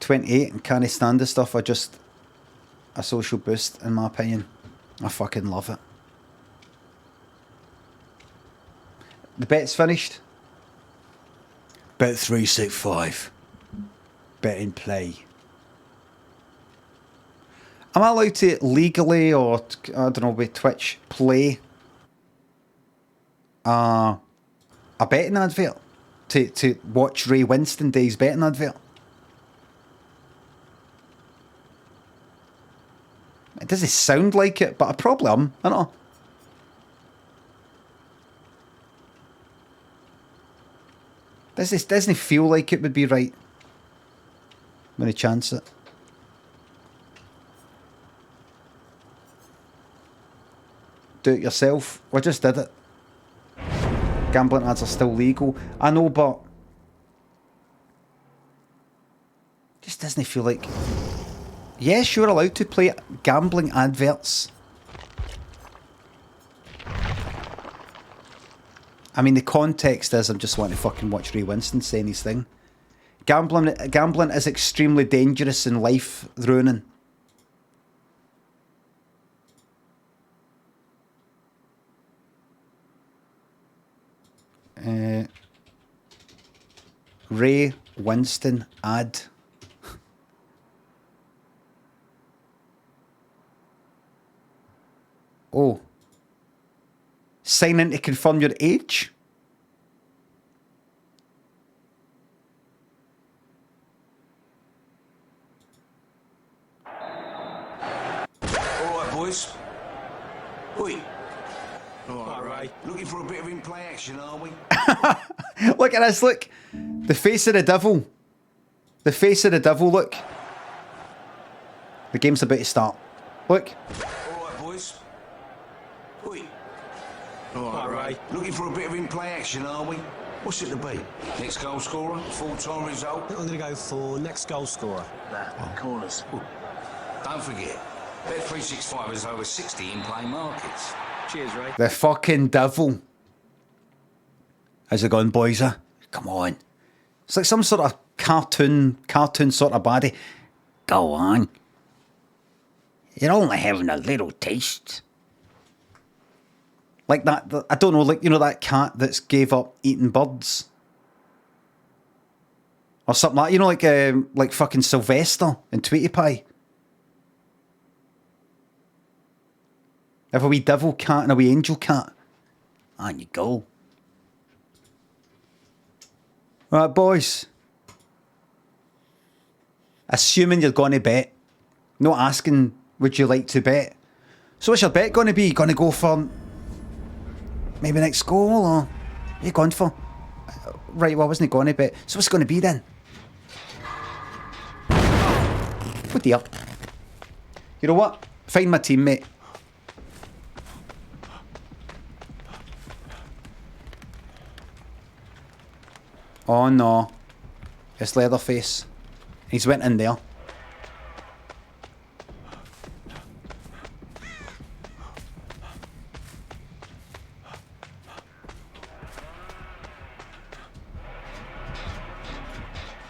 28 and can't stand this stuff are just a social boost in my opinion. I fucking love it. The bet's finished. Bet 365. Bet in play. Am I allowed to legally or, I don't know, with Twitch, play a betting advert? To watch Ray Winston Day's betting advert? It doesn't sound like it, but I probably am, I don't know. Doesn't feel like it would be right. I'm going to chance it. Do it yourself. I just did it. Gambling ads are still legal. I know, but just doesn't feel like... Yes, you're allowed to play gambling adverts. I mean, the context is I'm just wanting to fucking watch Ray Winston saying his thing. Gambling is extremely dangerous and life-ruining. Ray Winston ad. Oh. Sign in to confirm your age? Alright, boys. Oi. Alright, Ray. Looking for a bit of in-play action, are we? Look at this, look. The face of the devil. The face of the devil, look. The game's about to start. Look. Alright, boys. Oi. Alright, Ray. Looking for a bit of in-play action, are we? What's it to be? Next goal scorer? Full-time result? I'm going to go for next goal scorer. Corners. Don't forget, Bet365 has over 60 in-play markets. Cheers, Ray. The fucking devil. How's it going, boys? Come on. It's like some sort of cartoon sort of baddie. Go on. You're only having a little taste. Like that, I don't know, like, you know that cat that's gave up eating birds? Or something like, you know, like fucking Sylvester in Tweety Pie. Have a wee devil cat and a wee angel cat. On you go. Right, boys. Assuming you're going to bet. Not asking, would you like to bet? So what's your bet going to be? Going to go for maybe next goal, or what are you going for? Right, well, I wasn't going to bet. So what's it going to be then? Oh dear. You know what? Find my teammate. Oh no. It's Leatherface. He's went in there.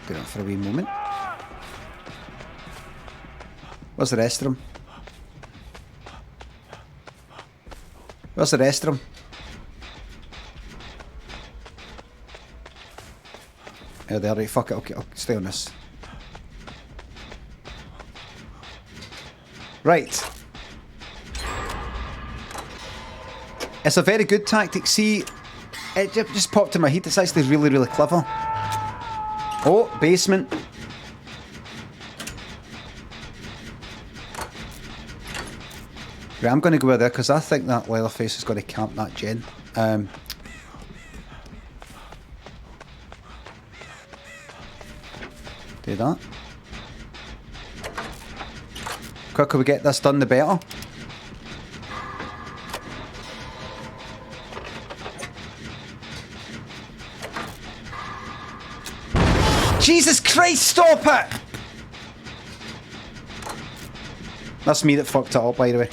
Get up for a wee moment. Where's the rest of them? Where's the rest of them? Yeah, there, right, fuck it, okay, I'll stay on this. Right. It's a very good tactic. See, it just popped in my head. It's actually really, really clever. Oh, basement. Right, I'm going to go there because I think that Leatherface is going to camp that gen. Do that. Quicker we get this done, the better. Jesus Christ, stop it! That's me that fucked it up, by the way.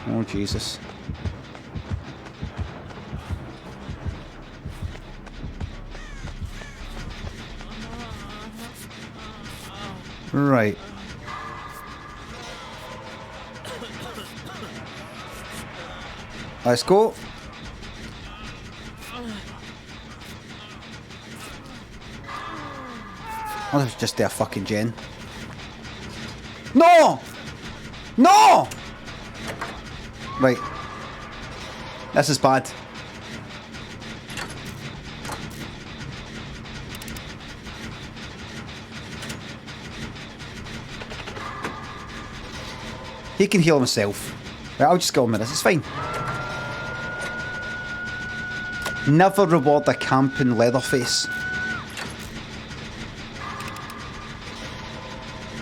Oh, Jesus. Right. Let's go. Oh, there's just their fucking gen. No! No! Right. This is bad. He can heal himself. Right, I'll just go on with this, it's fine. Never reward a camping Leatherface.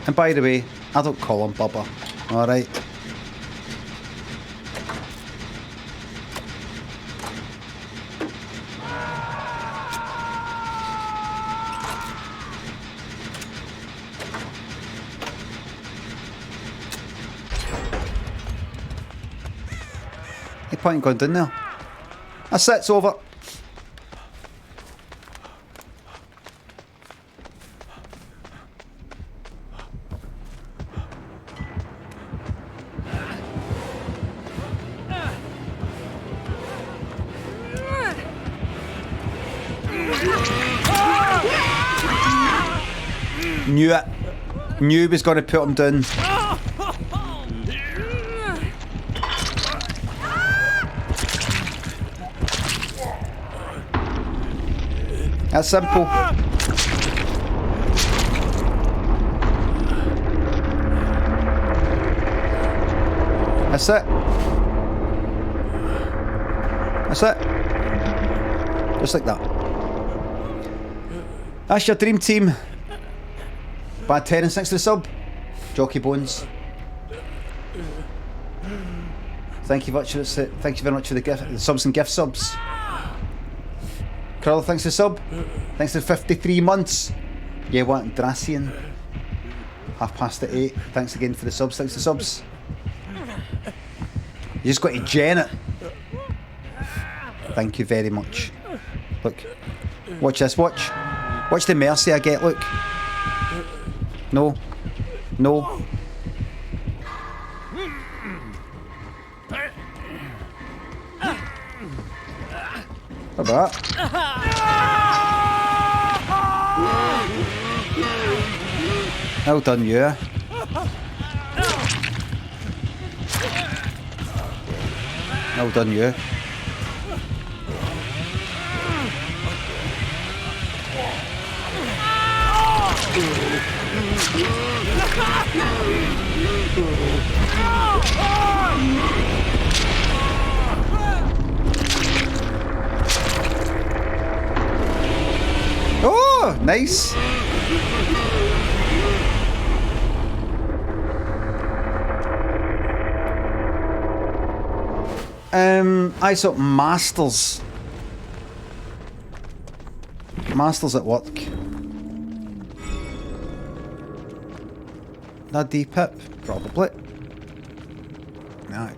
And by the way, I don't call him Bubba. Alright. No point in going down there. That's it, it's over. Knew it. Knew he was going to put him down. That's simple. That's it. That's it. Just like that. That's your dream team. Bad 10 and 6 to the sub. Jockey Bones. Thank you very much for the gift, the subs and gift subs. Curl, thanks for the sub. Thanks for 53 months. Yeah, what? Dracian. 8:30. Thanks again for the subs. Thanks for the subs. You just got to gen it. Thank you very much. Look. Watch this, watch. Watch the mercy I get, look. No. No. How about that? Well done, you. Well done, you. Oh, nice. I saw Masters. Masters at work. That D-pip? Probably. No.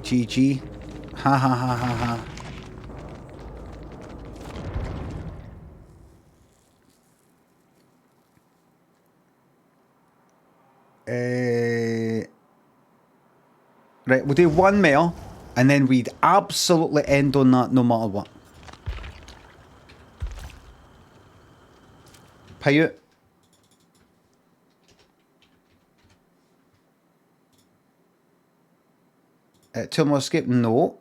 GG. Ha ha ha ha ha. Right, we'll do one more, and then we'd absolutely end on that no matter what. Pay out. Two more escape? No.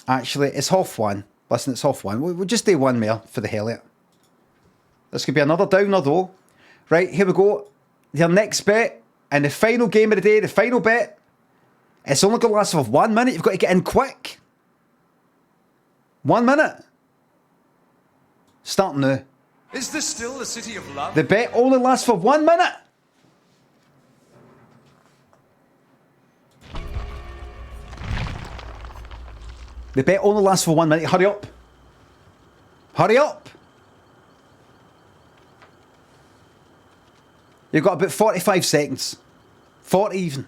Actually, it's half one. Listen, it's half one. We'll just do one more for the hell of it. This could be another downer though. Right, here we go. Your next bet, and the final game of the day, the final bet. It's only going to last for 1 minute. You've got to get in quick. 1 minute. Start now. Is this still the city of love? The bet only lasts for 1 minute. The bet only lasts for 1 minute. Hurry up. Hurry up. You've got about 45 seconds. 40 even.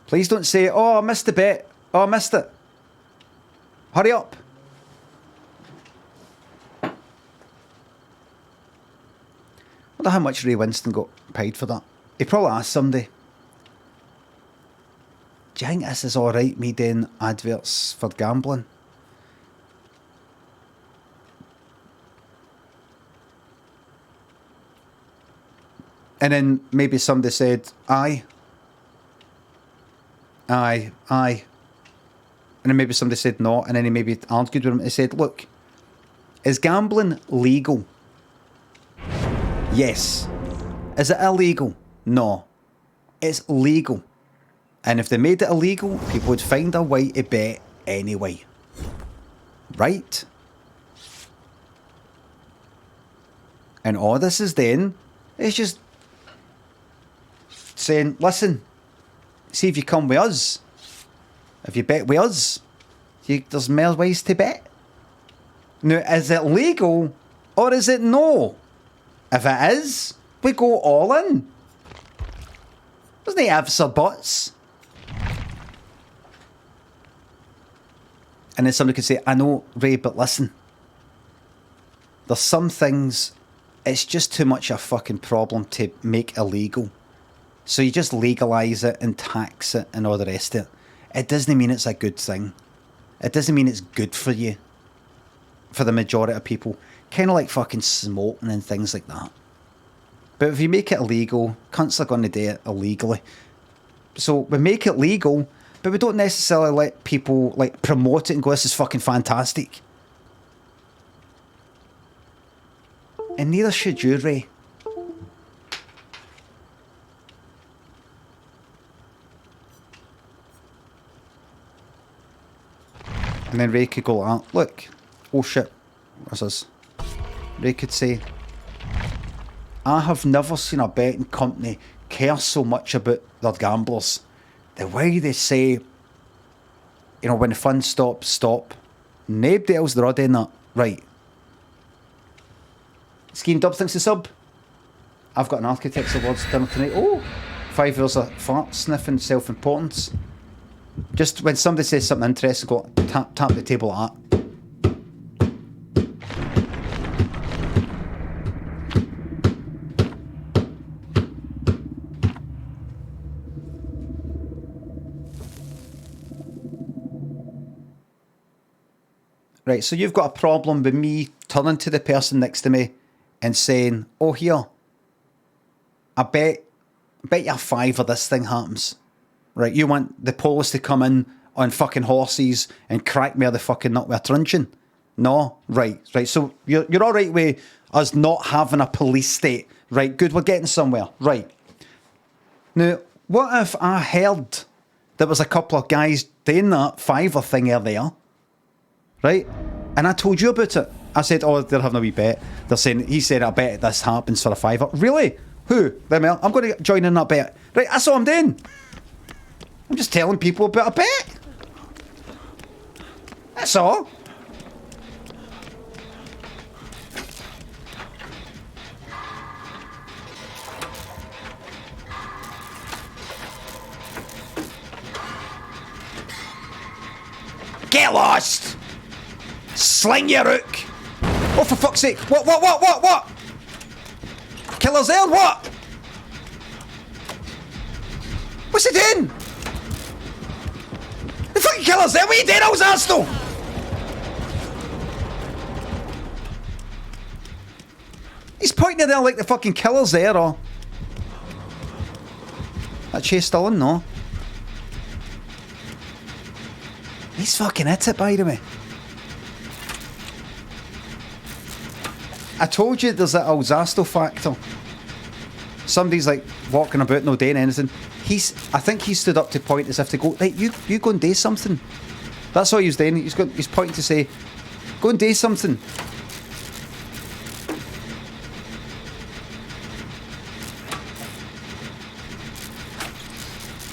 Please don't say, oh, I missed the bet. Oh, I missed it. Hurry up. I wonder how much Ray Winston got paid for that. He probably asked somebody, do you think this is alright, me doing adverts for gambling? And then maybe somebody said, aye. Aye, aye. And then maybe somebody said no, and then he maybe argued with him. He said, look, is gambling legal? Yes. Is it illegal? No. It's legal. And if they made it illegal, people would find a way to bet anyway. Right? And all this is then is just saying, listen, see if you come with us. If you bet with us, there's more ways to bet. Now, is it legal or is it no? If it is, we go all in. There's no ifs or buts. And then somebody could say, I know, Ray, but listen. There's some things, it's just too much a fucking problem to make illegal. So you just legalise it and tax it and all the rest of it. It doesn't mean it's a good thing. It doesn't mean it's good for you. For the majority of people. Kind of like fucking smoking and things like that. But if you make it illegal, cunts are going to do it illegally. So we make it legal, but we don't necessarily let people like promote it and go, this is fucking fantastic. And neither should you, Ray. And then Ray could go like that. Look. Oh shit. What's this? Ray could say, I have never seen a betting company care so much about their gamblers. The way they say, you know, when the fun stops, stop. Nobody else, they're all doing that. Right. Scheme Dub thinks the sub. I've got an Architects Awards dinner tonight. Oh! 5 years of fart sniffing self-importance. Just when somebody says something interesting, go tap the table like that. Right, so you've got a problem with me turning to the person next to me and saying, oh, here, I bet you a fiver this thing happens. Right, you want the police to come in on fucking horses and crack me or the fucking nut with a truncheon? No? Right. So you're all right with us not having a police state. Right, good, we're getting somewhere. Right. Now, what if I heard there was a couple of guys doing that fiver thing earlier? Right? And I told you about it. I said, oh, they're having a wee bet. They're saying, he said, I bet this happens for a fiver. Really? Who? Them? I'm going to join in that bet. Right, that's all I'm doing. I'm just telling people about a bet. That's all. Get lost! Sling your hook! Oh, for fuck's sake! What? killer's there, what? What's he doing? The fucking killer's there, what are you doing, old Arsenal? He's pointing there like the fucking killer's there, or... That chase still on, no? He's fucking hit it, by the way. I told you there's that old Zasto factor. Somebody's like walking about, no doing anything. I think he stood up to point as if to go, right, you go and do something. That's all he was doing. He's pointing to say, go and do something.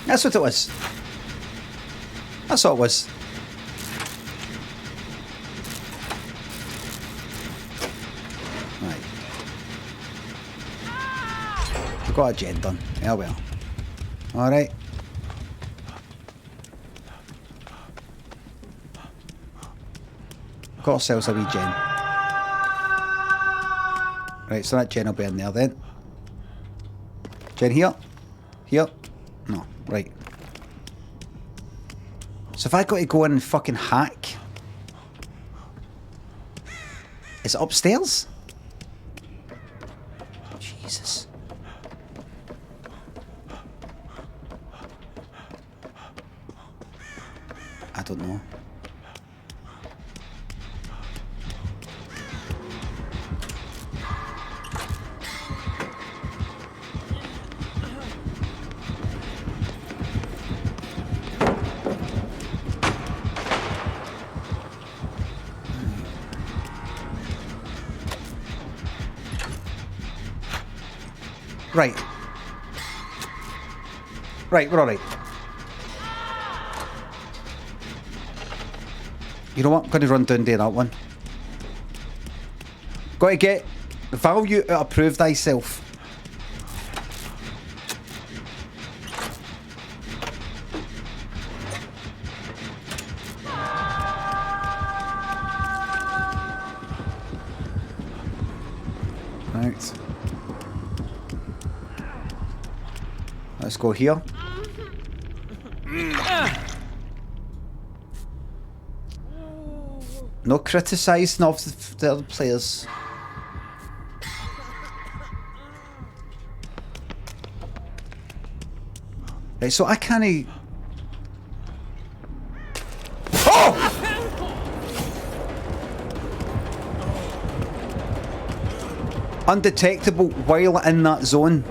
That's what it was. That's all it was. Right. We've got a gen done. Yeah, well. Alright. Got ourselves a wee gen. Right, so that gen will be in there then. Gen here. Here. No, right. So if I got to go in and fucking hack... Is it upstairs? Jesus. I don't know. Right. Right, we're alright. You know what? I'm going to run down to that one. Got to get the value out of prove thyself. Right. Let's go here. No criticising of the other players. Right, so I can't... Oh! Undetectable while in that zone.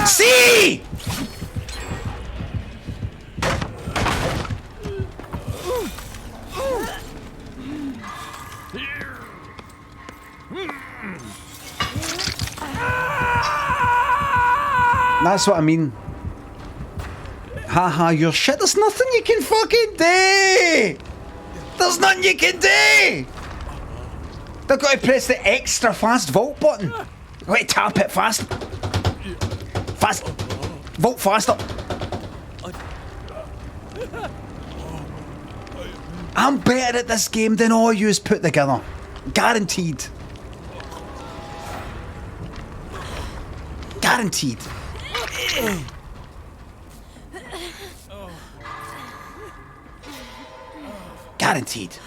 See! That's what I mean. Haha, you're shit. There's nothing you can fucking do! There's nothing you can do! They've got to press the extra fast vault button. They've got to tap it fast. Fast. Vault faster. I'm better at this game than all yous put together. Guaranteed. Guaranteed. Guaranteed.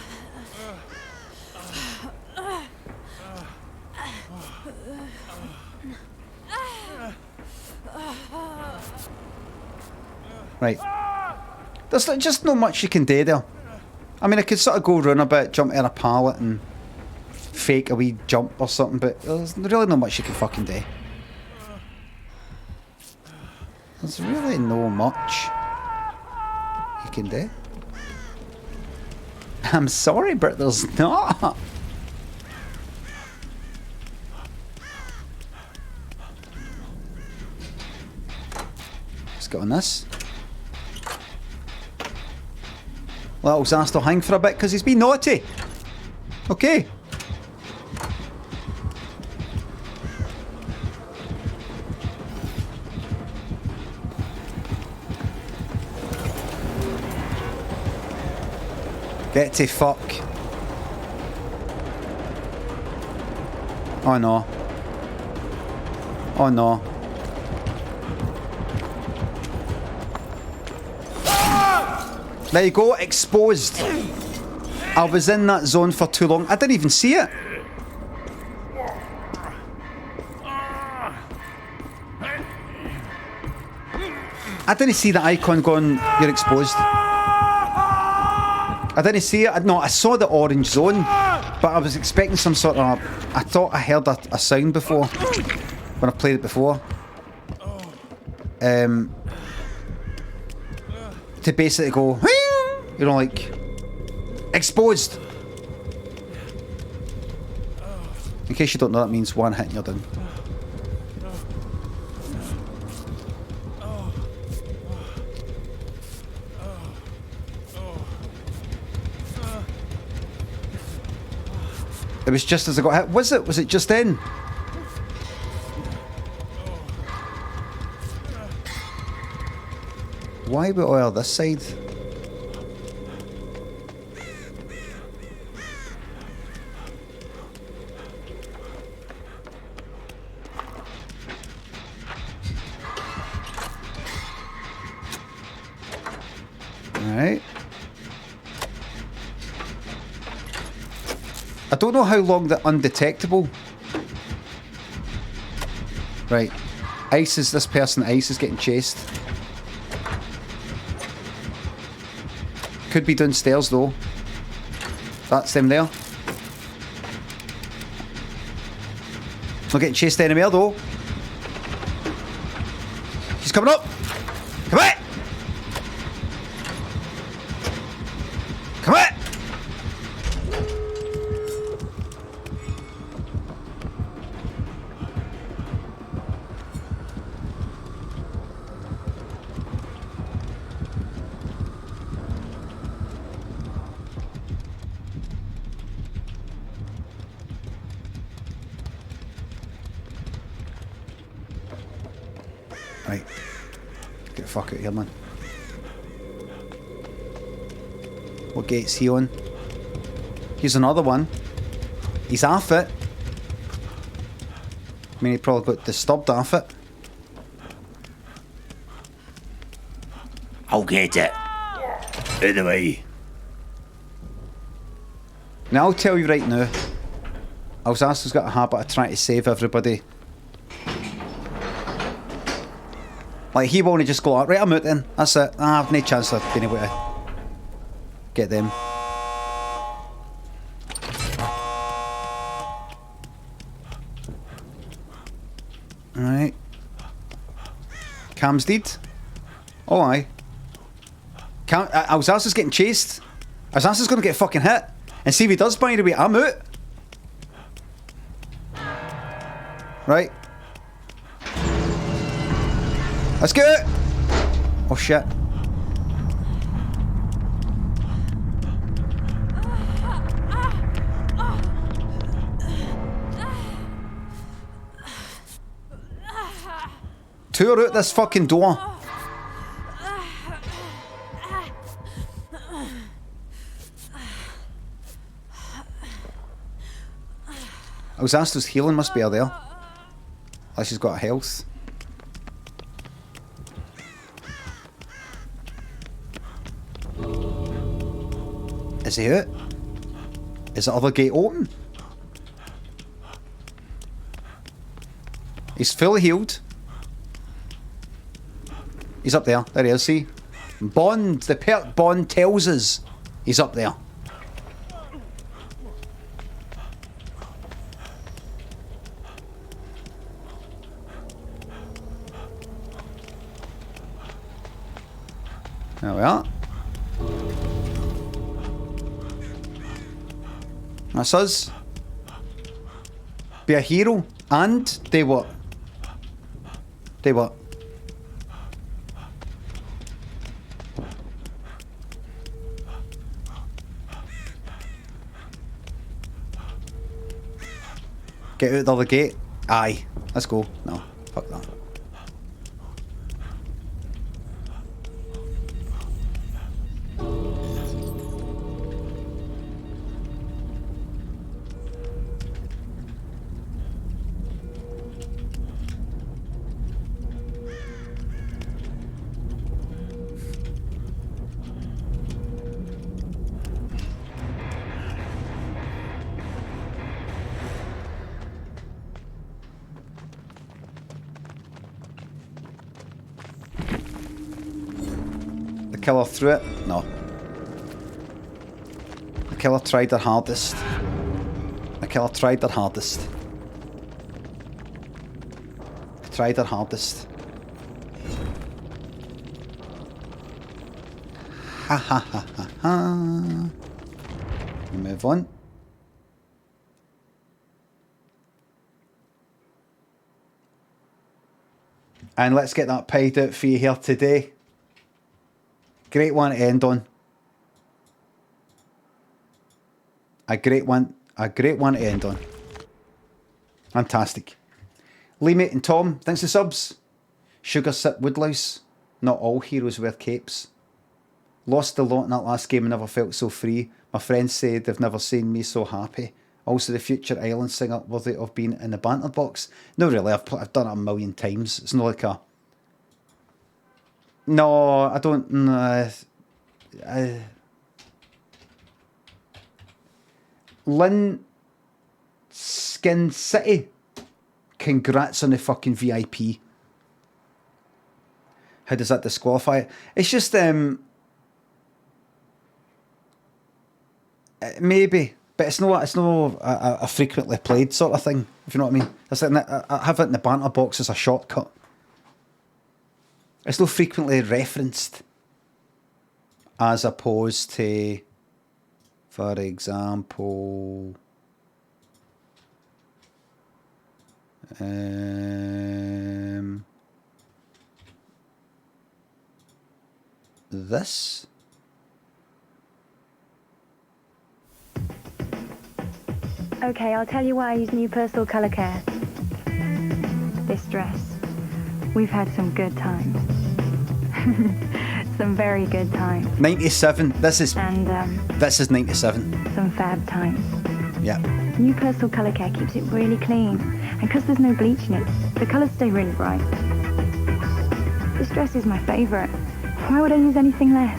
Right. There's just not much you can do there. I mean, I could sort of go run a bit, jump in a pallet and fake a wee jump or something, but there's really not much you can fucking do. There's really no much you can do. I'm sorry, but there's not. Let's get on this. Let old Zaster hang for a bit because he's been naughty. Okay. Get to fuck. Oh no. Oh no. There you go, exposed. I was in that zone for too long. I didn't even see it. I didn't see the icon going, you're exposed. I didn't see it. No, I saw the orange zone, but I was expecting some sort of... I thought I heard a sound before, when I played it before. To basically go, you know, like, exposed. In case you don't know, that means one hit and you're done. It was just as I got hit. Was it? Was it just then? Why we oil this side? Alright. I don't know how long the undetectable. Right. Ice is this person. Ice is getting chased. Could be downstairs though. That's them there. Not getting chased anywhere though. She's coming up. Come on! Come on! Right. Get the fuck out of here, man. What gate's he on? Here's another one. He's off it. I mean, he probably got disturbed off it. I'll get it. Out of the way. Now, I'll tell you right now. Alsace's got a habit of trying to save everybody. Like, he won't just go out. Right, I'm out then. That's it. I've no chance of being able to get them. Alright. Cam's dead. Oh, aye. Alsace's getting chased. Alsace's going to get fucking hit. And see if he does, by the way, I'm out. Right. Let's go! Oh shit. Two are out this fucking door. Alsace's healing must be out there. Unless she's got health. Is he out? Is the other gate open? He's fully healed. He's up there. There he is, see? Bond, the perk Bond tells us he's up there. There we are. That's us. Be a hero and do what? Do what? Get out the other gate? Aye. Let's go. No. Fuck that. killer through it? No. The killer tried their hardest. The killer tried their hardest. Tried their hardest. Ha ha ha ha ha. Move on. And let's get that paid out for you here today. Great one to end on. A great one to end on. Fantastic. Limmy and Tom, thanks for subs. Sugar Sip Woodlouse. Not all heroes wear capes. Lost a lot in that last game and never felt so free. My friends said they've never seen me so happy. Also the future Island singer worthy of being in the banter box. No really, I've done it a million times. It's not like a... No, I don't... Lynn Skin City. Congrats on the fucking VIP. How does that disqualify it? It's just... maybe, but it's no a frequently played sort of thing, if you know what I mean. It's like I have it in the banter box as a shortcut. It's not frequently referenced, as opposed to, for example, this. Okay, I'll tell you why I use new personal colour care. This dress. We've had some good times. Some very good times. 97. This is 97. Some fab times. Yeah. New personal colour care keeps it really clean. And because there's no bleach in it, the colours stay really bright. This dress is my favourite. Why would I use anything less?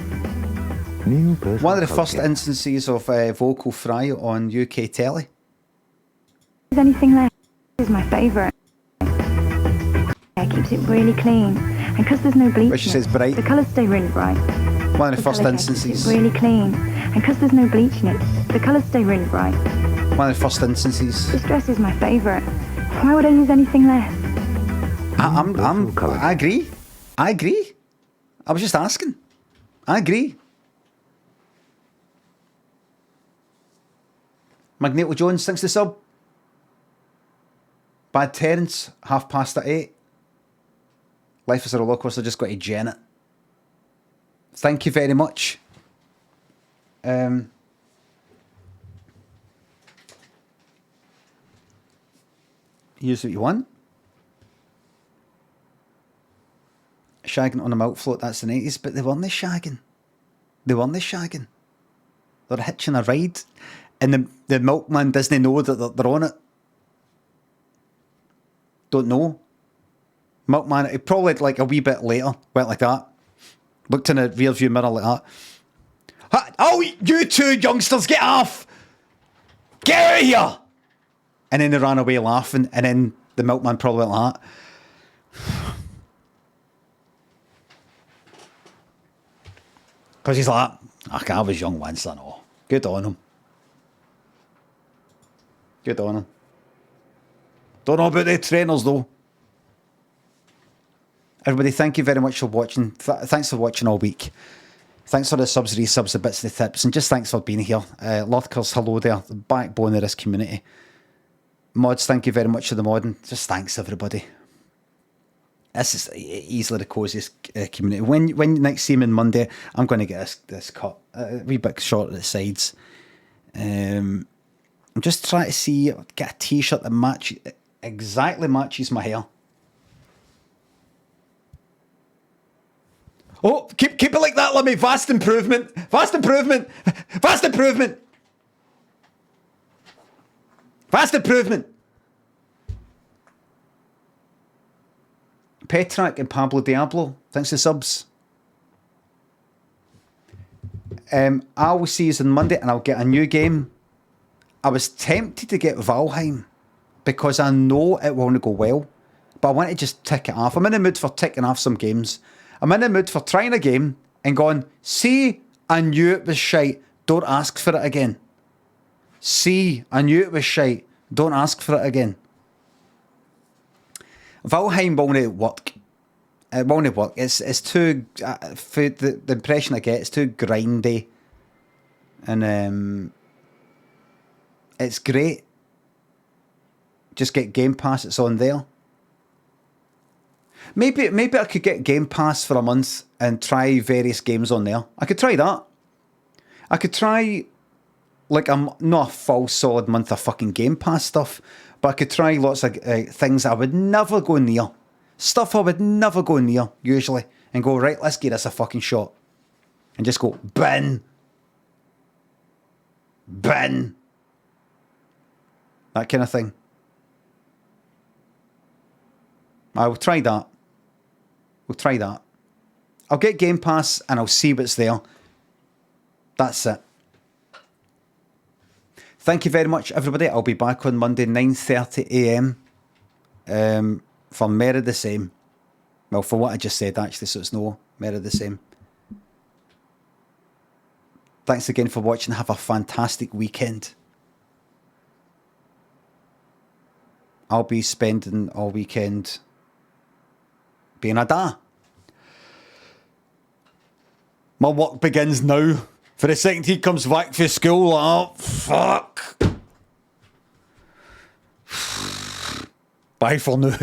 One of the first instances of vocal fry on UK telly. Anything less is my favourite. It keeps it really clean, and because there's no bleach, Where she says bright. The colours stay really bright. One of the first instances. Keeps it really clean, and because there's no bleach in it, the colours stay really bright. One of the first instances. This dress is my favourite. Why would I use anything less? I agree. I agree. I was just asking. I agree. Magneto Jones, thanks to the sub. Bad Terence, 8:30. Life is a roller coaster, just got to gen it. Thank you very much. Here's what you want. Shagging on a milk float, that's the 90s, but they weren't shagging. They weren't shagging. They're hitching a ride, and the milkman doesn't know that they're on it. Don't know. Milkman, it probably like a wee bit later went like that. Looked in a rear view mirror like that. Oh, you two youngsters, get off! Get out of here! And then they ran away laughing, and then the milkman probably went like that. Because he's like, okay, I was young once, I know. Good on him. Good on him. Don't know about the trainers though. Everybody, thank you very much for watching. Thanks for watching all week. Thanks for the subs, resubs, the bits, the tips, and just thanks for being here. Lurkers, hello there, the backbone of this community. Mods, thank you very much for the modding. Just thanks everybody. This is easily the coziest community. When next see me on Monday, I'm going to get this cut a wee bit short at the sides. I'm just trying to see, get a t-shirt that exactly matches my hair. Oh, keep it like that, Limmy. Vast improvement. Vast improvement. Vast improvement. Vast improvement. Petrak and Pablo Diablo, thanks for the subs. I will see you on Monday and I'll get a new game. I was tempted to get Valheim because I know it won't go well, but I want to just tick it off. I'm in the mood for ticking off some games. I'm in the mood for trying a game and gone, see, I knew it was shite, don't ask for it again. See, I knew it was shite, don't ask for it again. Valheim will not work. It won't work. It's too, for the impression I get, it's too grindy. And it's great. Just get Game Pass, it's on there. Maybe I could get Game Pass for a month and try various games on there. I could try that. I could try, like, not a full solid month of fucking Game Pass stuff, but I could try lots of things I would never go near. Stuff I would never go near, usually. And go, right, let's give this a fucking shot. And just go, bin. Bin. That kind of thing. I will try that. We'll try that. I'll get Game Pass and I'll see what's there. That's it. Thank you very much, everybody. I'll be back on Monday, 9:30 a.m. For more of the same. Well, for what I just said, actually, so it's no more of the same. Thanks again for watching. Have a fantastic weekend. I'll be spending all weekend being a da. My work begins now. For the second he comes back for school, oh, fuck. Bye for now.